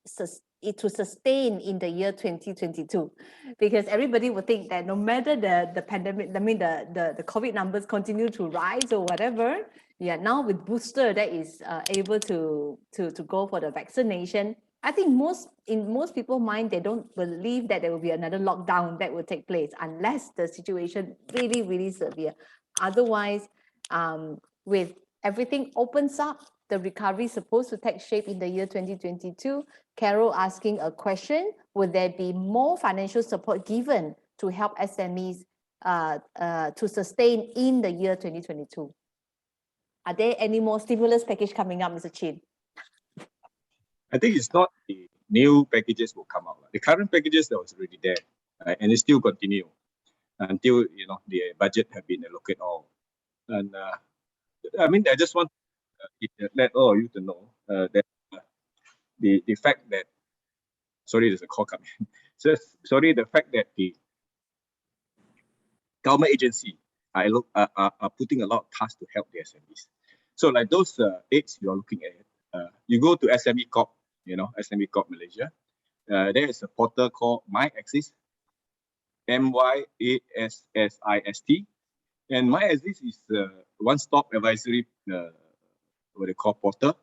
to sustain in the year 2022? Because everybody would think that no matter the pandemic, I mean the COVID numbers continue to rise or whatever, yeah, now with booster that is able to go for the vaccination, I think in most people's mind, they don't believe that there will be another lockdown that will take place unless the situation really, really severe. Otherwise, with everything opens up, the recovery is supposed to take shape in the year 2022. Carol asking a question, will there be more financial support given to help SMEs to sustain in the year 2022? Are there any more stimulus package coming up, Mr. Chin? I think it's not the new packages will come out. The current packages that was already there, and it still continue until the budget have been allocated all. And I mean, I just want to let all of you to know that the fact that there's a call coming. So the fact that the government agency are putting a lot of tasks to help the SMEs. So like those aids you are looking at, you go to SME Corp, SME Corp Malaysia. There is a portal called MyAssist, MYASSIST, and MyAssist is one-stop advisory what they call portal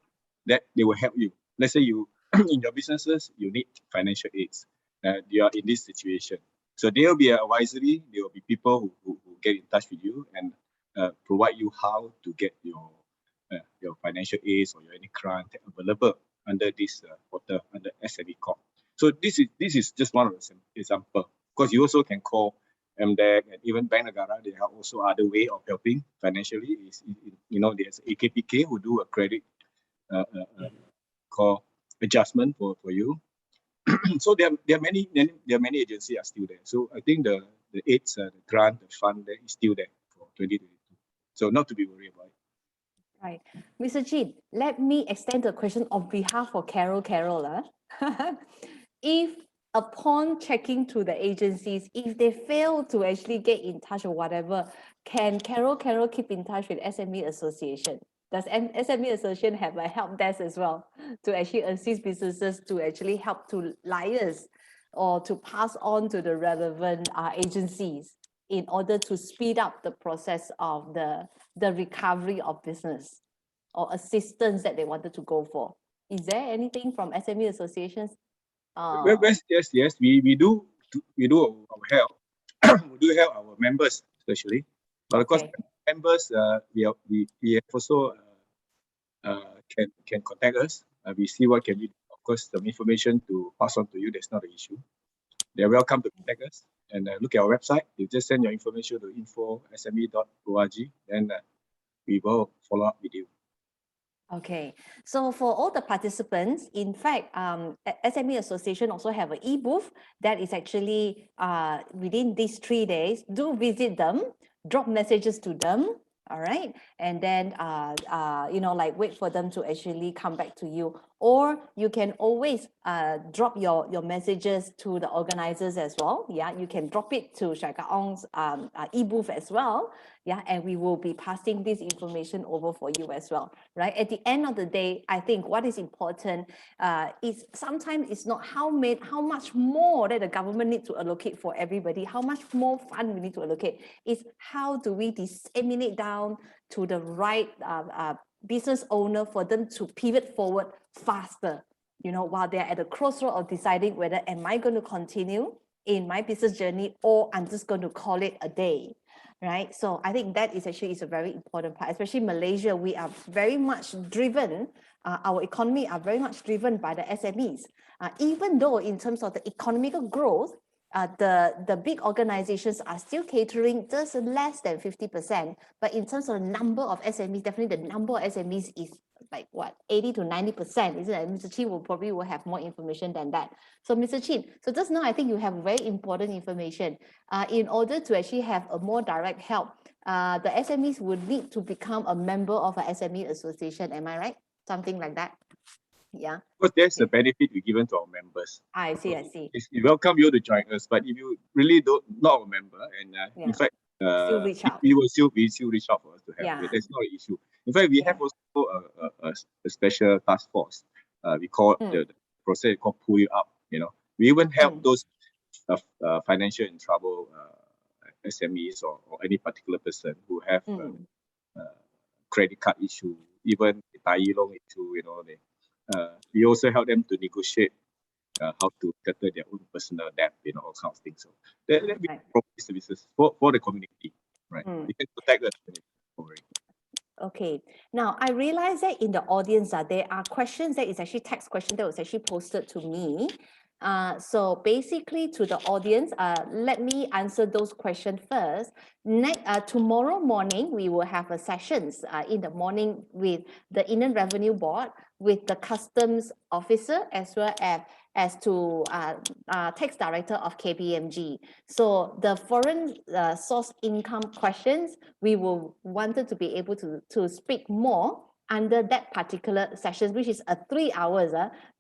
that they will help you. Let's say you in your businesses you need financial aids. You are in this situation. So there will be an advisory, there will be people who get in touch with you and provide you how to get your financial aids or your any grant available under this portal, under SME Corp. So this is just one of the example. Of course, you also can call MDEC and even Bank Negara. They have also other way of helping financially. There's AKPK who do a credit call adjustment for you. So there are many agencies are still there. So I think the aids, the grant, the fund there is still there for 2022. So not to be worried about it. Right. Mr. Chin, let me extend the question on behalf of Carol. If upon checking to the agencies, if they fail to actually get in touch or whatever, can Carol keep in touch with SME Association? Does SME Association have a help desk as well to actually assist businesses to actually help to liaise or to pass on to the relevant agencies in order to speed up the process of the recovery of business or assistance that they wanted to go for? Is there anything from SME associations? Yes, we do our help. We do help our members especially, but of course members we have also can contact us. We see what can we do. Of course, some information to pass on to you, that's not an issue. They're welcome to contact us and look at our website. You just send your information to info@sme.org, and we will follow up with you. Okay, so for all the participants, in fact, SME Association also have an e-booth that is actually within these 3 days. Do visit them, drop messages to them, all right, and then wait for them to actually come back to you. Or you can always drop your messages to the organizers as well. Yeah, you can drop it to Syarikat Ong's e-booth as well. Yeah, and we will be passing this information over for you as well, right? At the end of the day, I think what is important is sometimes it's not how much more that the government needs to allocate for everybody, how much more fund we need to allocate. It's how do we disseminate down to the right business owner for them to pivot forward faster, while they're at the crossroad of deciding whether am I going to continue in my business journey or I'm just going to call it a day. Right, so I think that is a very important part, especially Malaysia. We are very much driven, our economy are very much driven by the SMEs. Even though in terms of the economical growth, the big organizations are still catering just less than 50%. But in terms of the number of SMEs, definitely the number of SMEs is like what, 80 to 90%, isn't it? Mr. Chin will have more information than that. So Mr. Chin, so just now I think you have very important information. In order to actually have a more direct help, the SMEs would need to become a member of an SME association. Am I right? Something like that. Yeah. But there's a benefit we given to our members. I see. We welcome you to join us, but if you really not a member, and in fact, still reach out. we still reach out for us to help. That's not an issue. In fact, we have also a special task force. We call the process called Pull You Up. We even help those financial in trouble SMEs or any particular person who have credit card issue, even tai loan issue. We also help them to negotiate how to settle their own personal debt, all kinds of things. So that we provide services for the community, right? You can protect us. Okay. Now, I realize that in the audience, there are questions that is actually text question that was actually posted to me. So basically to the audience, let me answer those questions first. Tomorrow morning, we will have a sessions in the morning with the Inland Revenue Board, with the Customs Officer, as well as to Tax Director of KPMG. So the foreign source income questions, we will wanted to be able to speak more under that particular session, which is 3 hours,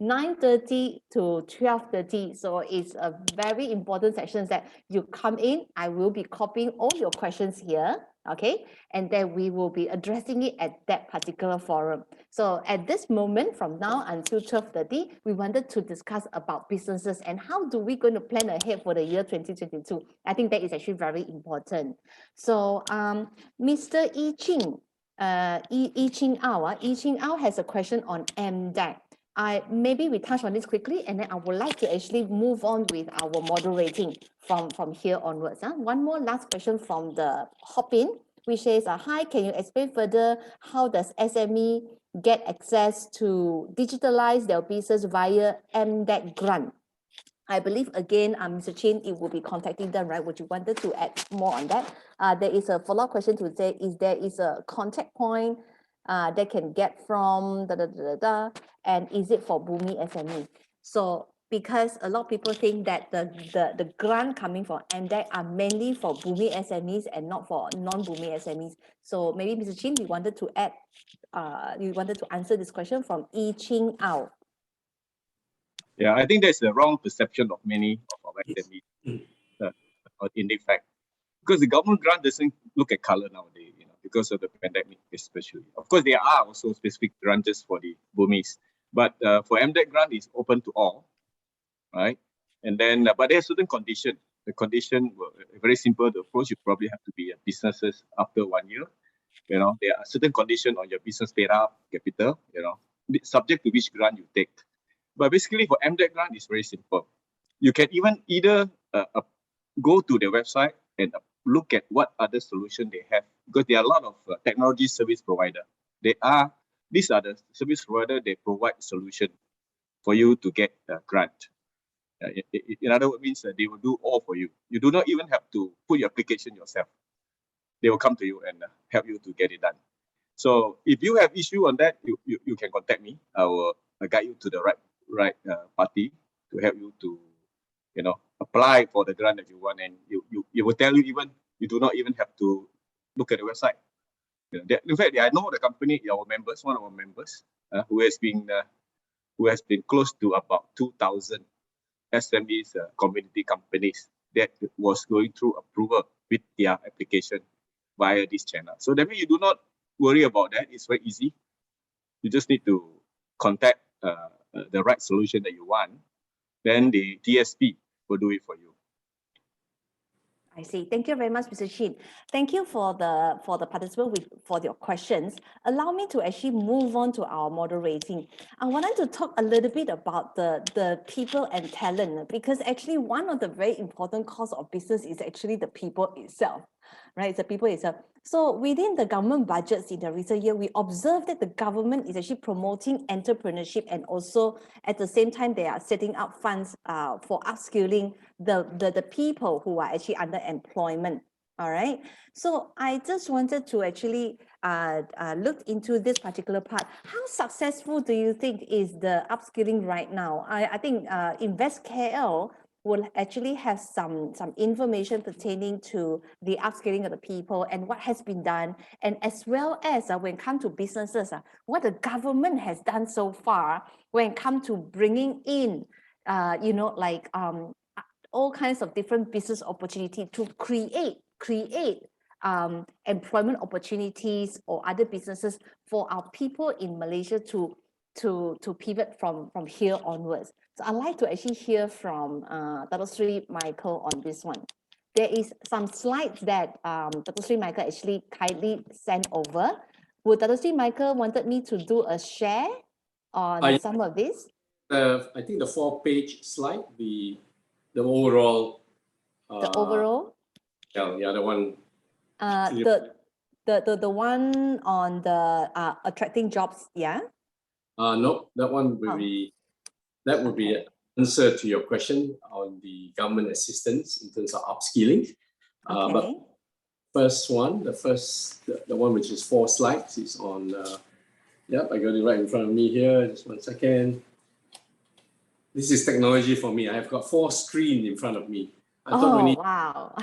9:30 to 12:30. So it's a very important session that you come in. I will be copying all your questions here, okay? And then we will be addressing it at that particular forum. So at this moment, from now until 12:30, we wanted to discuss about businesses and how do we going to plan ahead for the year 2022. I think that is actually very important. So Mr. Yi Ching, Yi Ching Ao has a question on MDEC. Maybe we touch on this quickly, and then I would like to actually move on with our moderating from here onwards. One more last question from the hop-in, which says, hi, can you explain further how does SME get access to digitalize their business via MDEC grant? I believe again, Mr. Chin, it will be contacting them, right? Would you wanted to add more on that? There is a follow-up question to say, is there a contact point they can get from and is it for Bumi SME? So because a lot of people think that the grant coming from MDEC are mainly for Bumi SMEs and not for non-Bumi SMEs. So maybe Mr. Chin, you wanted to add, you wanted to answer this question from Yi Ching Ao. Yeah, I think there's a wrong perception of many of our SMEs in the fact, because the government grant doesn't look at color nowadays, because of the pandemic especially. Of course, there are also specific grants for the Burmese, but for MDEC grant is open to all, right? And then, but there are certain conditions. The condition, very simple, the approach, you probably have to be a businesses after 1 year. There are certain conditions on your business data, capital, subject to which grant you take. But basically for MDEC grant, it's very simple. You can either go to the website and look at what other solution they have, because there are a lot of technology service provider. These are the service provider, they provide solution for you to get a grant. In other words, means that they will do all for you. You do not even have to put your application yourself. They will come to you and help you to get it done. So if you have issue on that, you can contact me. I will guide you to the right party to help you to apply for the grant that you want, and you will tell you even you do not even have to look at the website. In fact, I know the company, our members, one of our members, who has been close to about 2,000 SMEs, community companies that was going through approval with their application via this channel. So that means you do not worry about that. It's very easy. You just need to contact the right solution that you want. Then the TSP will do it for you. I see. Thank you very much, Mr. Chin. Thank you for the participant for your questions. Allow me to actually move on to our moderating. I wanted to talk a little bit about the people and talent, because actually one of the very important cause of business is actually the people itself, right? It's the people itself. So within the government budgets in the recent year, we observed that the government is actually promoting entrepreneurship, and also at the same time, they are setting up funds for upskilling the people who are actually under employment. All right. So I just wanted to actually look into this particular part. How successful do you think is the upskilling right now? I think Invest KL will actually have some information pertaining to the upskilling of the people and what has been done, and as well as when it comes to businesses, what the government has done so far when it comes to bringing in, all kinds of different business opportunity to create employment opportunities or other businesses for our people in Malaysia to pivot from here onwards. So I'd like to actually hear from Dato' Sri Michael on this one. There is some slides that Dato' Sri Michael actually kindly sent over. Would Dato' Sri Michael wanted me to do a share on some of this? I think the 4-page slide, the overall. The overall? Yeah, the one. The one on the attracting jobs, yeah? No, that one will be, that would be an answer to your question on the government assistance in terms of upskilling. But Okay. first one, the one which is 4 slides is on, yep, I got it right in front of me here. Just 1 second. This is technology for me. I've got 4 screens in front of me. I thought we need. Wow.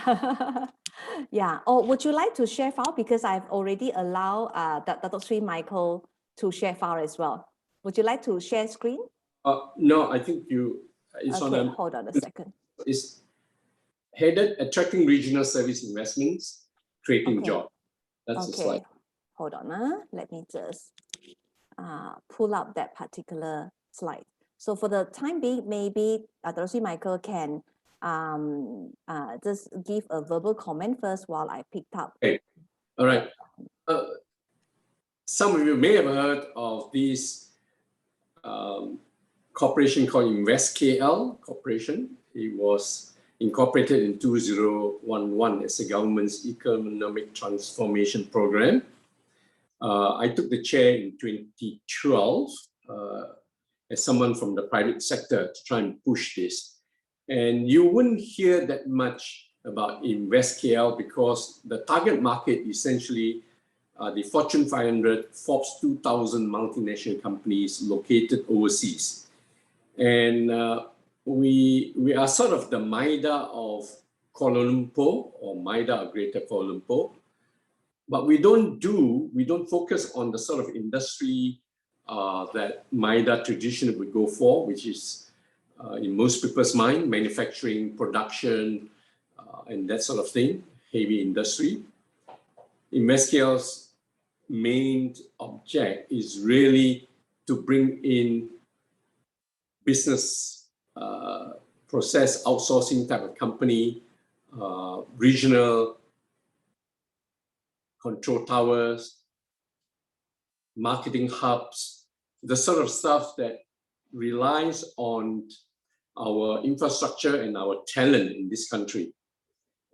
Yeah. Or would you like to share file? Because I've already allowed Dr. Sri Michael to share file as well. Would you like to share screen? No, I think it's Okay, on hold on a second. It's headed Attracting Regional Service Investments, Creating Okay. Jobs. That's the slide. Okay, hold on. Let me just pull up that particular slide. So for the time being, maybe Dr. Sri Michael can just give a verbal comment first while I picked up. Okay. All right. Some of you may have heard of this corporation called InvestKL Corporation. It was incorporated in 2011 as the government's economic transformation program. I took the chair in 2012 as someone from the private sector to try and push this. And you wouldn't hear that much about InvestKL because the target market essentially the Fortune 500, Forbes 2000 multinational companies located overseas. And we are sort of the MIDA of Kuala Lumpur or MIDA of Greater Kuala Lumpur. But we don't focus on the sort of industry that MIDA traditionally would go for, which is in most people's mind, manufacturing, production, and that sort of thing, heavy industry. InvestKL's main object is really to bring in business process outsourcing type of company, regional control towers, marketing hubs, the sort of stuff that relies on our infrastructure and our talent in this country.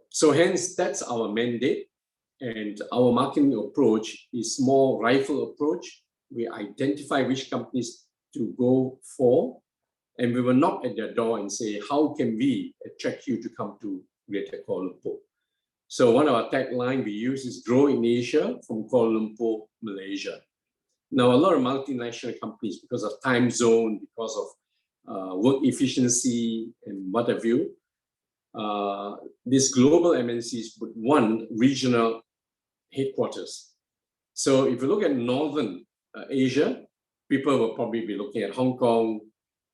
So hence, that's our mandate. And our marketing approach is more rifle approach. We identify which companies to go for, and we will knock at their door and say, how can we attract you to come to Greater Kuala Lumpur? So one of our tagline we use is grow in Asia from Kuala Lumpur, Malaysia. Now, a lot of multinational companies, because of time zone, because of work efficiency and what have you, these global MNCs would want regional headquarters. So if you look at Northern Asia, people will probably be looking at Hong Kong,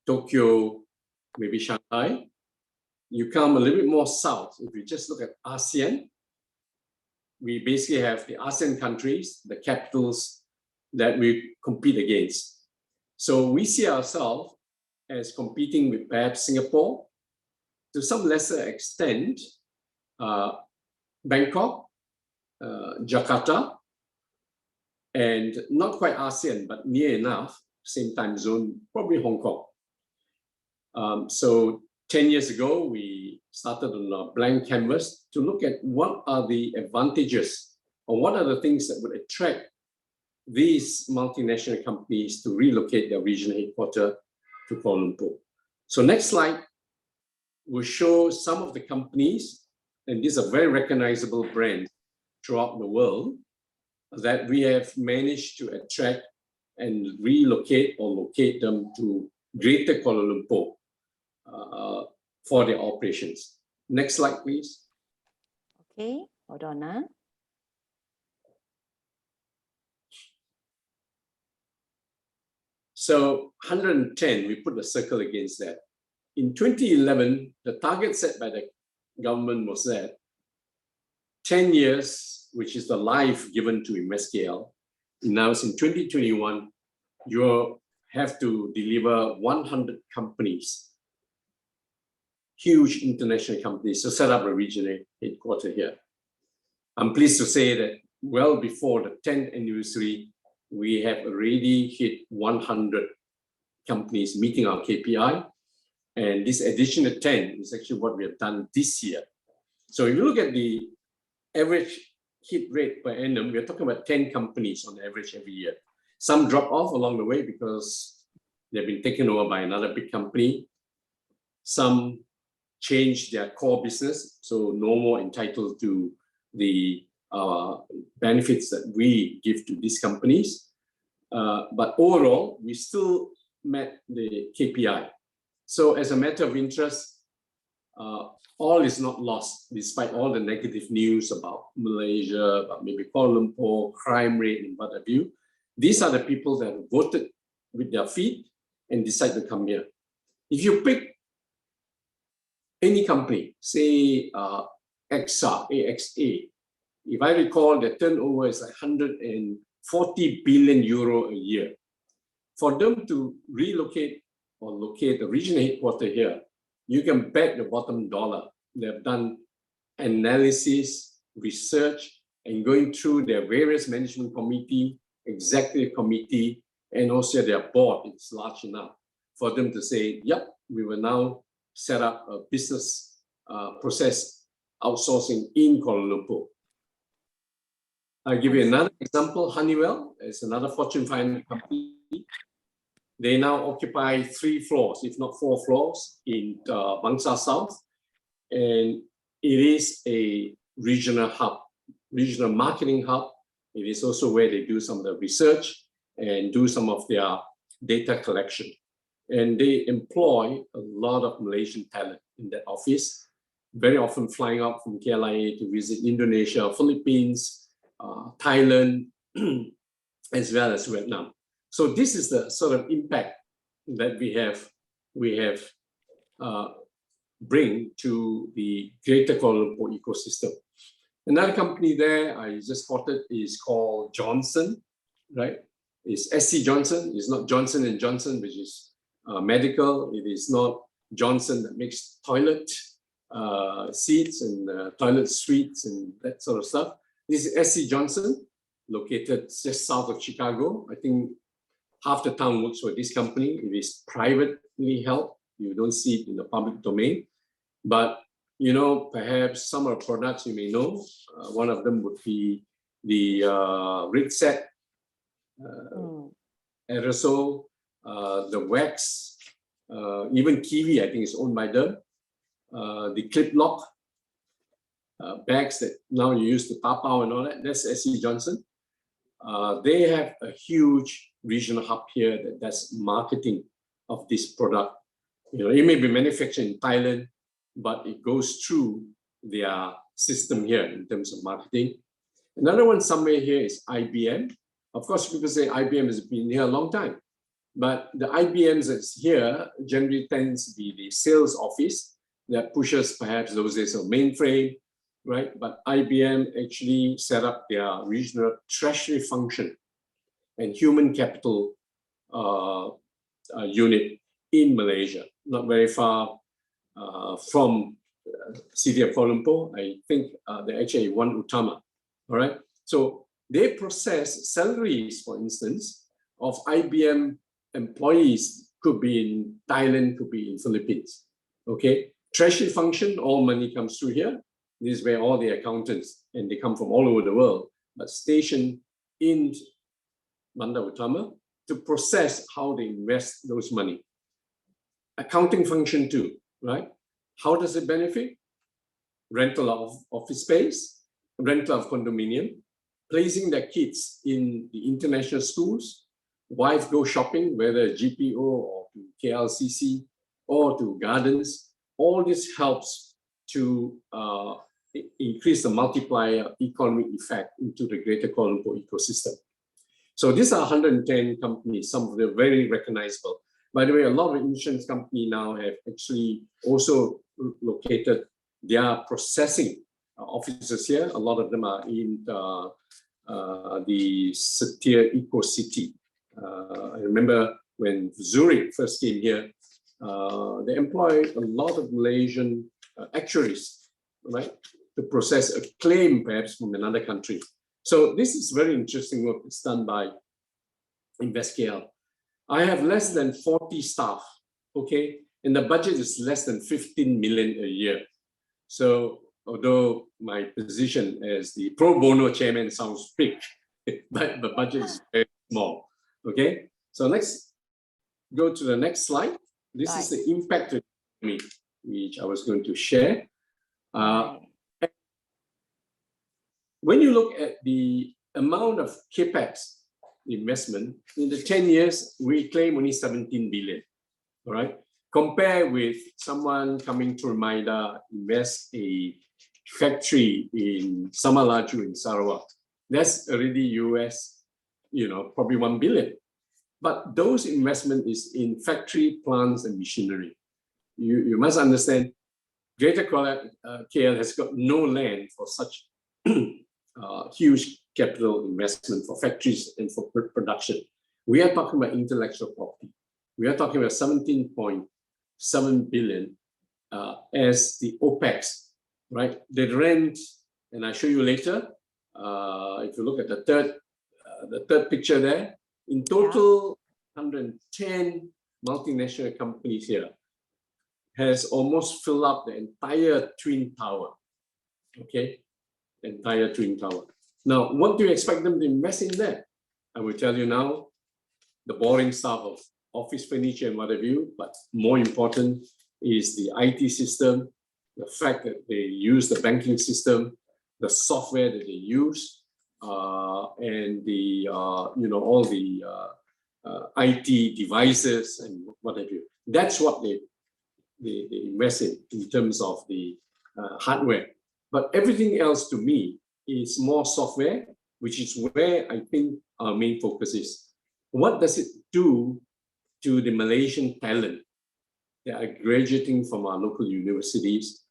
Tokyo, maybe Shanghai. You come a little bit more south, if you just look at ASEAN, we basically have the ASEAN countries, the capitals that we compete against. So we see ourselves as competing with perhaps Singapore, to some lesser extent, Bangkok, Jakarta, and not quite ASEAN, but near enough, same time zone, probably Hong Kong. So 10 years ago, we started on a blank canvas to look at what are the advantages or what are the things that would attract these multinational companies to relocate their regional headquarters to Kuala Lumpur. So next slide will show some of the companies, and these are very recognizable brands throughout the world, that we have managed to attract and relocate or locate them to Greater Kuala Lumpur for their operations. Next slide, please. Okay, hold on. So 110, we put a circle against that. In 2011, the target set by the government was that 10 years, which is the life given to InvestKL, now it's in 2021, you have to deliver 100 companies, huge international companies, to set up a regional headquarters here. I'm pleased to say that well before the 10th anniversary, we have already hit 100 companies meeting our KPI. And this additional 10 is actually what we have done this year. So if you look at the average hit rate per annum, we're talking about 10 companies on average every year. Some drop off along the way because they've been taken over by another big company. Some change their core business, so no more entitled to the benefits that we give to these companies. But overall, we still met the KPI. So as a matter of interest, all is not lost, despite all the negative news about Malaysia, about maybe Kuala Lumpur, crime rate, and what have you. These are the people that voted with their feet and decide to come here. If you pick any company, say AXA, if I recall, the turnover is like 140 billion euro a year. For them to relocate or locate the regional headquarters here, you can bet the bottom dollar. They've done analysis, research, and going through their various management committee, executive committee, and also their board is large enough for them to say, yep, we will now set up a business process outsourcing in Kuala Lumpur. I'll give you another example. Honeywell is another Fortune 500 company. They now occupy 3 floors, if not 4 floors, in Bangsa South. And it is a regional hub, regional marketing hub. It is also where they do some of the research and do some of their data collection. And they employ a lot of Malaysian talent in that office, very often flying out from KLIA to visit Indonesia, Philippines, Thailand, as well as Vietnam. So this is the sort of impact that we have bring to the greater Kuala Lumpur ecosystem. Another company there I just spotted is called Johnson, right? It's SC Johnson. It's not Johnson & Johnson, which is medical. It is not Johnson that makes toilet seats and toilet suites and that sort of stuff. This is SC Johnson, located just south of Chicago. I think half the town works for this company. It is privately held. You don't see it in the public domain. But, you know, perhaps some of the products you may know. One of them would be the Ritset aerosol, the wax, even Kiwi, I think is owned by them. The clip lock bags that now you use to tapao and all that, that's SC Johnson. They have a huge regional hub here that does marketing of this product. You know, it may be manufactured in Thailand, but it goes through their system here in terms of marketing. Another one somewhere here is IBM. Of course, people say IBM has been here a long time, but the IBMs that's here generally tends to be the sales office that pushes perhaps those days of mainframe, right? But IBM actually set up their regional treasury function and human capital unit in Malaysia, not very far from city of Kuala Lumpur. I think they're actually one Utama, all right? So they process salaries, for instance, of IBM employees, could be in Thailand, could be in Philippines, okay? Treasury function, all money comes through here. This is where all the accountants, and they come from all over the world, but stationed in Bandar Utama to process how they invest those money. Accounting function too, right? How does it benefit? Rental of office space, rental of condominium, placing their kids in the international schools, wife go shopping, whether GPO or to KLCC or to gardens. All this helps to increase the multiplier economic effect into the greater Kuala Lumpur ecosystem. So these are 110 companies, some of them very recognizable. By the way, a lot of insurance companies now have actually also located their processing offices here. A lot of them are in the Setia Eco City. I remember when Zurich first came here, they employed a lot of Malaysian actuaries, right, to process a claim perhaps from another country. So this is very interesting work that's done by InvestKL. I have less than 40 staff, okay, and the budget is less than 15 million a year. So although my position as the pro bono chairman sounds big, but the budget is very small. Okay, so let's go to the next slide. This is the impact to the economy, which I was going to share. When you look at the amount of capex investment in the 10 years, we claim only 17 billion. All right, compare with someone coming to Maida, invest a factory in Samalaju in Sarawak. That's already US, probably 1 billion. But those investment is in factory, plants, and machinery. You must understand, Greater KL has got no land for such huge capital investment for factories and for production. We are talking about intellectual property. We are talking about 17.7 billion as the OPEX, right? The rent, and I'll show you later. If you look at the third picture there, in total, 110 multinational companies here has almost filled up the entire Twin Tower. Okay, entire Twin Tower. Now, what do you expect them to invest in there? I will tell you now, the boring stuff of office furniture and what have you, but more important is the IT system, the fact that they use the banking system, the software that they use, and the all the IT devices and what have you. That's what they invest in terms of the hardware. But everything else to me is more software, which is where I think our main focus is. What does it do to the Malaysian talent that are graduating from our local universities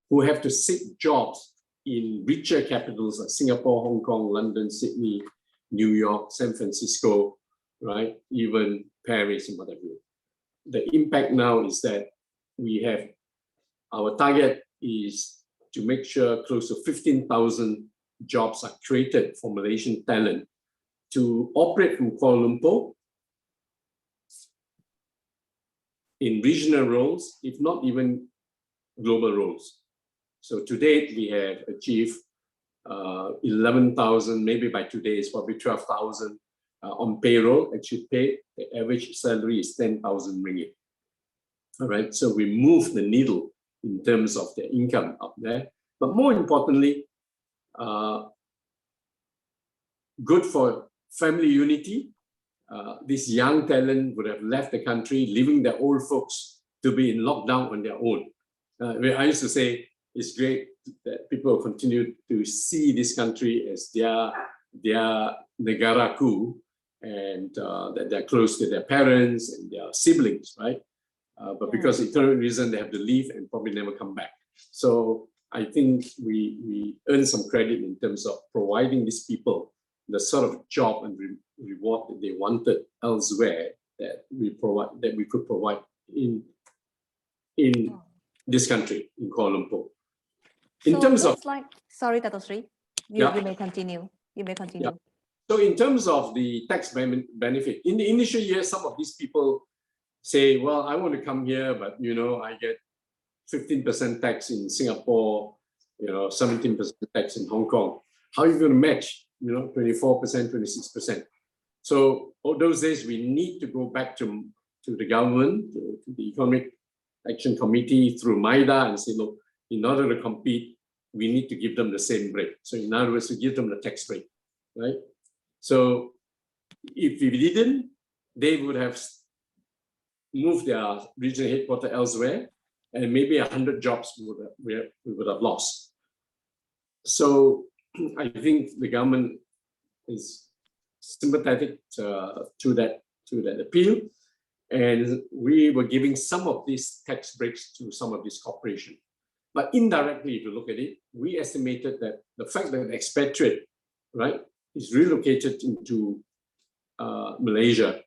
who have to seek jobs in richer capitals like Singapore, Hong Kong, London, Sydney, New York, San Francisco, right? Even Paris and whatever. The impact now is that we have, our target is to make sure close to 15,000 jobs are created for Malaysian talent to operate from Kuala Lumpur in regional roles, if not even global roles. So to date, we have achieved 11,000, maybe by today it's probably 12,000 on payroll, actually paid. The average salary is 10,000 ringgit. All right, so we move the needle in terms of the income up there. But more importantly, good for family unity. This young talent would have left the country, leaving their old folks to be in lockdown on their own. I used to say, it's great that people continue to see this country as their negaraku, and that they're close to their parents and their siblings, right? But because of economic reason, they have to leave and probably never come back. So I think we earn some credit in terms of providing these people the sort of job and reward that they wanted elsewhere that we could provide in this country, in Kuala Lumpur. In terms of, sorry, Dato Sri, you may continue. You may continue. Yeah. So in terms of the tax benefit, in the initial years, some of these people say, well, I want to come here, but I get 15% tax in Singapore, 17% tax in Hong Kong. How are you going to match, 24%, 26%? So all those days, we need to go back to the government, to the Economic Action Committee through MIDA and say, look, in order to compete, we need to give them the same rate. So in other words, to give them the tax rate, right? So if we didn't, they would have moved their regional headquarters elsewhere, and maybe 100 jobs we would have lost. So I think the government is sympathetic to that appeal, and we were giving some of these tax breaks to some of these corporations. But indirectly, if you look at it, we estimated that the fact that an expatriate, right, is relocated into Malaysia,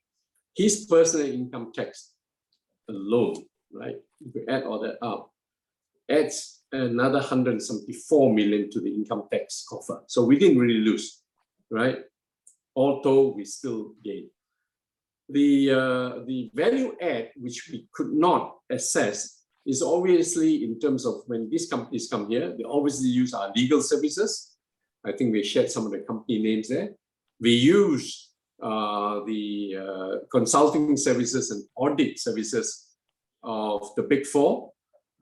his personal income tax alone, right, if we add all that up, adds another 174 million to the income tax coffer. So we didn't really lose, right? All told, we still gain. The value add, which we could not assess is obviously in terms of when these companies come here, they obviously use our legal services. I think we shared some of the company names there. We use the consulting services and audit services of the Big Four.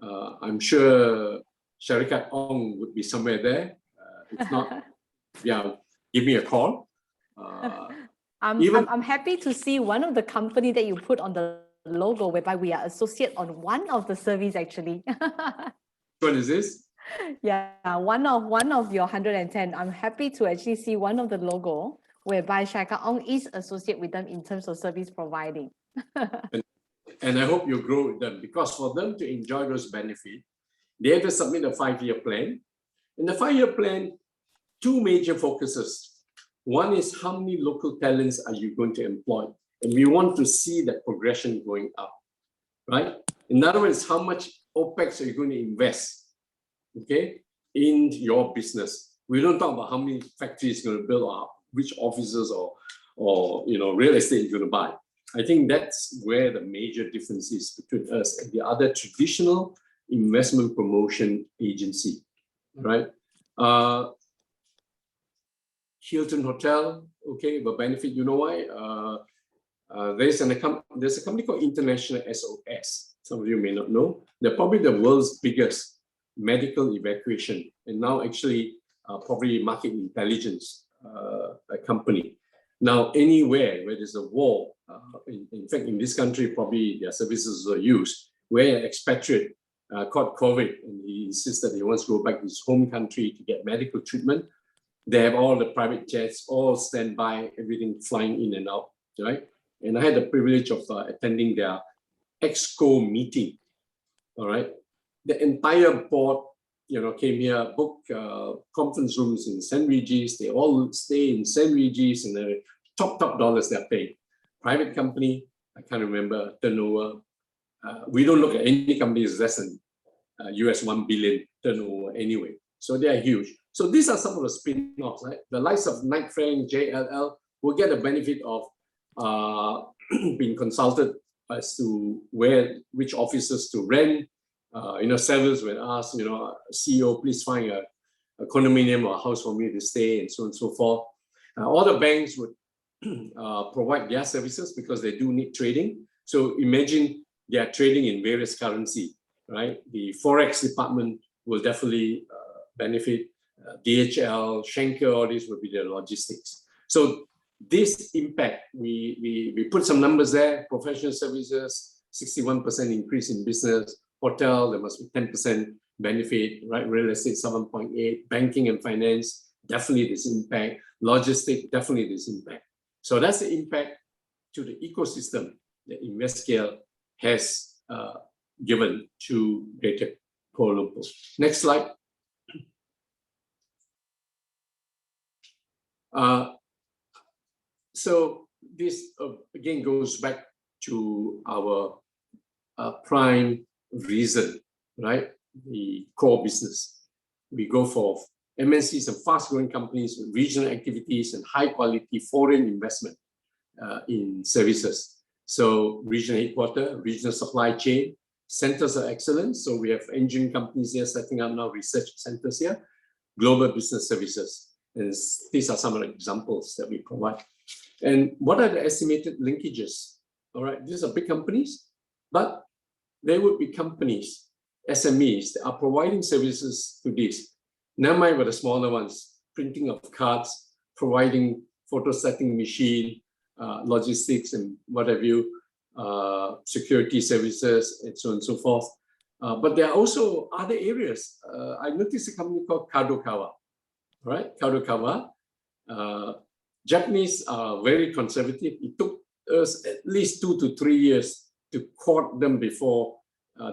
I'm sure Syarikat Ong would be somewhere there. If not, yeah, give me a call. I'm happy to see one of the company that you put on the logo whereby we are associate on one of the service actually. What is this? Yeah, one of your 110. I'm happy to actually see one of the logo whereby Syarikat Ong is associate with them in terms of service providing. And I hope you grow with them, because for them to enjoy those benefits, they have to submit a 5-year plan. In the 5-year plan, 2 major focuses. One is how many local talents are you going to employ? And we want to see that progression going up, right? In other words, how much OPEX are you going to invest, okay, in your business? We don't talk about how many factories you're going to build or which offices or real estate you're going to buy. I think that's where the major difference is between us and the other traditional investment promotion agency, right? Hilton Hotel, okay, but benefit, you know why? There's a company called International SOS. Some of you may not know. They're probably the world's biggest medical evacuation, and now actually probably market intelligence company. Now, anywhere where there's a war, in fact, in this country, probably their services are used, where an expatriate caught COVID and he insists that he wants to go back to his home country to get medical treatment, they have all the private jets, all standby, everything flying in and out, right? And I had the privilege of attending their EXCO meeting, all right? The entire board, came here, booked conference rooms in St. Regis. They all stay in St. Regis, and the top dollars they're paid. Private company, I can't remember, turnover. We don't look at any company is less than US 1 billion turnover anyway. So they're huge. So these are some of the spin-offs, right? The likes of Knight Frank, JLL will get the benefit of being consulted as to which offices to rent. Sellers will ask, CEO, please find a condominium or a house for me to stay, and so on and so forth. All the banks would provide their services because they do need trading. So imagine they are trading in various currency, right? The Forex department will definitely benefit. DHL, Schenker, all these will be the logistics. So this impact, we put some numbers there. Professional services, 61% increase in business. Hotel, there must be 10% benefit, right? Real estate, 7.8. Banking and finance, definitely this impact. Logistics, definitely this impact. So that's the impact to the ecosystem that InvestScale has given to Greater Kuala Lumpur. Next slide. So this again goes back to our prime reason, right? The core business. We go for MNCs and fast-growing companies with regional activities and high-quality foreign investment in services. So regional headquarters, regional supply chain, centers of excellence. So we have engineering companies here setting up now research centers here, global business services. And these are some of the examples that we provide. And what are the estimated linkages? All right, these are big companies, but there would be companies, SMEs, that are providing services to this. Never mind with the smaller ones, printing of cards, providing photosetting machine, logistics and what have you, security services, and so on and so forth. But there are also other areas. I noticed a company called Kadokawa, right? Kadokawa. Japanese are very conservative. It took us at least 2 to 3 years to court them before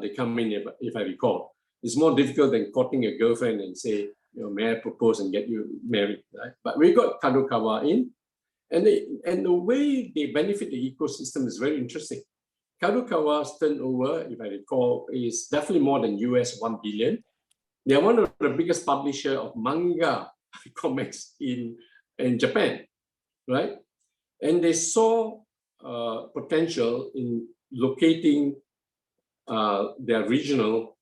they come in, if I recall. It's more difficult than courting a girlfriend and say, may I propose and get you married, right? But we got Kadokawa in, and the way they benefit the ecosystem is very interesting. Kadokawa's turnover, if I recall, is definitely more than US 1 billion. They are one of the biggest publisher of manga comics in Japan, right? And they saw potential in locating their regional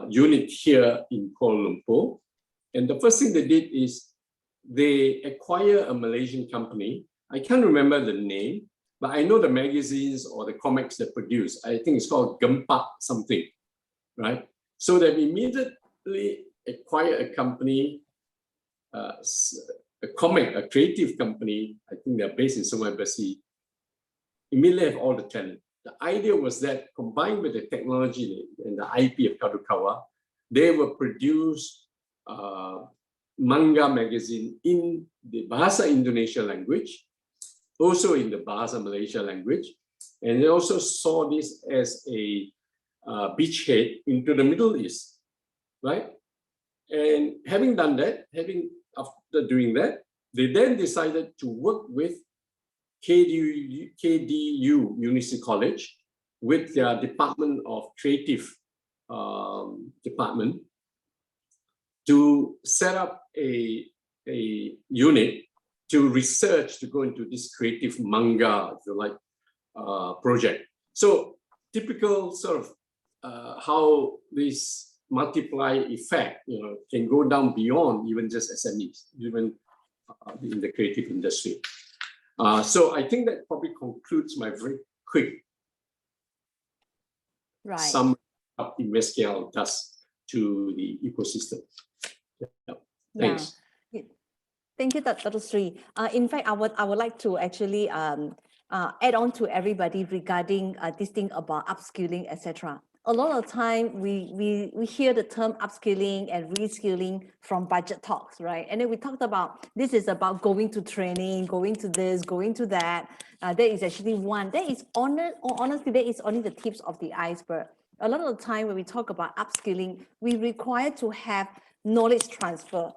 unit here in Kuala Lumpur. And the first thing they did is they acquire a Malaysian company. I can't remember the name, but I know the magazines or the comics they produce. I think it's called Gempak something, right? So they immediately acquire a company, a creative company. I think they're based in somewhere Bessie. Immediately have all the talent. The idea was that combined with the technology and the IP of Kadokawa, they will produce manga magazine in the Bahasa Indonesia language, also in the Bahasa Malaysia language. And they also saw this as a beachhead into the Middle East, right? And having done that, after doing that, they then decided to work with KDU University College with their Department of Creative department to set up a unit to research, to go into this creative manga, if you like, project. So typical sort of how this multiply effect, can go down beyond even just SMEs, even in the creative industry. So I think that probably concludes my very quick summary of the MSKL does to the ecosystem. Yeah. Thanks. Yeah. Thank you, Dr. Sri. In fact, I would like to actually add on to everybody regarding this thing about upskilling, etc. A lot of time we hear the term upskilling and reskilling from budget talks, right? And then we talked about this is about going to training, going to this, going to that. There is actually one. That is honestly, that is only the tips of the iceberg. A lot of the time when we talk about upskilling, we require to have knowledge transfer.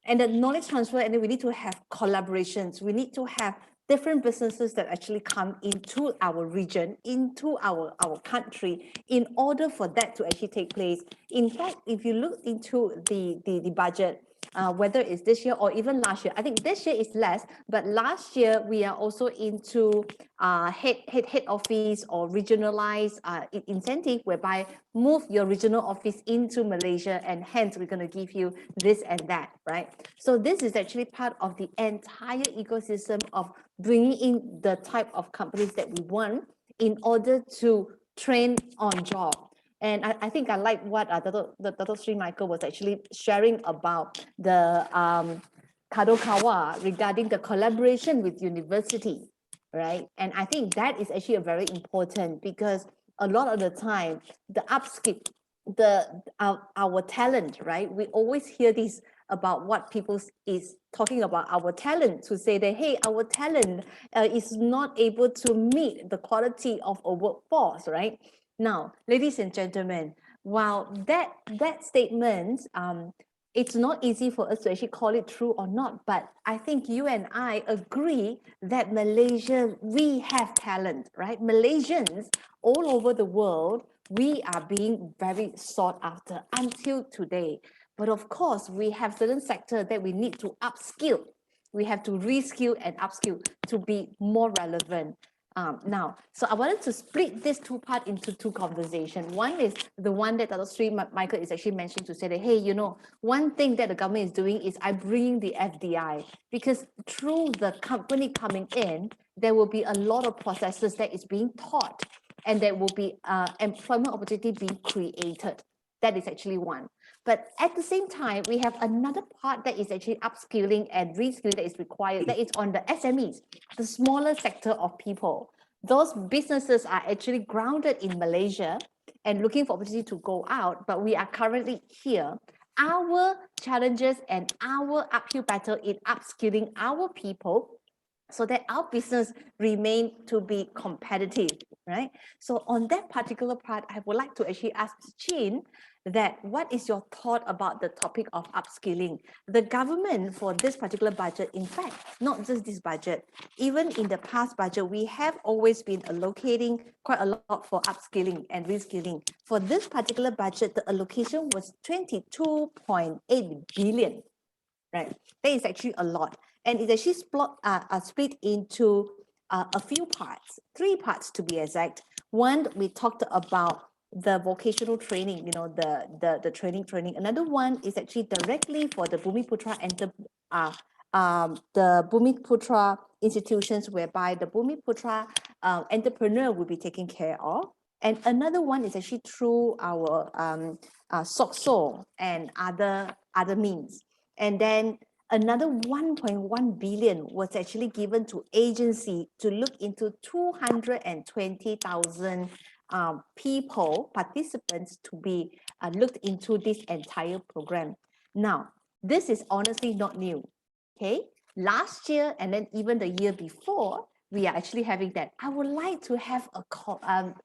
And the knowledge transfer, and then we need to have collaborations. We need to have different businesses that actually come into our region, into our country, in order for that to actually take place. In fact, if you look into the budget, whether it's this year or even last year, I think this year is less, but last year we are also into head office or regionalized incentive, whereby move your regional office into Malaysia, and hence we're going to give you this and that, right? So this is actually part of the entire ecosystem of bringing in the type of companies that we want in order to train on job. And I think I like what Dr. Sri Michael was actually sharing about the Kadokawa regarding the collaboration with university, right? And I think that is actually a very important, because a lot of the time, the upskill, our talent, right? We always hear this about what people is talking about our talent, to say that, hey, our talent is not able to meet the quality of a workforce, right? Now, ladies and gentlemen, while that statement, it's not easy for us to actually call it true or not, but I think you and I agree that Malaysia, we have talent, right? Malaysians all over the world, we are being very sought after until today. But of course, we have certain sectors that we need to upskill. We have to reskill and upskill to be more relevant. Now, so I wanted to split this two part into two conversations. One is the one that Dr. Sri Michael is actually mentioning, to say that, hey, one thing that the government is doing is bringing the FDI, because through the company coming in, there will be a lot of processes that is being taught, and there will be employment opportunity being created. That is actually one. But at the same time, we have another part that is actually upskilling and reskilling that is required, that is on the SMEs, the smaller sector of people. Those businesses are actually grounded in Malaysia and looking for opportunity to go out, but we are currently here. Our challenges and our uphill battle in upskilling our people so that our business remain to be competitive, right? So on that particular part, I would like to actually ask Chin that what is your thought about the topic of upskilling? The government for this particular budget, in fact, not just this budget, even in the past budget, we have always been allocating quite a lot for upskilling and reskilling. For this particular budget, the allocation was 22.8 billion, right? That is actually a lot. And it's actually split into a few parts, 3 parts to be exact. One, we talked about the vocational training, the training. Another one is actually directly for the Bumiputra the Bumiputra institutions, whereby the Bumiputra entrepreneur will be taken care of. And another one is actually through our SOCSO and other means. And then another 1.1 billion was actually given to agency to look into 220,000 people, participants, to be looked into this entire program. Now, this is honestly not new, okay? Last year and then even the year before, we are actually having that. I would like to have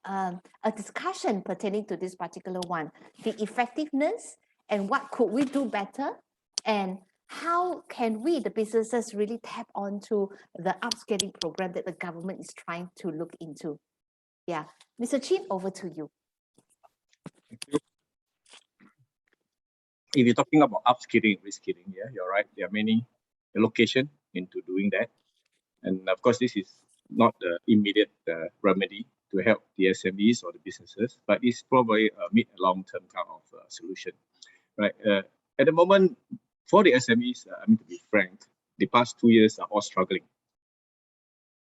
a discussion pertaining to this particular one, the effectiveness and what could we do better, and how can we, the businesses, really tap onto the upscaling program that the government is trying to look into. Yeah, Mr. Chin, over to you. Thank you. If you're talking about upskilling, reskilling, yeah, you're right. There are many allocations into doing that. And of course, this is not the immediate remedy to help the SMEs or the businesses, but it's probably a mid and long-term kind of solution, right? At the moment, for the SMEs, I mean, to be frank, the past 2 years are all struggling.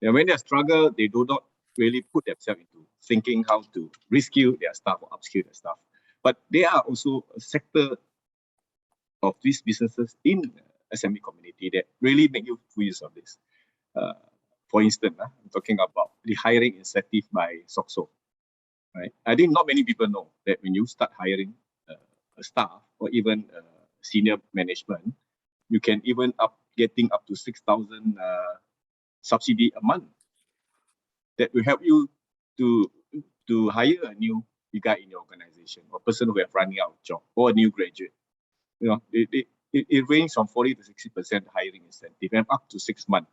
And when they struggle, they do not really put themselves into thinking how to reskill their staff or upskill their staff. But they are also a sector of these businesses in the SME community that really make you full use of this. For instance, I'm talking about the hiring incentive by SOCSO. Right? I think not many people know that when you start hiring a staff or even senior management, you can even getting up to 6,000 subsidy a month. That will help you to hire a new guy in your organization, or person who are running out of job, or a new graduate. It ranges from 40 to 60% hiring incentive and up to 6 months.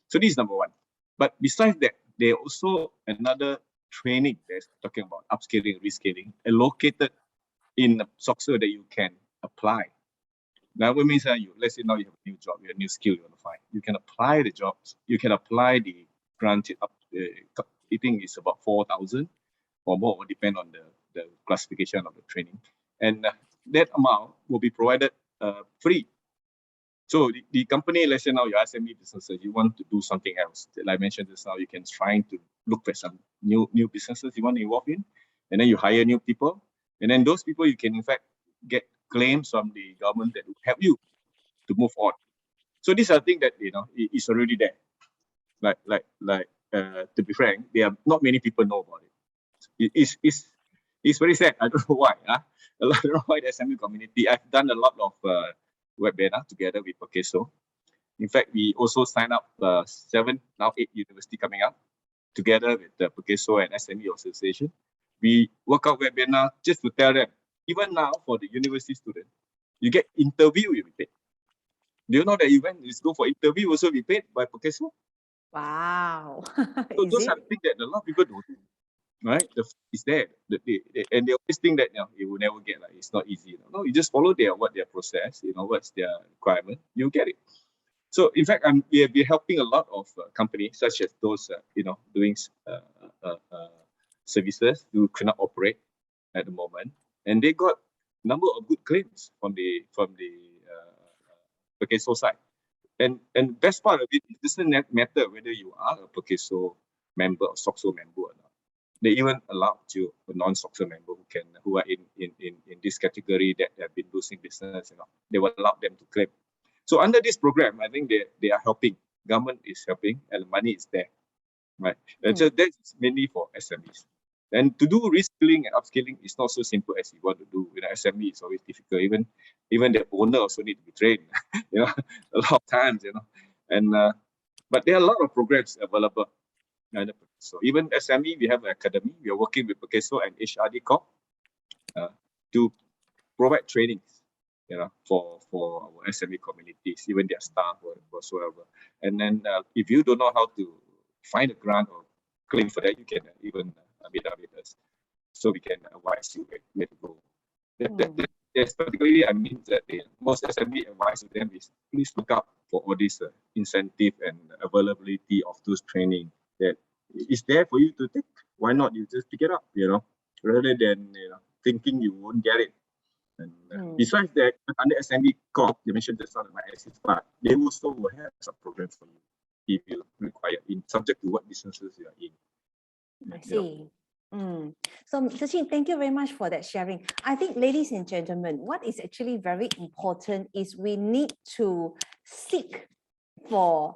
So this is number one. But besides that, there are also another training that's talking about upscaling, reskilling, allocated in SOCSO that you can apply. Now, what means let's say now you have a new job, you have a new skill you want to find. You can apply the jobs, you can apply the granted up. I think it's about 4,000 or more, will depend on the classification of the training. And that amount will be provided free. So the company, let's say now your SME businesses, you want to do something else. Like I mentioned just now, you can try to look for some new businesses you want to involve in, and then you hire new people, and then those people you can in fact get claims from the government that will help you to move on. So these are things that is already there. To be frank, there are not many people know about it. It's very sad. I don't know why. I don't know why the SME community. I've done a lot of webinar together with Pakeso. In fact, we also signed up 7, now 8 universities coming up together with the Pakeso and SME Association. We work out webinar just to tell them, even now for the university student, you get interview, you'll be paid. Do you know that even you go for interview also be paid by Pakeso? Wow. So those are things that a lot of people don't do. Right? It's there. And they always think that it will never get, it's not easy. No, you just follow their process, what's their requirement, you get it. So in fact, we have been helping a lot of companies such as those doing services who cannot operate at the moment, and they got a number of good claims from the Pakeso side. And best part of it doesn't matter whether you are a Pakeso member or SOCSO member or not. They even allow you a non-SOCSO member who are in this category that have been losing business. They will allow them to claim. So under this program, I think they are helping. Government is helping, and the money is there, right? And so that's mainly for SMEs. And to do reskilling and upskilling is not so simple as you want to do. SME is always difficult. Even the owner also need to be trained. A lot of times. And but there are a lot of programs available. So even SME, we have an academy. We are working with Pakeso and HRD Corp to provide trainings, for our SME communities, even their staff or whatsoever. And then if you don't know how to find a grant or claim for that, you can even meet up with us, so we can advise you where to go. That's particularly, I mean, that most SME advice to them is please look out for all this incentive and availability of those training that is there for you to take. Why not you just pick it up, rather than thinking you won't get it. And besides that, under SME Corp, you mentioned the start of my assist part, they also will have some programs for you if you require, subject to what businesses you are in. I see. So, Mr. Chin, thank you very much for that sharing. I think, ladies and gentlemen, what is actually very important is we need to seek for,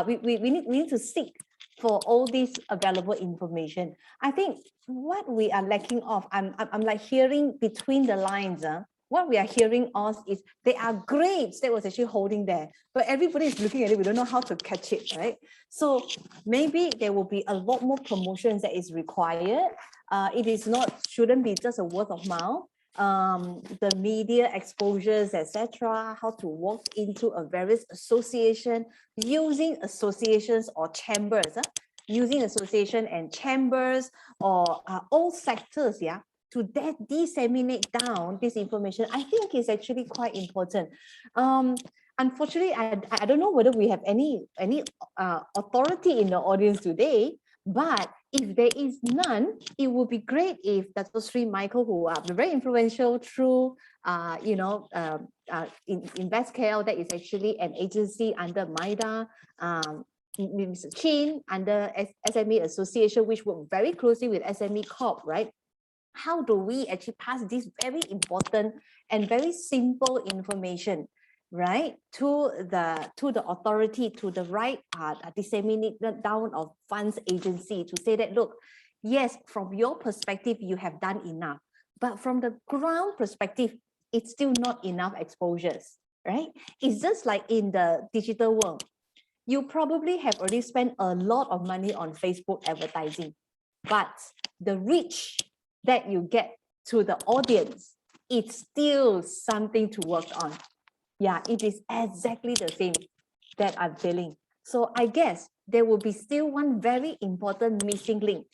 we need to seek for all this available information. I think what we are lacking of, I'm like hearing between the lines, what we are hearing of is there are grades that was actually holding there, but everybody is looking at it. We don't know how to catch it, right? So maybe there will be a lot more promotions that is required. It is not, shouldn't be just a word of mouth. The media exposures, etc., how to walk into a various association, using associations or chambers, using association and chambers or all sectors, to disseminate down this information. I think is actually quite important. Unfortunately, I don't know whether we have any authority in the audience today, but if there is none, it would be great if Dr. Sri Michael, who are very influential through, InvestKL, that is actually an agency under MIDA, Mr. Chin under SME Association, which work very closely with SME Corp, right? How do we actually pass this very important and very simple information, right, to the authority, to the right disseminated down of funds agency, to say that, look, yes, from your perspective, you have done enough, but from the ground perspective, it's still not enough exposures, right? It's just like in the digital world. You probably have already spent a lot of money on Facebook advertising, but the reach that you get to the audience, it's still something to work on. Yeah, it is exactly the same that I'm feeling. So I guess there will be still one very important missing link.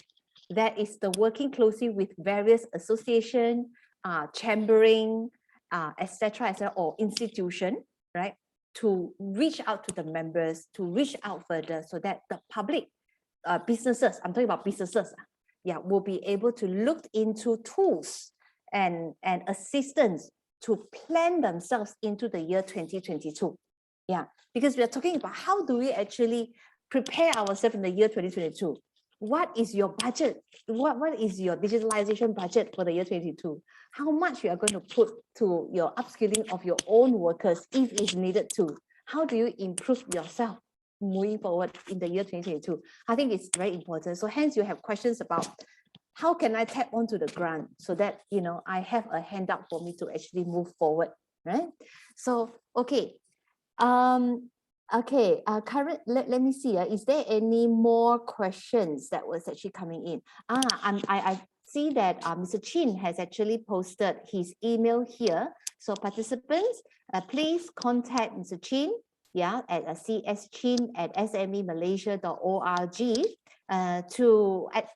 That is the working closely with various association, chambering, etc., or institution, right? To reach out to the members, to reach out further so that the public businesses, I'm talking about businesses, will be able to look into tools and assistance to plan themselves into the year 2022. Yeah, because we are talking about how do we actually prepare ourselves in the year 2022. What is your budget? What is your digitalization budget for the year 2022? How much you are going to put to your upskilling of your own workers if it's needed to? How do you improve yourself moving forward in the year 2022? I think it's very important. So hence you have questions about how can I tap onto the grant so that, I have a handout for me to actually move forward, right? So, okay. Let me see. Is there any more questions that was actually coming in? I see that Mr. Chin has actually posted his email here. So participants, please contact Mr. Chin, at cschin@smemalaysia.org.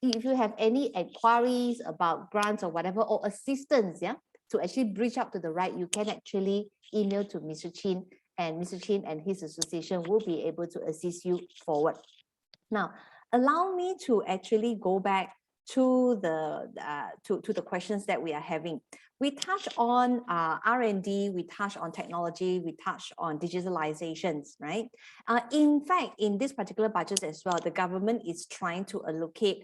If you have any inquiries about grants or whatever, or assistance, to actually reach out to the right, you can actually email to Mr. Chin, and Mr. Chin and his association will be able to assist you forward. Now, allow me to actually go back to the questions that we are having. We touch on R&D, we touch on technology, we touch on digitalizations, right? In fact, in this particular budget as well, the government is trying to allocate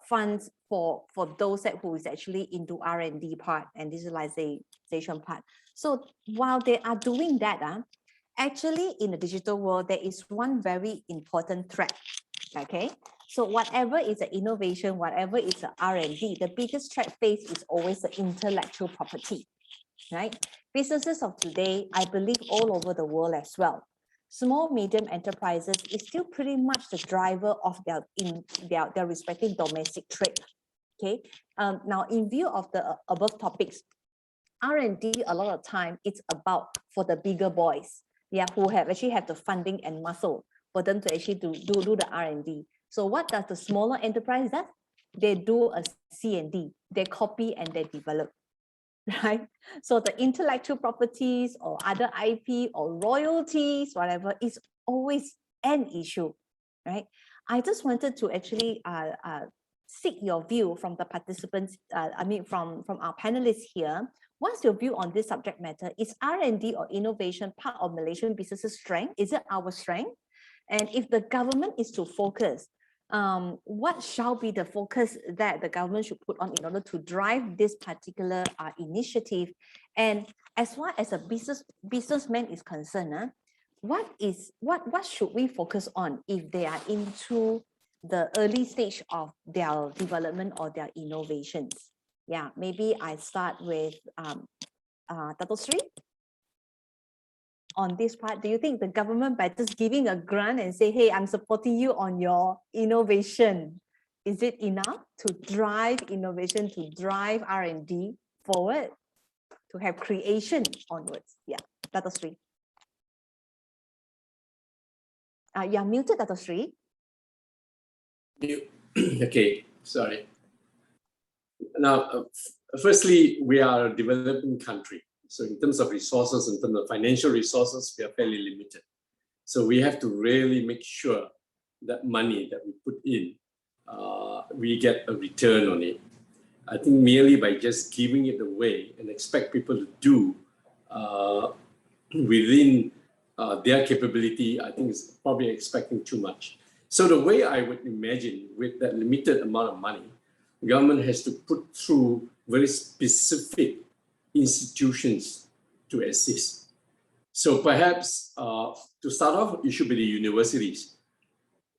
funds for those who is actually into R&D part and digitalization part. So while they are doing that, actually in the digital world, there is one very important threat, okay? So whatever is an innovation, whatever is an R&D, the biggest threat faced is always the intellectual property, right? Businesses of today, I believe all over the world as well, small, medium enterprises is still pretty much the driver of their respective domestic trade, okay? Now, in view of the above topics, R&D, a lot of time, it's about for the bigger boys, who actually have the funding and muscle for them to actually do the R&D. So what does the smaller enterprise do? They do a C&D, they copy and they develop, right? So the intellectual properties or other IP or royalties, whatever, is always an issue, right? I just wanted to actually seek your view from the participants, from our panelists here. What's your view on this subject matter? Is R&D or innovation part of Malaysian businesses' strength? Is it our strength? And if the government is to focus, what shall be the focus that the government should put on in order to drive this particular initiative? And as far as a businessman is concerned, what should we focus on if they are into the early stage of their development or their innovations? Yeah, maybe I start with Dato Sri. On this part, do you think the government, by just giving a grant and say, hey, I'm supporting you on your innovation, is it enough to drive innovation, to drive R&D forward, to have creation onwards? Yeah, Dato Sri. You're muted, Dato Sri. Okay, sorry. Now, firstly, we are a developing country. So in terms of resources, in terms of financial resources, we are fairly limited. So we have to really make sure that money that we put in, we get a return on it. I think merely by just giving it away and expect people to do within their capability, I think is probably expecting too much. So the way I would imagine, with that limited amount of money, government has to put through very specific institutions to assist. So perhaps to start off, it should be the universities.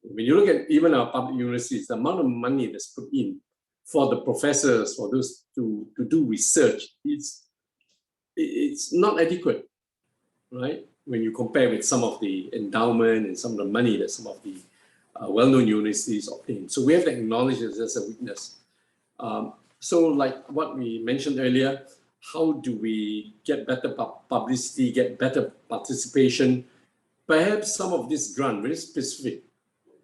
When you look at even our public universities, the amount of money that's put in for the professors, for those to do research, it's not adequate, right? When you compare with some of the endowment and some of the money that some of the well-known universities obtain. So we have to acknowledge this as a weakness. So like what we mentioned earlier, how do we get better publicity, get better participation? Perhaps some of this grant, very specific,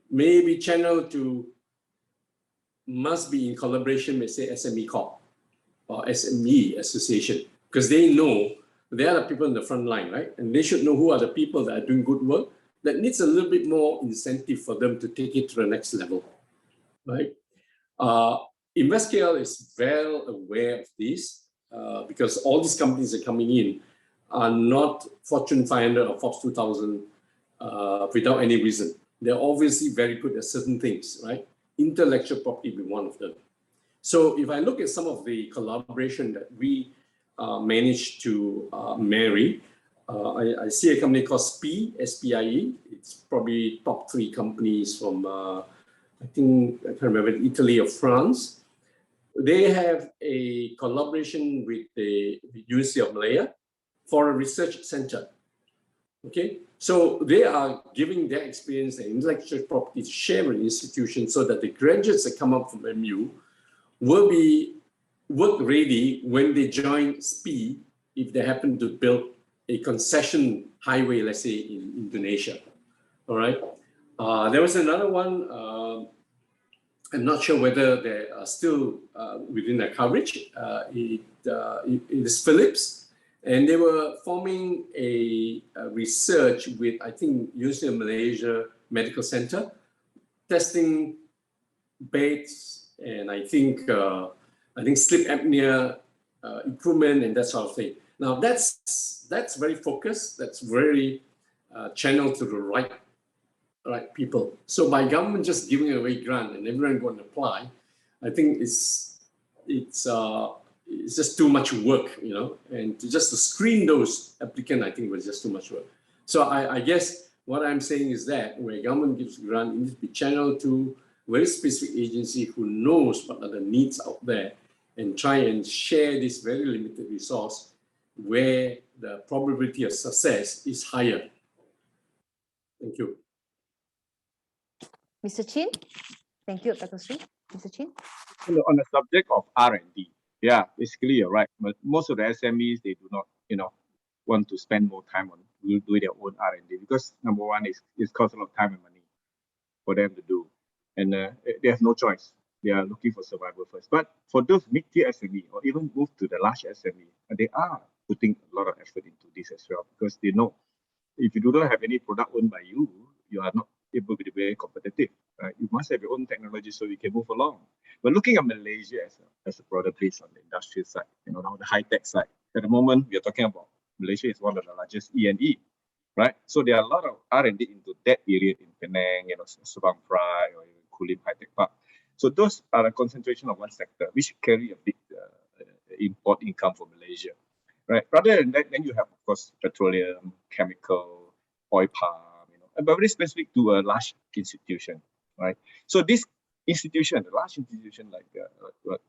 maybe channeled to, must be in collaboration with, say, SME Corp or SME Association, because they know they are the people in the front line, right? And they should know who are the people that are doing good work that needs a little bit more incentive for them to take it to the next level, right? InvestKL is well aware of this because all these companies that are coming in are not Fortune 500 or Forbes 2000 without any reason. They're obviously very good at certain things, right? Intellectual property being one of them. So if I look at some of the collaboration that we managed to marry, I see a company called SPIE, S-P-I-E. It's probably top 3 companies from, I think, I can't remember, Italy or France. They have a collaboration with the University of Malaya for a research center. Okay, so they are giving their experience and intellectual property to share with institutions so that the graduates that come up from MU will be work ready when they join SPIE if they happen to build a concession highway, let's say in Indonesia. All right. There was another one. I'm not sure whether they are still within their coverage. It is Philips. And they were forming a research with, I think, University of Malaysia Medical Center, testing beds and I think sleep apnea equipment and that sort of thing. Now that's very focused. That's very channeled to the right people. So by government just giving away grant and everyone going to apply, I think it's just too much work, you know, and to screen those applicants, I think was just too much work. So I guess what I'm saying is that where government gives grant, it needs to be channeled to very specific agency who knows what are the needs out there and try and share this very limited resource where the probability of success is higher. Thank you. Mr. Chin? Thank you, Dr. Sri. Mr. Chin? On the subject of R&D, yeah, basically you're right. But most of the SMEs, they do not, want to spend more time on doing their own R&D because number one is it costs a lot of time and money for them to do, and they have no choice. They are looking for survival first. But for those mid-tier SME or even move to the large SME, they are putting a lot of effort into this as well because they know if you do not have any product owned by you, you are not able to be very competitive. Right? You must have your own technology so you can move along. But looking at Malaysia as a broader base on the industrial side, you know, on the high-tech side, at the moment, we are talking about Malaysia is one of the largest E&E, right? So there are a lot of R&D into that area in Penang, you know, Subang Fry or even Kulim High-Tech Park. So those are a concentration of one sector, which carry a big import income for Malaysia, right? Rather than that, then you have, of course, petroleum, chemical, oil palm, you know, but very specific to a large institution, right? So this institution, a large institution like what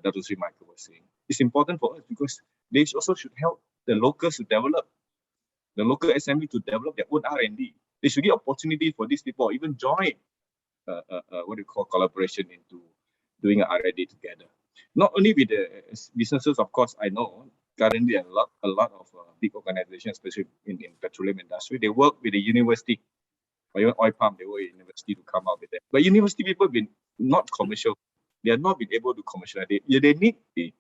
Dr. Sri Michael was saying, is important for us because they also should help the locals to develop, the local SME to develop their own R&D. They should get opportunity for these people, or even join what do you call collaboration into doing R&D together. Not only with the businesses, of course, I know currently a lot of big organizations, especially in petroleum industry, they work with the university, or even oil palm, they work with university to come out with that. But university people have been not commercial. They have not been able to commercialize. They need the,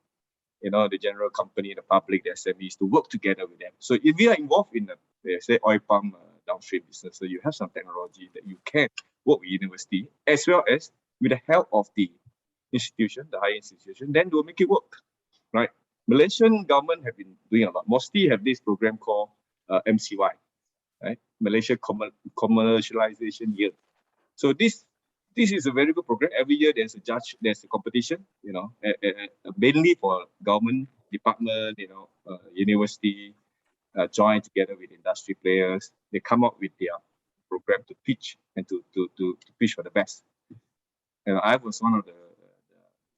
you know, the general company, the public, the SMEs to work together with them. So if you are involved in the say oil palm downstream business, so you have some technology that you can work with university as well as with the help of the institution, the higher institution, then they'll make it work, right? Malaysian government have been doing a lot. Mostly have this program called MCY, right? Malaysia Commercialization Year. So this is a very good program. Every year there's a competition, you know, mainly for government department, you know, university, join together with industry players. They come up with their program to pitch and to pitch for the best. And I was one of the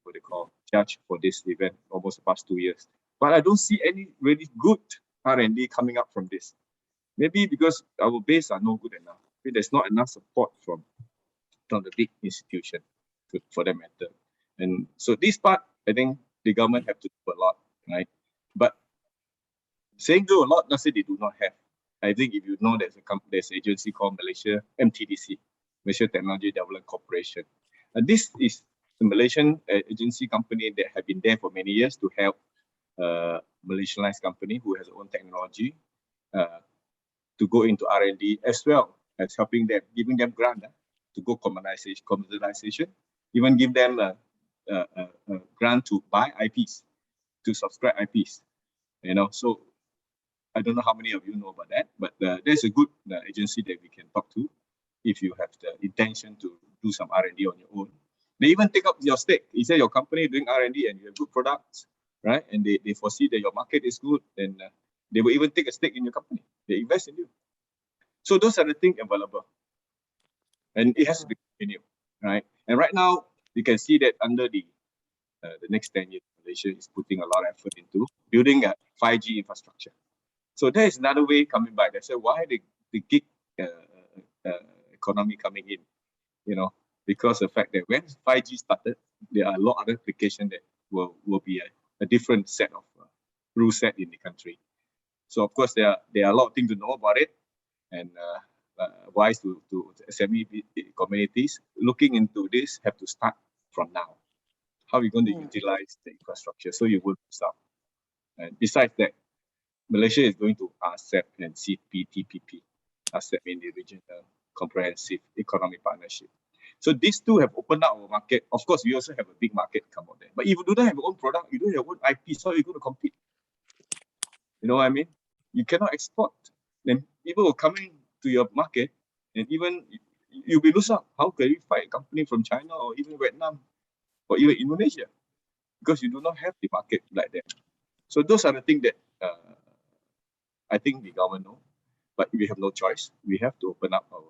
what they call judge for this event almost the past 2 years. But I don't see any really good R&D coming up from this. Maybe because our base are not good enough. Maybe there's not enough support from the big institution for that matter. And so this part, I think the government have to do a lot, right? But saying do a lot, not say they do not have. I think if you know there's an agency called Malaysia MTDC, Malaysia Technology Development Corporation. And this is the Malaysian agency company that have been there for many years to help Malaysianized company who has their own technology to go into R&D, as well as helping them, giving them grant to go commercialization, even give them a grant to buy IPs, to subscribe IPs. You know, so I don't know how many of you know about that, but there's a good agency that we can talk to if you have the intention to do some R&D on your own. They even take up your stake. You say your company doing R&D and you have good products, right? And they foresee that your market is good, then they will even take a stake in your company. They invest in you. So those are the things available. And it has to be continued, right? And right now, you can see that under the next 10 years, Malaysia is putting a lot of effort into building a 5G infrastructure. So there is another way coming by. They say, why the gig economy coming in? You know, because of the fact that when 5G started, there are a lot of other applications that will be a different set of rule set in the country. So of course, there are a lot of things to know about it, and wise to SME communities looking into this have to start from now. How are we going to utilize the infrastructure so you will start? And besides that, Malaysia is going to ASEP and CPTPP, ASEP in the Regional Comprehensive Economic Partnership. So these two have opened up our market. Of course, we also have a big market come out there. But if you do not have your own product, you don't have your own IP, so you're going to compete. You know what I mean? You cannot export. Then people will come in to your market, and even you'll be lose out. How can you find a company from China or even Vietnam or even Indonesia? Because you do not have the market like that. So those are the things that I think the government know, but we have no choice. We have to open up our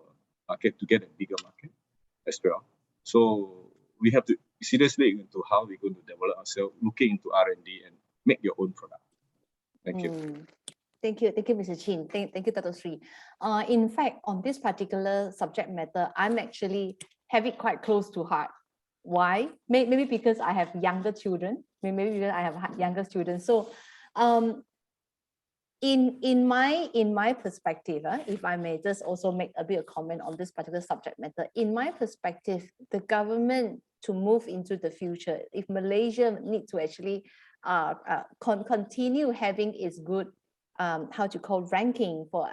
market to get a bigger market as well. So we have to seriously look into how we're going to develop ourselves, looking into R&D and make your own product. Thank you. Thank you, Mr. Chin. Thank you, Dr. Sri. In fact, on this particular subject matter, I'm actually have it quite close to heart. Why? Maybe because I have younger children. Maybe because I have younger children. So, in my perspective, if I may just also make a bit of comment on this particular subject matter. In my perspective, the government to move into the future, if Malaysia need to actually continue having its good ranking for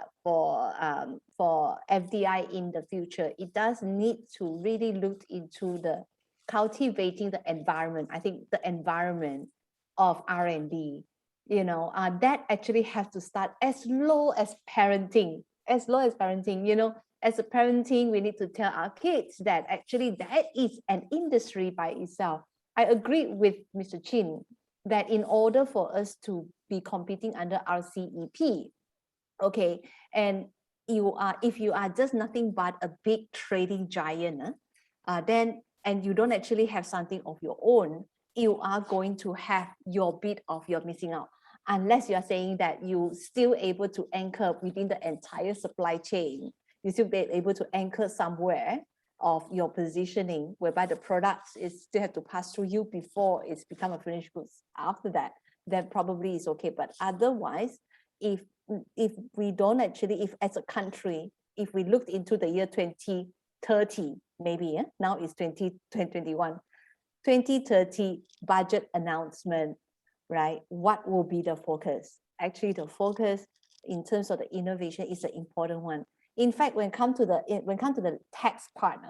FDI in the future, it does need to really look into the cultivating the environment. I think the environment of R&D, that actually has to start as low as parenting, as a parenting, we need to tell our kids that actually that is an industry by itself. I agree with Mr. Chin that in order for us to be competing under RCEP, okay, and if you are just nothing but a big trading giant, then and you don't actually have something of your own, you are going to have your bit of your missing out, unless you are saying that you still able to anchor within the entire supply chain. You still be able to anchor somewhere of your positioning, whereby the products is still have to pass through you before it's become a finished goods. After that, then probably is okay. But otherwise, if we don't actually, if as a country, if we looked into the year 2030, maybe now it's 2021, 2030 budget announcement, right? What will be the focus? Actually, the focus in terms of the innovation is an important one. In fact, when it comes to the tax part,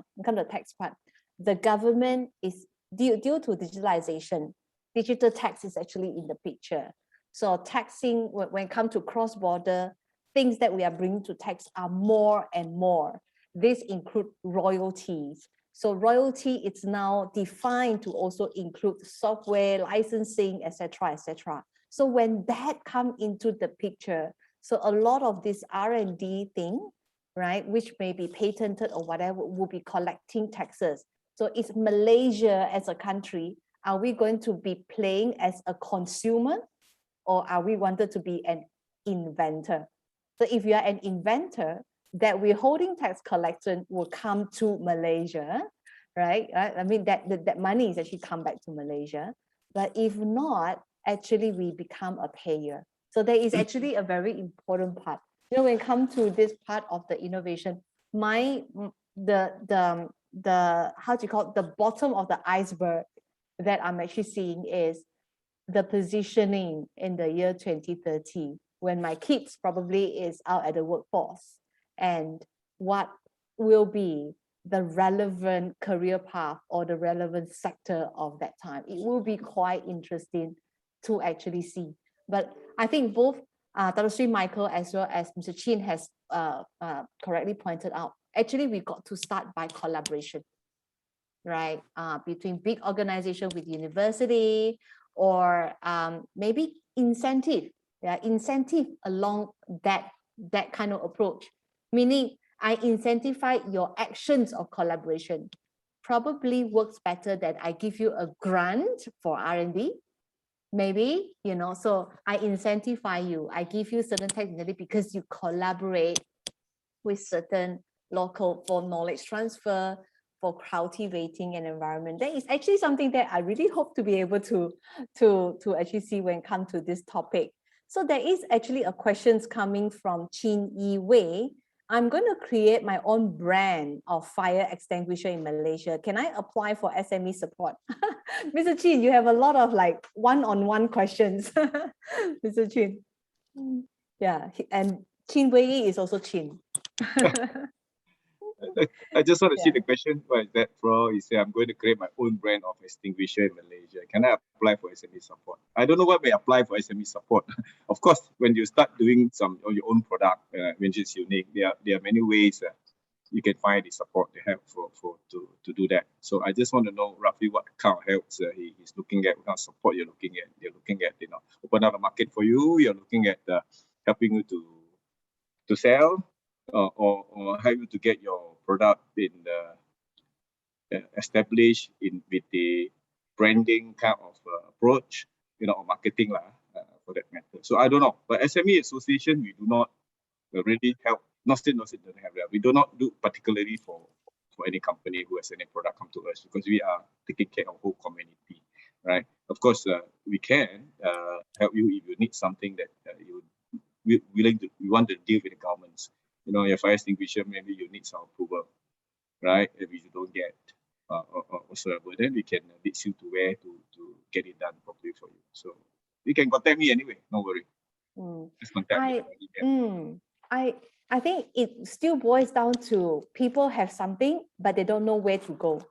the government is due to digitalization. Digital tax is actually in the picture. So taxing, when it comes to cross-border, things that we are bringing to tax are more and more. This include royalties. So royalty is now defined to also include software, licensing, etc., etc. So when that come into the picture, so a lot of this R&D thing, right, which may be patented or whatever, will be collecting taxes. So is Malaysia as a country, are we going to be playing as a consumer, or are we wanted to be an inventor? So if you are an inventor, that withholding tax collection will come to Malaysia, right? I mean, that money is actually come back to Malaysia. But if not, actually we become a payer. So there is actually a very important part. When it comes to this part of the innovation, how do you call it, the bottom of the iceberg that I'm actually seeing is the positioning in the year 2030, when my kids probably is out at the workforce, and what will be the relevant career path or the relevant sector of that time. It will be quite interesting to actually see. But I think both Dr. Sri Michael as well as Mr. Chin has correctly pointed out, actually we got to start by collaboration, right? Between big organization with university, or maybe incentive along that kind of approach. Meaning I incentivize your actions of collaboration. Probably works better than I give you a grant for R&D. Maybe, so I incentivize you. I give you certain technology because you collaborate with certain local for knowledge transfer, for cultivating an environment. That is actually something that I really hope to be able to actually see when it comes to this topic. So there is actually a questions coming from Chin Yi Wei. I'm going to create my own brand of fire extinguisher in Malaysia. Can I apply for SME support? Mr. Chin, you have a lot of like one-on-one questions. Mr. Chin. Yeah, and Chin Wei is also Chin. I just want to see the question. What is that from? He said, I'm going to create my own brand of extinguisher in Malaysia. Can I apply for SME support? I don't know what may apply for SME support. Of course, when you start doing some of your own product, which is unique, there are many ways you can find the support to help to do that. So I just want to know roughly what kind of help he's looking at, what kind of support you're looking at. You're looking at, open up a market for you. You're looking at helping you to sell. Or help you to get your product in established with the branding kind of approach, or marketing for that matter. So I don't know, but SME Association, we do not really help. Not saying don't have that. We do not do particularly for any company who has any product come to us, because we are taking care of whole community, right? Of course, we can help you if you need something that you want to deal with the governments. Your fire extinguisher, maybe you need some approval, right? If you don't get or whatsoever, then we can lead you to where to get it done properly for you. So you can contact me anyway, no worry. Just contact me. I think it still boils down to people have something, but they don't know where to go.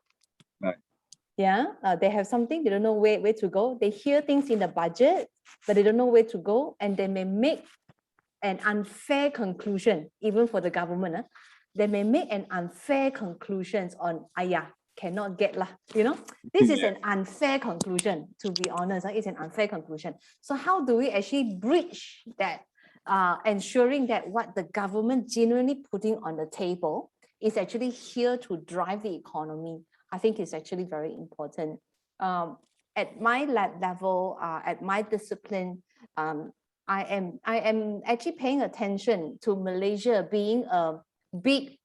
Right. Yeah, they have something, they don't know where to go. They hear things in the budget, but they don't know where to go, and they may make an unfair conclusion, even for the government. They may make an unfair conclusions on, cannot get lah. This is an unfair conclusion, to be honest. It's an unfair conclusion. So how do we actually bridge that, ensuring that what the government genuinely putting on the table is actually here to drive the economy? I think it's actually very important. At my level, at my discipline, I am actually paying attention to Malaysia being a big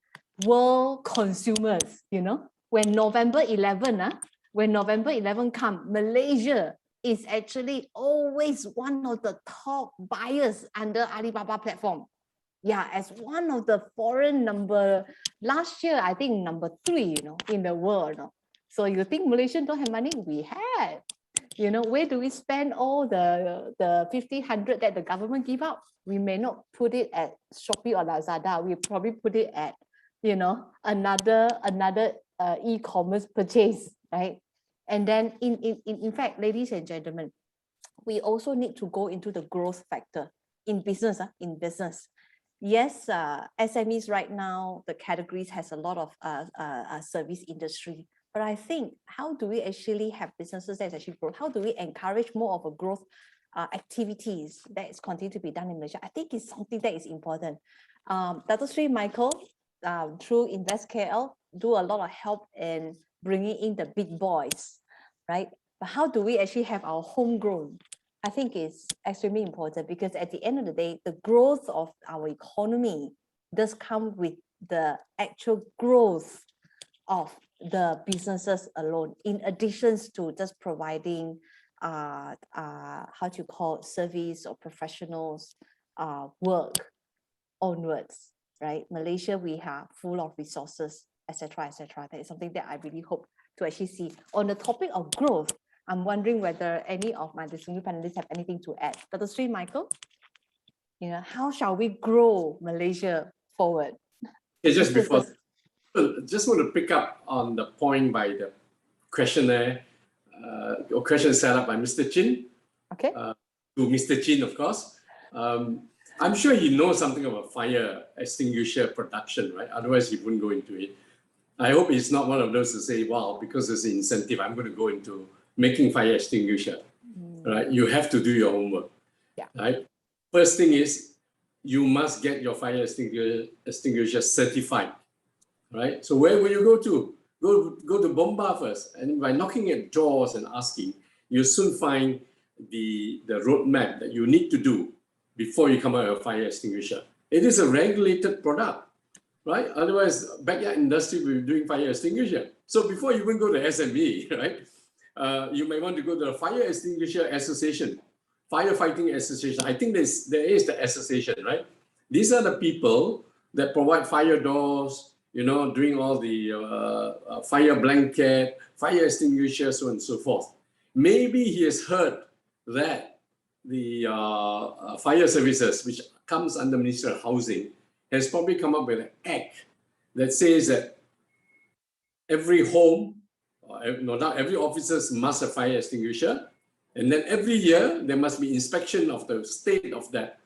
world consumers. When November 11 come, Malaysia is actually always one of the top buyers under Alibaba platform. Yeah, as one of the foreign last year, I think number 3, in the world. So you think Malaysians don't have money? We have. Where do we spend all the 50, 100 that the government give out? We may not put it at Shopee or Lazada. We probably put it at, another e-commerce purchase, right? And then in fact, ladies and gentlemen, we also need to go into the growth factor in business. Yes, SMEs right now, the categories has a lot of service industry. But I think, how do we actually have businesses that actually grow? How do we encourage more of a growth activities that is continue to be done in Malaysia? I think it's something that is important. Dr. Sri Michael, through Invest KL, do a lot of help in bringing in the big boys, right? But how do we actually have our homegrown? I think it's extremely important, because at the end of the day, the growth of our economy does come with the actual growth of the businesses alone, in addition to just providing service or professionals work onwards, right? Malaysia, we are full of resources, etc., etc. That is something that I really hope to actually see. On the topic of growth, I'm wondering whether any of my distinguished panelists have anything to add. Dr. Sri Michael, how shall we grow Malaysia forward? Just want to pick up on the point by the questionnaire, or question set up by Mr. Chin. Okay. To Mr. Chin, of course. I'm sure he knows something about fire extinguisher production, right? Otherwise, he wouldn't go into it. I hope he's not one of those to say, wow, because there's an incentive, I'm going to go into making fire extinguisher, right? You have to do your homework, right? First thing is, you must get your fire extinguisher certified, right? So where will you go to? Go to Bomba first, and by knocking at doors and asking, you'll soon find the roadmap that you need to do before you come out with a fire extinguisher. It is a regulated product, right? Otherwise, backyard industry will be doing fire extinguisher. So before you even go to SME, right? You may want to go to the Fire Extinguisher Association, Firefighting Association. I think there is the association, right? These are the people that provide fire doors, doing all the fire blanket, fire extinguisher, so on and so forth. Maybe he has heard that the fire services, which comes under Ministry of Housing, has probably come up with an act that says that every home, not every officers must have fire extinguisher, and then every year there must be inspection of the state of that,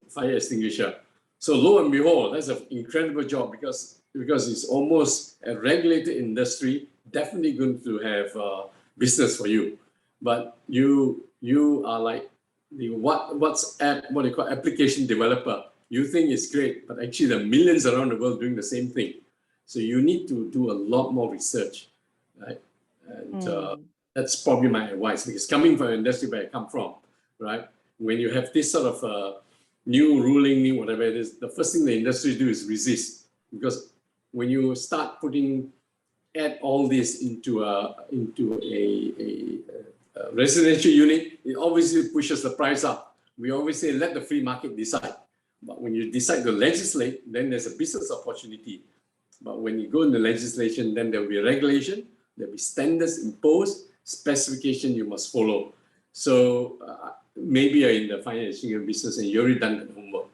fire extinguisher. So lo and behold, that's an incredible job, because it's almost a regulated industry, definitely going to have business for you. But you are like the WhatsApp, what they call application developer. You think it's great, but actually there are millions around the world doing the same thing. So you need to do a lot more research, right? And that's probably my advice, because coming from an industry where I come from, right? When you have this sort of new ruling, new whatever it is, the first thing the industry do is resist, because when you start add all this into a residential unit, it obviously pushes the price up. We always say, let the free market decide. But when you decide to legislate, then there's a business opportunity. But when you go into legislation, then there will be regulation, there will be standards imposed, specification you must follow. So maybe you're in the fire extinguisher business and you've already done that homework.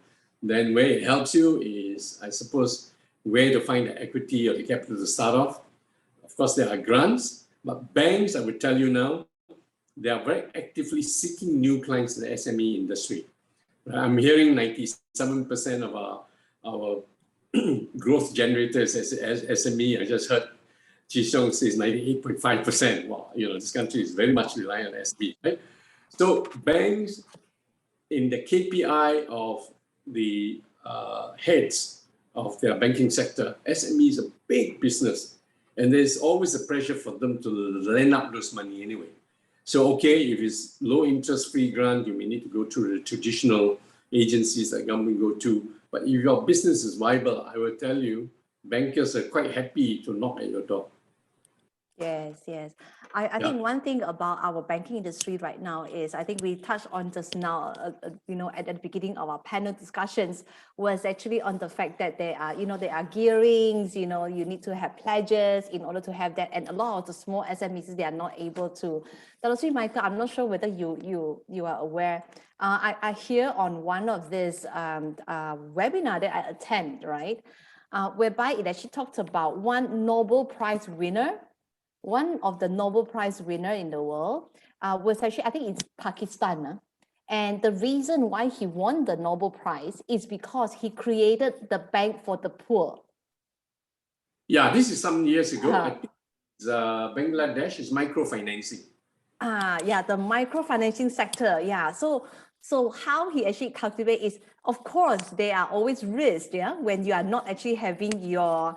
Then where it helps you is, I suppose, where to find the equity or the capital to start off. Of course, there are grants, But banks, I would tell you now, they are very actively seeking new clients in the SME industry. I'm hearing 97% of our growth generators as SME. I just heard Chi Xiong says 98.5%. Wow, this country is very much reliant on SME, right? So banks, in the KPI of the heads of their banking sector, SME is a big business, and there's always a pressure for them to lend out those money anyway. So, okay, if it's low interest free grant, you may need to go through the traditional agencies that government go to. But if your business is viable, I will tell you, bankers are quite happy to knock at your door. Yes, yes. I think one thing about our banking industry right now is, I think we touched on just now, at the beginning of our panel discussions, was actually on the fact that there are gearings, you need to have pledges in order to have that. And a lot of the small SMEs, they are not able to. Dr. Sri Michael, I'm not sure whether you are aware. I hear on one of this webinar that I attend, right? Whereby it actually talked about one Nobel Prize winner. One of the Nobel Prize winner in the world was actually, I think it's Pakistan. And the reason why he won the Nobel Prize is because he created the bank for the poor. Yeah, this is some years ago. I think it's, Bangladesh is microfinancing. Yeah, the microfinancing sector. Yeah, so how he actually cultivates is, of course, there are always risks, yeah, when you are not actually having your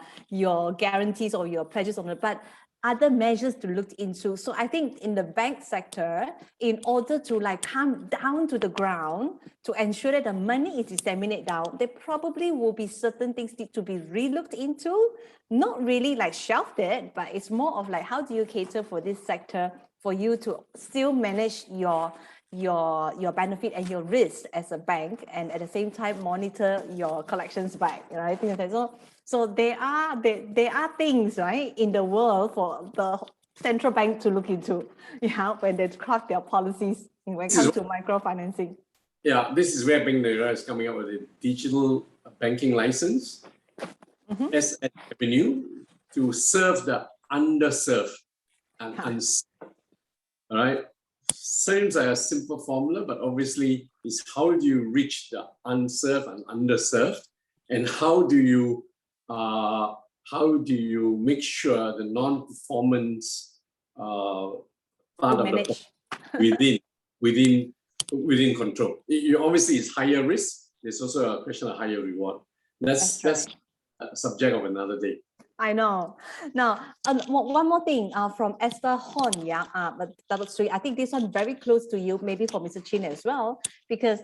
guarantees or your pledges on it, but other measures to look into. So I think in the bank sector, in order to come down to the ground to ensure that the money is disseminated down, there probably will be certain things need to be re-looked into, not really shelved it, but it's more of how do you cater for this sector for you to still manage your benefit and your risk as a bank, and at the same time monitor your collections back, right? So there are things, right, in the world for the central bank to look into, when they craft their policies when it comes to microfinancing. Yeah, this is where Bank Negara is coming up with a digital banking license as an avenue to serve the underserved and unserved. All right. Seems like a simple formula, but obviously it's how do you reach the unserved and underserved, and how do you make sure the non-performance part of the within control. Obviously, it's higher risk. There's also a question of higher reward. That's a subject of another day. I know. Now, one more thing from Esther Hon, Dr. Sri, I think this one very close to you, maybe for Mr. Chin as well, because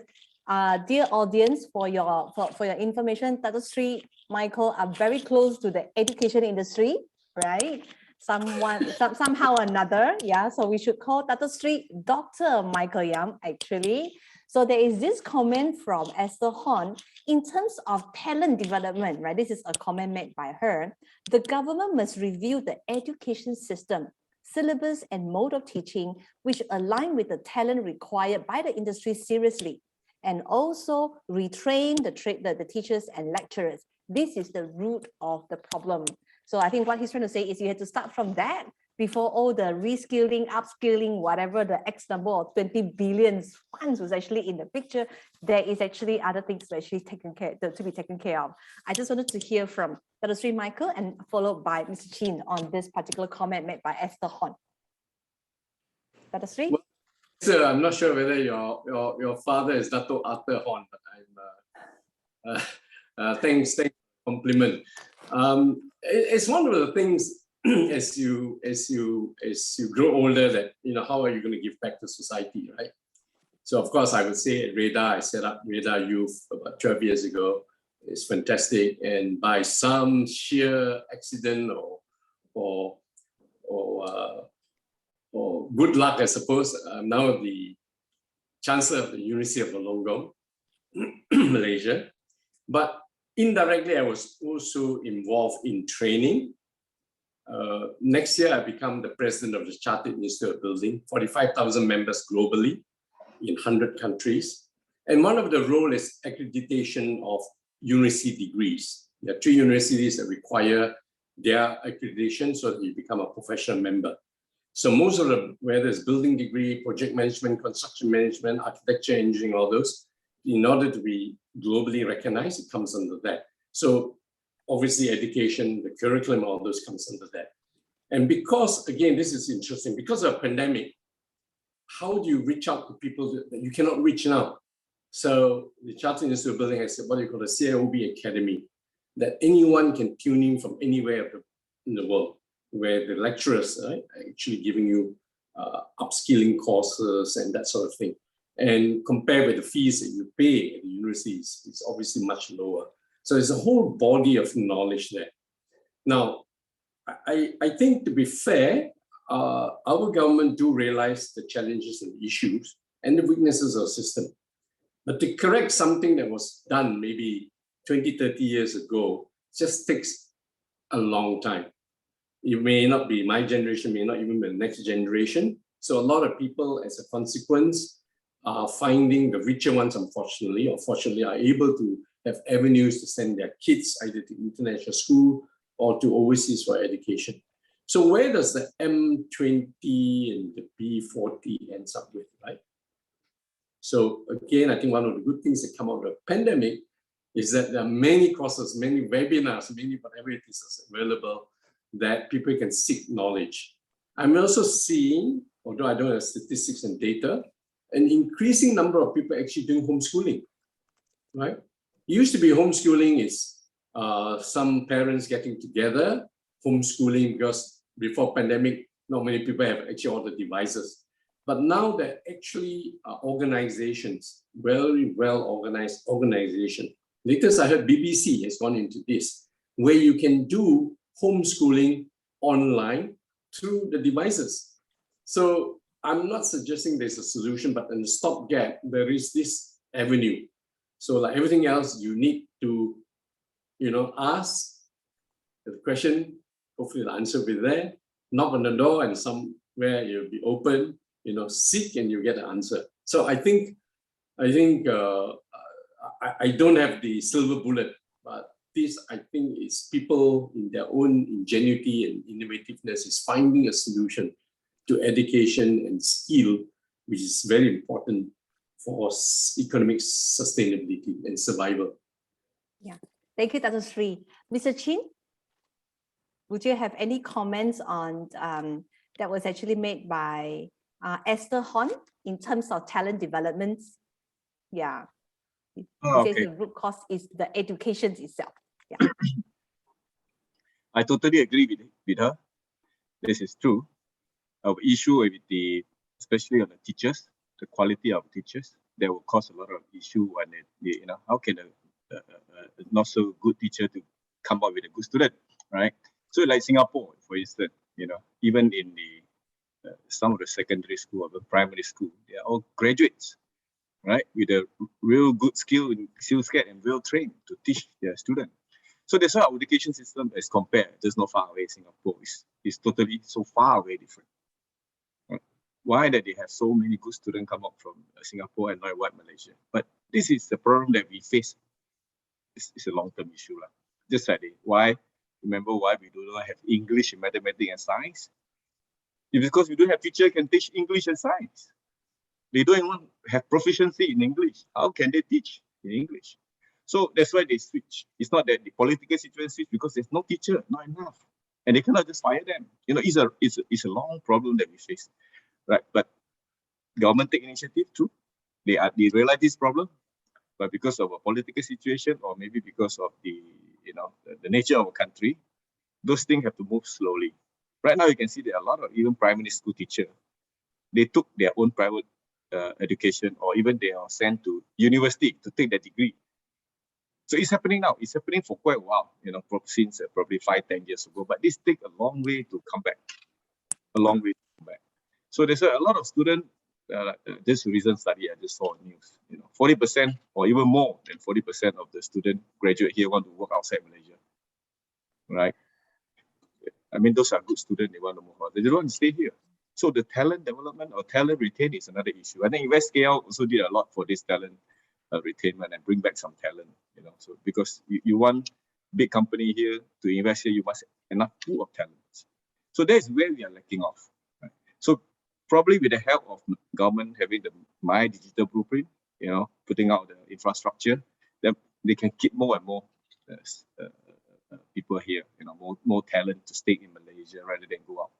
dear audience, for your information, Dr. Sri, Michael are very close to the education industry, right? Somehow or another, yeah. So we should call Dr. Sri Dr. Michael Yam, actually. So there is this comment from Esther Hon in terms of talent development, right? This is a comment made by her. The government must review the education system, syllabus and mode of teaching, which align with the talent required by the industry seriously, and also retrain the teachers and lecturers. This is the root of the problem. So I think what he's trying to say is you have to start from that before all the reskilling, upskilling, whatever the X number of 20 billion funds was actually in the picture. There is actually other things to actually to be taken care of. I just wanted to hear from Dr. Sri Michael and followed by Mr. Chin on this particular comment made by Esther Hon. Dr. Sri? Well, sir, I'm not sure whether your father is Dato' Arthur Hon, but thanks for the compliment. It's one of the things as you grow older that how are you going to give back to society, right? So of course I would say at RADA, I set up RADA Youth about 12 years ago. It's fantastic, and by some sheer accident or good luck, I suppose, I'm now the Chancellor of the University of Wollongong, Malaysia. But indirectly, I was also involved in training. Next year, I become the president of the Chartered Institute of Building, 45,000 members globally in 100 countries. And one of the roles is accreditation of university degrees. There are 3 universities that require their accreditation so that you become a professional member. So most of the, whether it's building degree, project management, construction management, architecture, engineering, all those, in order to be globally recognized, it comes under that. So obviously education, the curriculum, all those comes under that. And because, again, this is interesting, because of a pandemic, how do you reach out to people that you cannot reach now? So the Chartered Institute of Building has what you call the CIOB Academy, that anyone can tune in from anywhere in the world, where the lecturers are actually giving you upskilling courses and that sort of thing. And compared with the fees that you pay at the universities, it's obviously much lower. So there's a whole body of knowledge there. Now, I think, to be fair, our government do realize the challenges and issues and the weaknesses of the system. But to correct something that was done maybe 20, 30 years ago just takes a long time. It may not be my generation, may not even be the next generation. So a lot of people, as a consequence, are finding, the richer ones, unfortunately, or fortunately, are able to have avenues to send their kids either to international school or to overseas for education. So where does the M20 and the B40 ends up with, right? So again, I think one of the good things that come out of the pandemic is that there are many courses, many webinars, many whatever it is available that people can seek knowledge. I'm also seeing, although I don't have statistics and data, an increasing number of people actually doing homeschooling, right? It used to be homeschooling is some parents getting together, homeschooling, because before pandemic, not many people have actually all the devices. But now there are actually organizations, very well organized organization. Latest I heard BBC has gone into this, where you can do homeschooling online through the devices. So I'm not suggesting there's a solution, but in the stopgap, there is this avenue. So like everything else, you need to, ask the question, hopefully the answer will be there, knock on the door and somewhere you'll be open, seek and you get an answer. So I think I don't have the silver bullet, but this, I think, is people in their own ingenuity and innovativeness is finding a solution to education and skill, which is very important for economic sustainability and survival. Yeah, thank you, Dr. Sri. Mr. Chin, would you have any comments on that was actually made by Esther Hon in terms of talent development? Yeah. Okay. The root cause is the education itself. Yeah. I totally agree with her. This is true. Our issue with especially on the teachers, the quality of teachers, that will cause a lot of issue when how can a not so good teacher to come up with a good student, right? So like Singapore, for instance, even in some of the secondary school or the primary school, they are all graduates, right? With a real good skill set and well trained to teach their students. So that's why our education system as compared, just not far away, Singapore is totally so far away different. Right? Why that they have so many good students come up from Singapore and not white Malaysia? But this is the problem that we face. It's a long-term issue. Just like remember why we do not have English, mathematics, and science? It's because we don't have teachers who can teach English and science. They don't even have proficiency in English. How can they teach in English? So that's why they switch. It's not that the political situation switch because there's no teacher, not enough. And they cannot just fire them. It's a long problem that we face. Right. But government take initiative too. They realize this problem, but because of a political situation or maybe because of the nature of a country, those things have to move slowly. Right now you can see there are a lot of even primary school teachers. They took their own private education, or even they are sent to university to take their degree. So it's happening now. It's happening for quite a while, since probably 5-10 years ago. But this takes a long way to come back. So there's a lot of students. This recent study I just saw on news. 40% or even more than 40% of the students graduate here want to work outside Malaysia. Right? I mean, those are good students. They want to move on. They don't want to stay here. So the talent development or talent retention is another issue. I think InvestKL also did a lot for this talent retainment and bring back some talent. So because you want big company here to invest here, you must have enough pool of talents. So that's where we are lacking off. Right? So probably with the help of government having the My Digital Blueprint, putting out the infrastructure, then they can keep more and more people here, more talent to stay in Malaysia rather than go out.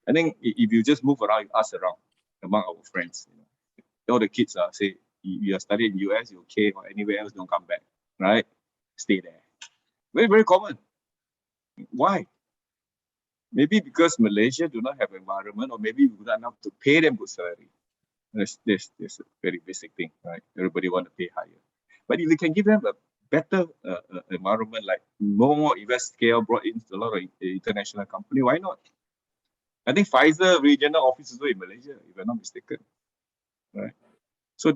I think if you just move around, you ask around among our friends, all the kids say, you are studying in the US, you're okay, or anywhere else, don't come back, right? Stay there. Very, very common. Why? Maybe because Malaysia do not have environment, or maybe we do not have to pay them good salary. That's a very basic thing, right? Everybody want to pay higher. But if we can give them a better environment, like more invest scale brought in a lot of international company, why not? I think Pfizer regional office is in Malaysia, if I'm not mistaken, right? So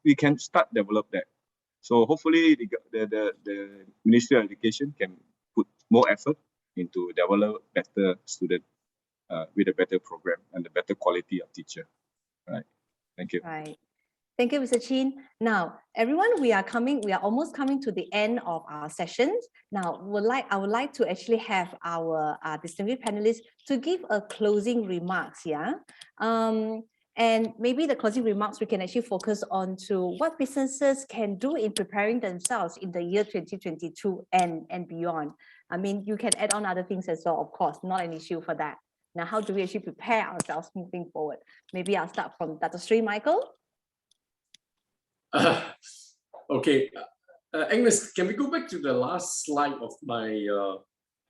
we can start develop that. So hopefully the Ministry of Education can put more effort into develop better student with a better program and a better quality of teacher, right? Thank you. Right. Thank you, Mr. Chin. Now, everyone, we are almost coming to the end of our sessions. Now, I would like to actually have our distinguished panelists to give a closing remarks, yeah? And maybe the closing remarks, we can actually focus on to what businesses can do in preparing themselves in the year 2022 and beyond. I mean, you can add on other things as well, of course, not an issue for that. Now, how do we actually prepare ourselves moving forward? Maybe I'll start from Dr. Sri Michael. Okay, Agnes, can we go back to the last slide of my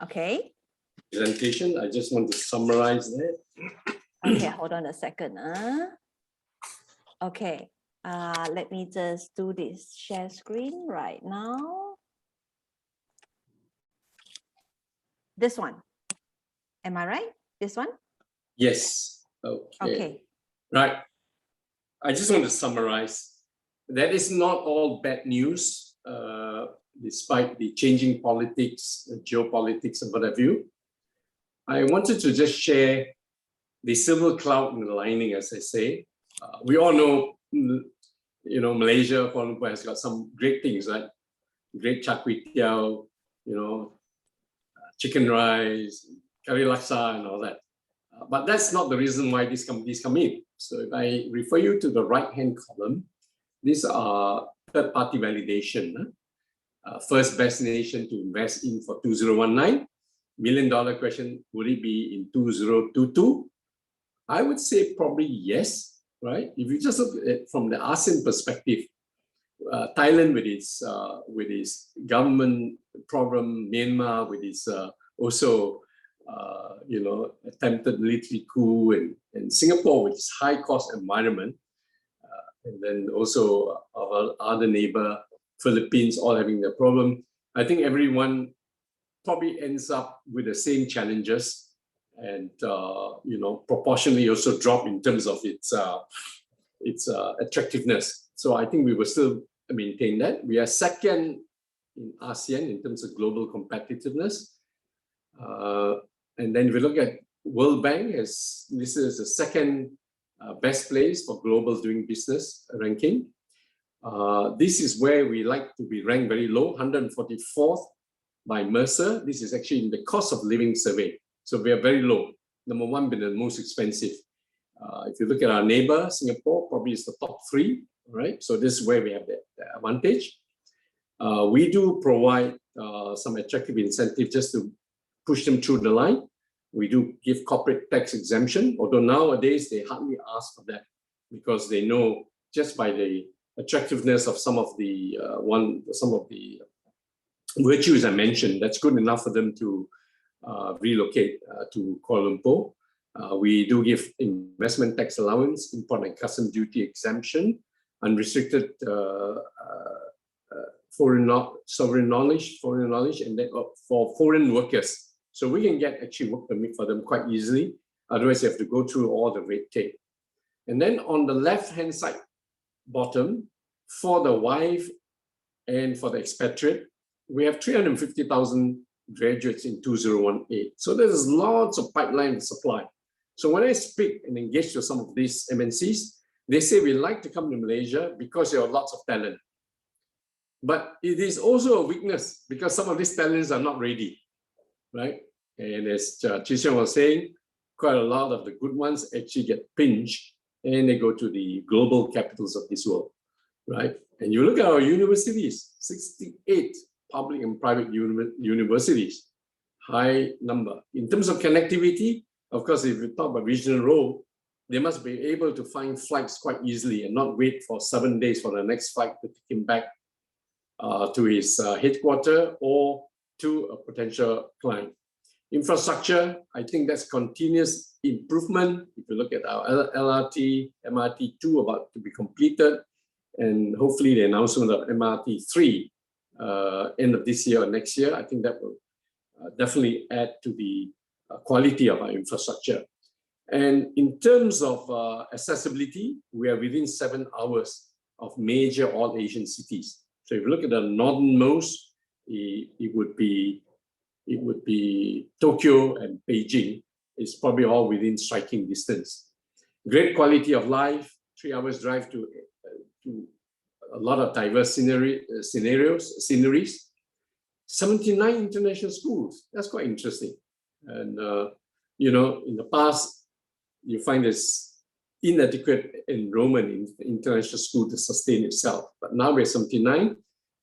Okay. presentation? I just want to summarize that. Okay, hold on a second. Okay, let me just do this share screen right now. This one. Am I right? This one? Yes. Okay. Right. I just want to summarize. That is not all bad news, despite the changing politics, geopolitics, and what have you. I wanted to just share the silver cloud in the lining, as I say. We all know, Malaysia, Kuala Lumpur has got some great things, right? Great char kway teow, chicken rice, curry laksa, and all that. But that's not the reason why these companies come in. So if I refer you to the right-hand column, these are third-party validation. First best nation to invest in for 2019. $1 million question, would it be in 2022? I would say probably yes, right? If you just look at it from the ASEAN perspective, Thailand with its government problem, Myanmar with its attempted military coup, and Singapore with its high cost environment, and then also our other neighbor, Philippines, all having the problem. I think everyone probably ends up with the same challenges, and proportionally also drop in terms of its attractiveness. So I think we will still maintain that. We are second in ASEAN in terms of global competitiveness. And then if we look at World Bank, this is the second best place for global doing business ranking. This is where we like to be ranked very low, 144th by Mercer. This is actually in the cost of living survey. So we are very low. Number one being the most expensive. If you look at our neighbor, Singapore, probably is the top 3, right? So this is where we have the advantage. We do provide some attractive incentive just to push them through the line. We do give corporate tax exemption, although nowadays they hardly ask for that because they know just by the attractiveness of some of the virtues I mentioned, that's good enough for them to relocate to Kuala Lumpur. We do give investment tax allowance, import and custom duty exemption, unrestricted foreign knowledge, and then for foreign workers. So we can get actually work permit for them quite easily. Otherwise, you have to go through all the red tape. And then on the left-hand side, bottom, for the wife and for the expatriate, we have 350,000 graduates in 2018. So there's lots of pipeline supply. So when I speak and engage with some of these MNCs, they say we like to come to Malaysia because there are lots of talent. But it is also a weakness because some of these talents are not ready, right? And as Chishan was saying, quite a lot of the good ones actually get pinched and they go to the global capitals of this world, right? And you look at our universities, 68 public and private universities, high number. In terms of connectivity, of course, if you talk about regional role, they must be able to find flights quite easily and not wait for 7 days for the next flight to take him back to his headquarters or to a potential client. Infrastructure, I think that's continuous improvement. If you look at our LRT, MRT2 about to be completed, and hopefully the announcement of MRT3 end of this year or next year, I think that will definitely add to the quality of our infrastructure. And in terms of accessibility, we are within 7 hours of major all Asian cities. So if you look at the northernmost, it would be Tokyo and Beijing. It's probably all within striking distance. Great quality of life, 3 hours drive to a lot of diverse sceneries. 79 international schools. That's quite interesting. And you know, in the past, you find this inadequate enrollment in international school to sustain itself. But now we're 79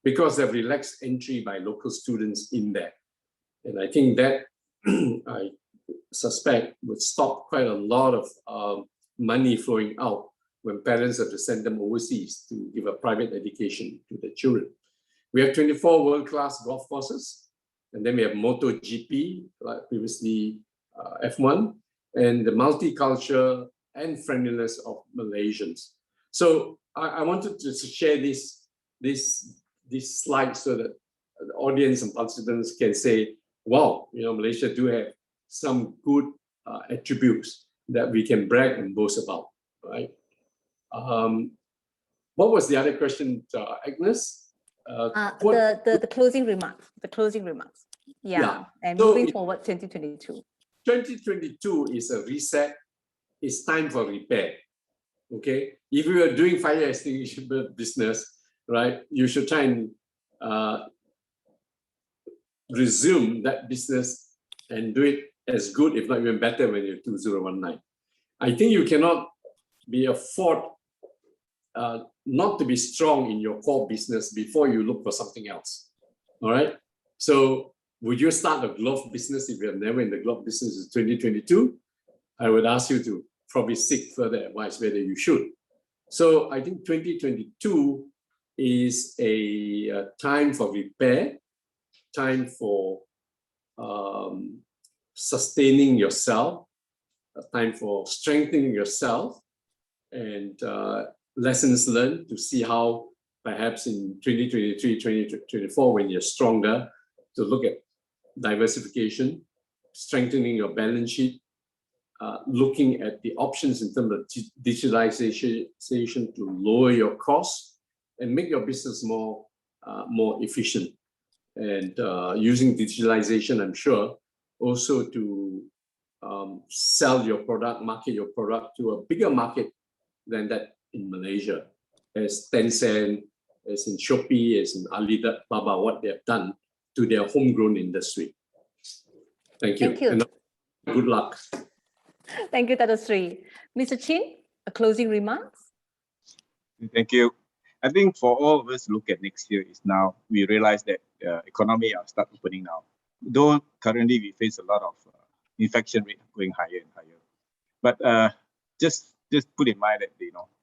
because they've relaxed entry by local students in there. And I think that I suspect would stop quite a lot of money flowing out when parents have to send them overseas to give a private education to their children. We have 24 world-class golf courses, and then we have MotoGP, like previously F1, and the multicultural and friendliness of Malaysians. So I wanted to share this slide so that the audience and participants can say, wow, you know, Malaysia do have some good attributes that we can brag and boast about, right? What was the other question, Agnes? The closing remarks. The closing remarks. Yeah. And so moving forward, 2022. 2022 is a reset. It's time for repair. Okay. If you are doing fire extinguishment business, right, you should try and resume that business and do it as good, if not even better, when you're 2019. I think you cannot be afford not to be strong in your core business before you look for something else. All right. So would you start a glove business if you're never in the glove business in 2022? I would ask you to probably seek further advice whether you should. So I think 2022 is a time for repair, time for sustaining yourself, a time for strengthening yourself, and lessons learned to see how perhaps in 2023, 2024, when you're stronger, to look at diversification, strengthening your balance sheet, looking at the options in terms of digitalization to lower your costs and make your business more efficient. And using digitalization, I'm sure, also to sell your product, market your product to a bigger market than that in Malaysia, as Tencent, as in Shopee, as in Alibaba, what they have done to their homegrown industry. Thank you. Thank you. And good luck. Thank you, Dato Sri. Mr. Chin, a closing remarks? Thank you. I think for all of us look at next year is now we realize that economy are start opening now. Though currently we face a lot of infection rate going higher and higher. But just put in mind that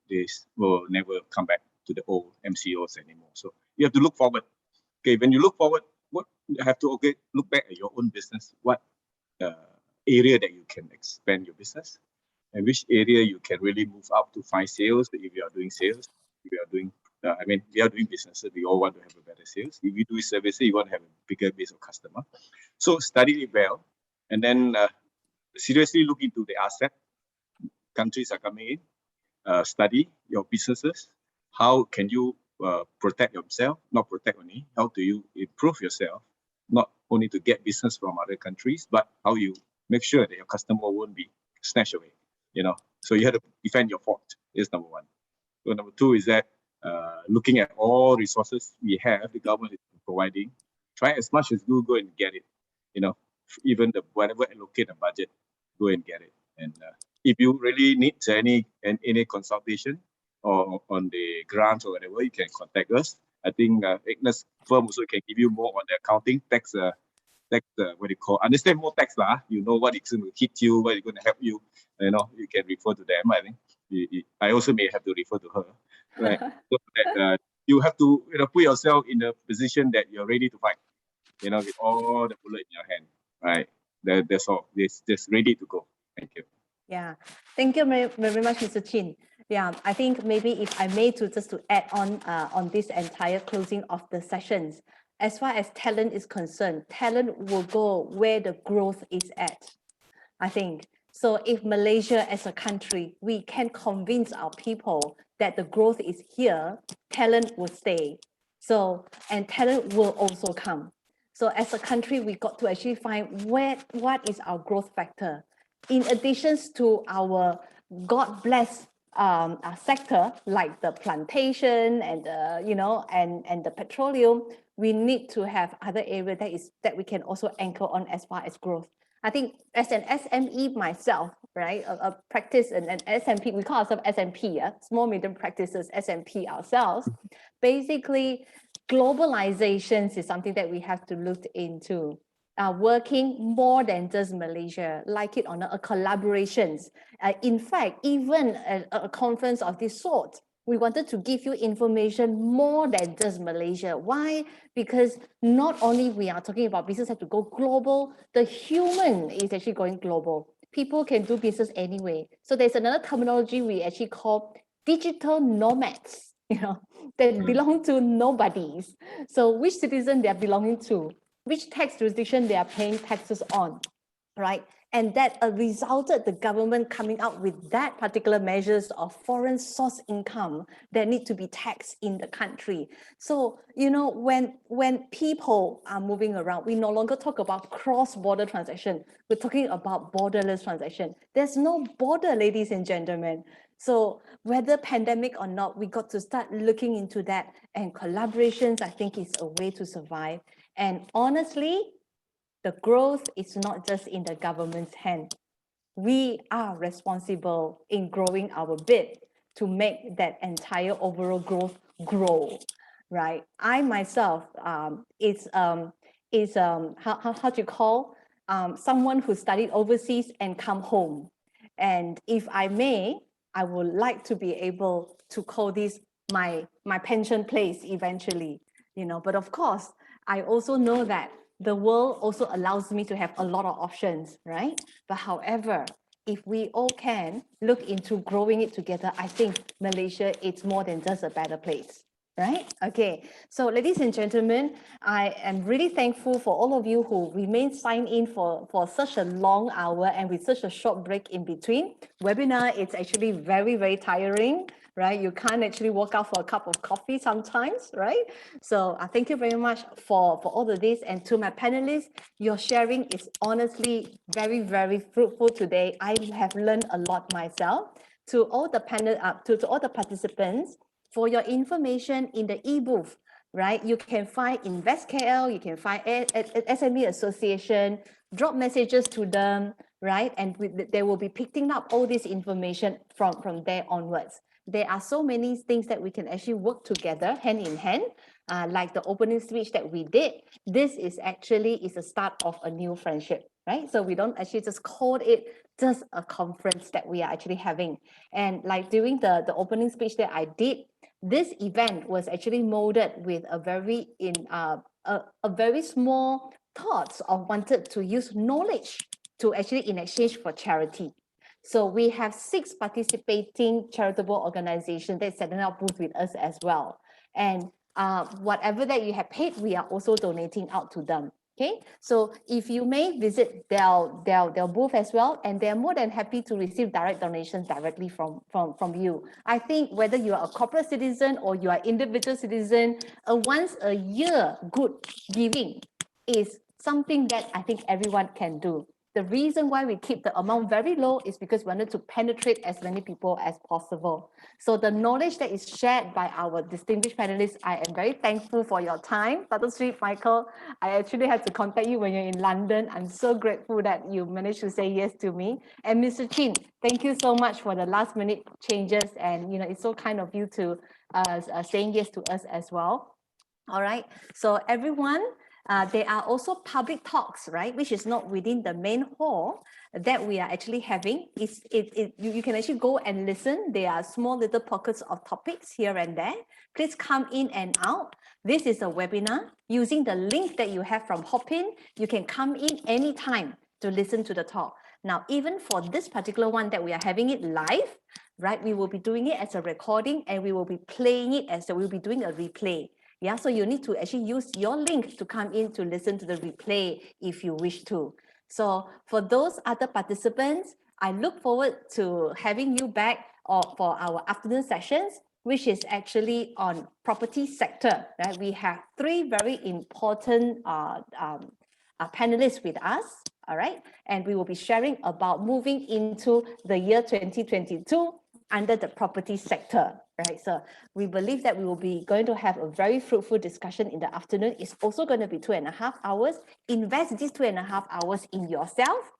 this will never come back to the old MCOs anymore. So you have to look forward. Okay, when you look forward, what you have to look back at your own business. What area that you can expand your business, and which area you can really move up to find sales. If you are doing sales, if you are doing, we are doing businesses. We all want to have a better sales. If you do services, you want to have a bigger base of customer. So study it well, and then seriously look into the asset. Countries are coming in. Study your businesses. How can you protect yourself? Not protect only. How do you improve yourself? Not only to get business from other countries, but how you make sure that your customer won't be snatched away. So you have to defend your fort. Is number one. So number two is that looking at all resources we have, the government is providing. Try as much as you go and get it. Even whatever allocate a budget, go and get it. And if you really need any consultation or on the grants or whatever, you can contact us. I think Agnes firm also can give you more on the accounting tax. What do you call? Understand more tax lah. You know what is going to hit you, what is going to help you. You know, you can refer to them. I think I also may have to refer to her, right? So that you have to put yourself in a position that you're ready to fight. You know, with all the bullet in your hand, right? That's all. It's just ready to go. Thank you. Yeah, thank you very much, Mr. Chin. Yeah, I think maybe if I may just to add on this entire closing of the sessions, as far as talent is concerned, talent will go where the growth is at, I think. So if Malaysia as a country, we can convince our people that the growth is here, talent will stay. So, and talent will also come. So as a country, we got to actually find what is our growth factor. In addition to our God bless sector like the plantation and and the petroleum, we need to have other areas that we can also anchor on as far as growth. I think as an SME myself, right, a practice and an SMP, we call ourselves SMP, yeah? Small medium practices, SMP ourselves. Basically, globalizations is something that we have to look into. Working more than just Malaysia, like it on a collaborations. In fact, even a conference of this sort, we wanted to give you information more than just Malaysia. Why? Because not only we are talking about business have to go global, the human is actually going global. People can do business anyway. So there's another terminology we actually call digital nomads, that belong to nobodies. So which citizen they are belonging to, which tax jurisdiction they are paying taxes on, right? And that resulted the government coming out with that particular measures of foreign source income that need to be taxed in the country. So, when people are moving around, we no longer talk about cross-border transaction. We're talking about borderless transaction. There's no border, ladies and gentlemen. So whether pandemic or not, we got to start looking into that, and collaborations, I think, is a way to survive. And honestly, the growth is not just in the government's hand. We are responsible in growing our bit to make that entire overall growth grow, right? I myself how do you call someone who studied overseas and come home. And if I may, I would like to be able to call this my pension place eventually, but of course, I also know that the world also allows me to have a lot of options, right? But however, if we all can look into growing it together, I think Malaysia is more than just a better place, right? Okay, so ladies and gentlemen, I am really thankful for all of you who remain signed in for such a long hour and with such a short break in between. Webinar, it's actually very, very tiring, right? You can't actually walk out for a cup of coffee sometimes, right? So thank you very much for all of this. And to my panelists, your sharing is honestly very, very fruitful today. I have learned a lot myself. To all the panel, to all the participants, for your information in the e-booth, right? You can find InvestKL, you can find SME Association, drop messages to them, right? And they will be picking up all this information from there onwards. There are so many things that we can actually work together hand in hand, like the opening speech that we did. This is a start of a new friendship, right? So we don't actually just call it just a conference that we are actually having. And like during the opening speech that I did, this event was actually molded with a very small thoughts of wanted to use knowledge to actually in exchange for charity. So we have 6 participating charitable organizations that setting up booth with us as well. And whatever that you have paid, we are also donating out to them. Okay, so if you may visit their booth as well, and they're more than happy to receive direct donations directly from you. I think whether you are a corporate citizen or you are individual citizen, a once a year good giving is something that I think everyone can do. The reason why we keep the amount very low is because we wanted to penetrate as many people as possible. So the knowledge that is shared by our distinguished panelists, I am very thankful for your time. Dr. Sri, Michael, I actually had to contact you when you're in London. I'm so grateful that you managed to say yes to me. And Mr. Chin, thank you so much for the last minute changes. And it's so kind of you to saying yes to us as well. All right, so everyone, there are also public talks, right, which is not within the main hall that we are actually having. You can actually go and listen. There are small little pockets of topics here and there. Please come in and out. This is a webinar. Using the link that you have from Hopin, you can come in anytime to listen to the talk. Now, even for this particular one that we are having it live, right, we will be doing it as a recording and we will be playing it as we'll be doing a replay. Yeah, so you need to actually use your link to come in to listen to the replay if you wish to. So for those other participants, I look forward to having you back for our afternoon sessions, which is actually on property sector. Right? We have 3 very important panelists with us. All right, and we will be sharing about moving into the year 2022 under the property sector, right? So we believe that we will be going to have a very fruitful discussion in the afternoon. It's also going to be 2.5 hours. Invest these 2.5 hours in yourself,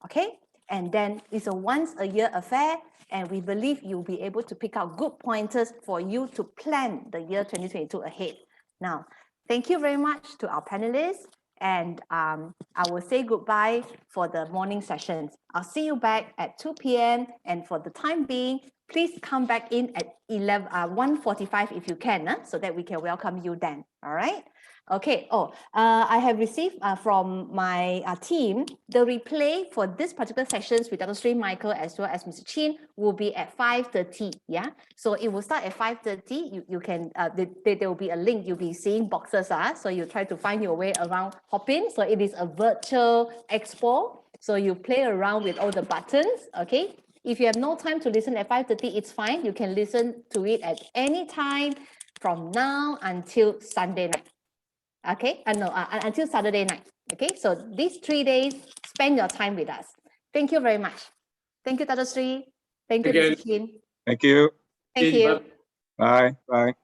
okay? And then it's a once a year affair, and we believe you'll be able to pick out good pointers for you to plan the year 2022 ahead. Now, thank you very much to our panelists. And I will say goodbye for the morning sessions. I'll see you back at 2 p.m. And for the time being, please come back in at 1:45 if you can, so that we can welcome you then. All right. Okay. I have received from my team the replay for this particular sessions with Dr. Sri, Michael, as well as Mr. Chin will be at 5:30. Yeah. So it will start at 5:30. You can there will be a link. You'll be seeing boxes. So you try to find your way around Hopin. So it is a virtual expo. So you play around with all the buttons. Okay. If you have no time to listen at 5:30, it's fine. You can listen to it at any time from now until Sunday night. Okay, until Saturday night. Okay, so these 3 days, spend your time with us. Thank you very much. Thank you, Dr. Sri. Thank you, Mr. Chin. Thank you. Thank you. Bye. Bye.